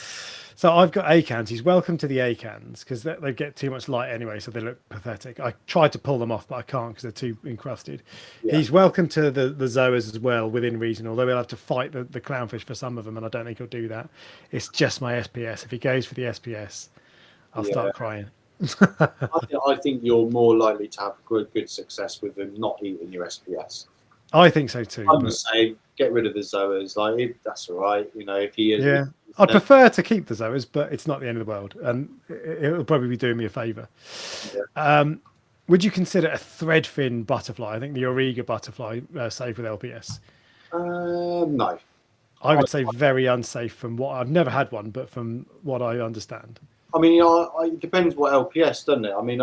So I've got acans. He's welcome to the acans because they get too much light anyway, so they look pathetic. I tried to pull them off, but I can't because they're too encrusted. Yeah. He's welcome to the Zoas as well within reason, although he'll have to fight the clownfish for some of them, and I don't think he'll do that. It's just my SPS. If he goes for the SPS, I'll start crying. I think you're more likely to have good success with him not eating your SPS. I think so too. I'm just saying, get rid of the Zoas. Like that's all right. You know, if he is. Yeah. I'd prefer to keep the Zoas, but it's not the end of the world, and it'll probably be doing me a favour. Yeah. Would you consider a thread fin butterfly? I think the Auriga butterfly safe with LPS. No. I would say very unsafe from what I've never had one, but from what I understand. I mean, it depends what LPS, doesn't it? I mean,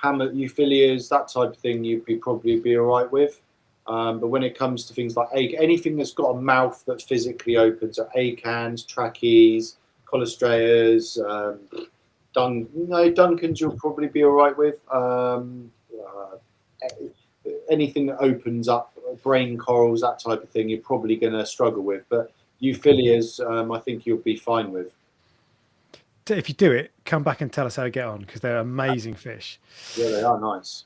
hammer euphyllias, that type of thing, you'd probably be all right with. But when it comes to things like anything that's got a mouth that physically opens, so acans, trackies, Colostrayas, Duncans you'll probably be all right with. Anything that opens up, brain corals, that type of thing, you're probably going to struggle with. But Euphyllias, I think you'll be fine with. If you do it, come back and tell us how you get on, because they're amazing fish. Yeah, they are nice.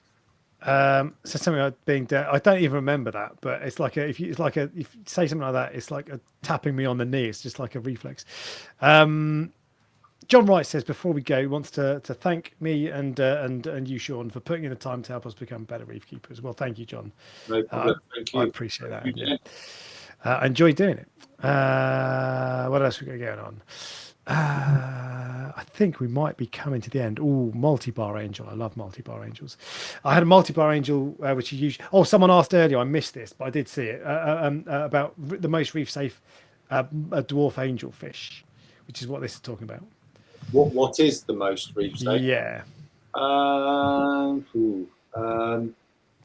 So something like being dead, I don't even remember that, but it's like if you say something like that, it's like a tapping me on the knee. It's just like a reflex. John Wright says before we go, he wants to thank me and you, Shaun, for putting in the time to help us become better reef keepers. Well, thank you, John. No problem. Thank you. I appreciate that. Yeah. I enjoy doing it. What else we got going on? I think we might be coming to the end. Oh, multi-bar angel. I love multi-bar angels. I had a multi-bar angel, which you usually... Oh, someone asked earlier, I missed this, but I did see it, about the most reef safe a dwarf angel fish, which is what this is talking about. What is the most reef safe? Yeah.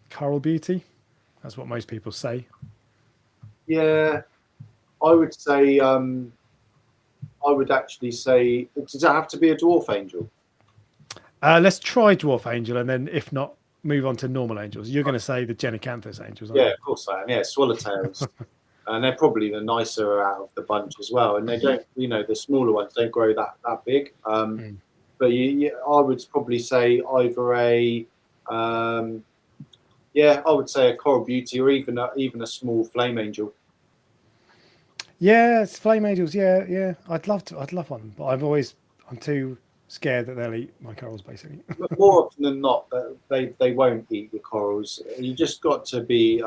Coral beauty. That's what most people say. Yeah, I would say... I would actually say, does that have to be a dwarf angel? Let's try dwarf angel, and then if not, move on to normal angels. You're going to say the Genicanthus angels, aren't you? Yeah, of course I am. Yeah, swallowtails. And they're probably the nicer out of the bunch as well. And they don't, the smaller ones don't grow that big. But I would probably say either I would say a coral beauty, or even a small flame angel. Yeah, it's flame angels. Yeah. I'd love one, but I'm too scared that they'll eat my corals, basically. But more often than not, they won't eat your corals. You just got to be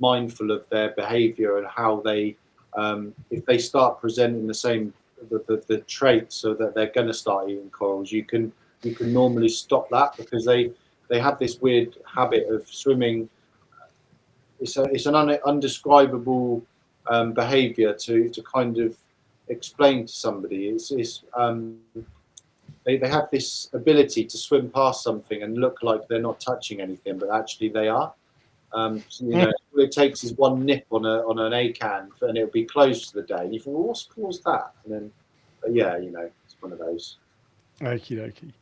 mindful of their behaviour and how they, if they start presenting the traits, so that they're going to start eating corals, you can normally stop that, because they have this weird habit of swimming. It's an undescribable behaviour to kind of explain to somebody. They have this ability to swim past something and look like they're not touching anything, but actually they are. All it takes is one nip on an acan, and it'll be closed for the day. And you think, well, what's caused that? And then, it's one of those. Okie dokie.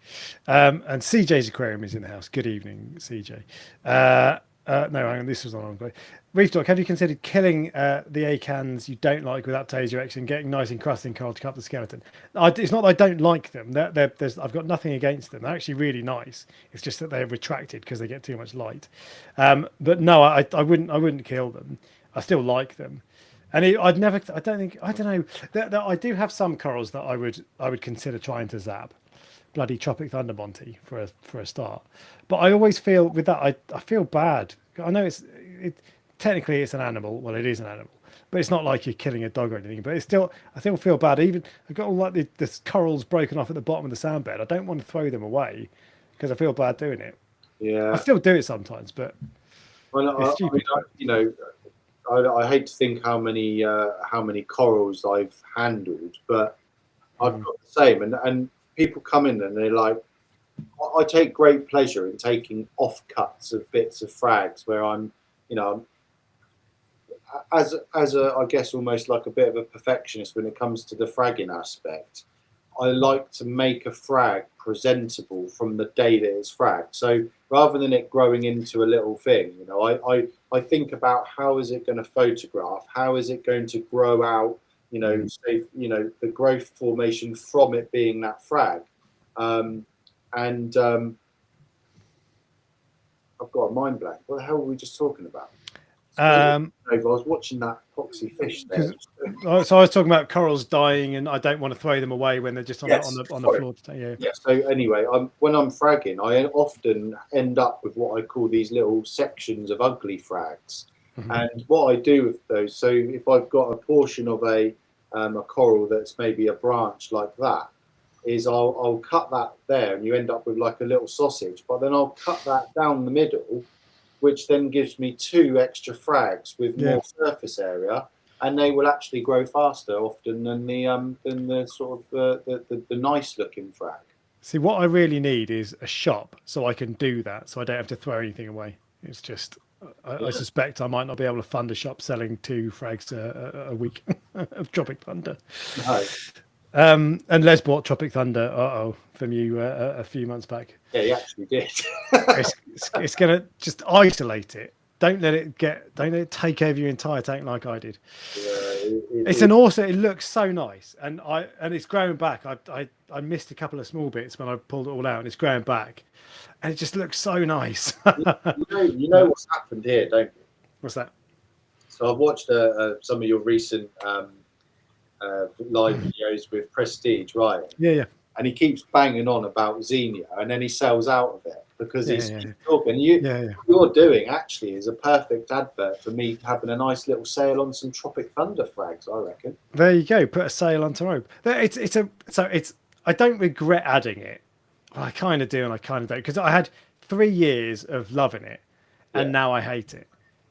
And CJ's Aquarium is in the house. Good evening, CJ. No, hang on, this was on. Reef Doc, have you considered killing the acans you don't like without Taser X and getting nice encrusting coral to cut the skeleton? It's not that I don't like them. I've got nothing against them. They're actually really nice. It's just that they're retracted because they get too much light. But no, I wouldn't kill them. I still like them. And I don't know. I do have some corals that I would consider trying to zap. Bloody Tropic Thunder Monty for a start. But I always feel with that, I feel bad. I know technically it's an animal. Well, it is an animal, but it's not like you're killing a dog or anything. But I still feel bad. Even I've got all like the corals broken off at the bottom of the sand bed. I don't want to throw them away because I feel bad doing it. Yeah, I still do it sometimes, but it's stupid. I hate to think how many corals I've handled, but I've got the same. And people come in and they're like, I take great pleasure in taking offcuts of bits of frags where I'm, as I guess almost like a bit of a perfectionist when it comes to the fragging aspect. I like to make a frag presentable from the day that it's fragged. So rather than it growing into a little thing, I think about how is it going to photograph, how is it going to grow out, the growth formation from it being that frag. I've got a mind blank. What the hell were we just talking about? I was watching that foxy fish there. So I was talking about corals dying, and I don't want to throw them away when they're just on the floor. Yeah. So anyway, when I'm fragging, I often end up with what I call these little sections of ugly frags. Mm-hmm. And what I do with those, so if I've got a portion of a coral that's maybe a branch like that, is I'll cut that there, and you end up with like a little sausage. But then I'll cut that down the middle, which then gives me 2 extra frags with more surface area, and they will actually grow faster often than the sort of the nice looking frag. See, what I really need is a shop so I can do that, so I don't have to throw anything away. It's just I suspect I might not be able to fund a shop selling 2 frags a week of Tropic Thunder. No. And Les bought Tropic Thunder from you a few months back. Yeah, he actually did. It's gonna just isolate it. Don't let it take over your entire tank like I did. It's an awesome. It looks so nice, and it's growing back. I missed a couple of small bits when I pulled it all out, and it's growing back, and it just looks so nice. you know what's happened here, don't you? What's that? So I've watched some of your recent live videos with Prestige, right? Yeah. And he keeps banging on about Xenia, and then he sells out of it because he's talking. What you're doing actually is a perfect advert for me having a nice little sale on some Tropic Thunder frags, I reckon. There you go. Put a sale on tomorrow. I don't regret adding it. Well, I kind of do, and I kind of don't, because I had 3 years of loving it, and now I hate it.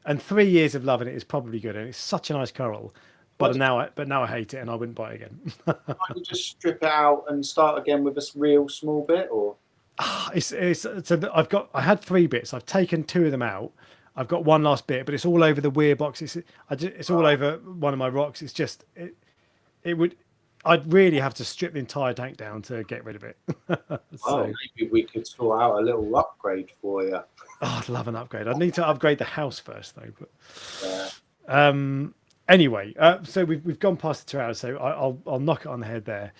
And 3 years of loving it is probably good, and it's such a nice coral. But now I hate it, and I wouldn't buy it again. Can't you just strip it out and start again with a real small bit, or? I had 3 bits. I've taken 2 of them out. I've got one last bit, but it's all over the weir box. It's all over one of my rocks. It's just I'd really have to strip the entire tank down to get rid of it. Maybe we could sort out a little upgrade for you. Oh, I'd love an upgrade. I'd need to upgrade the house first, though. But anyway, so we've gone past the 2 hours, so I'll knock it on the head there.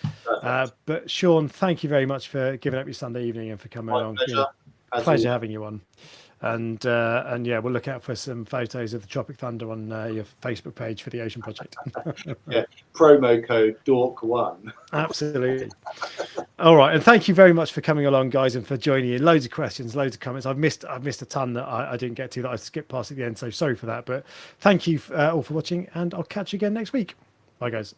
But Shaun, thank you very much for giving up your Sunday evening and for coming along. Pleasure having you on. And yeah, we'll look out for some photos of the Tropic Thunder on your Facebook page for the Ocean Project. Yeah, promo code DORK1. Absolutely. All right, and thank you very much for coming along, guys, and for joining in. Loads of questions, loads of comments. I've missed a ton that I didn't get to, that I skipped past at the end, so sorry for that. But thank you all for watching, and I'll catch you again next week. Bye, guys.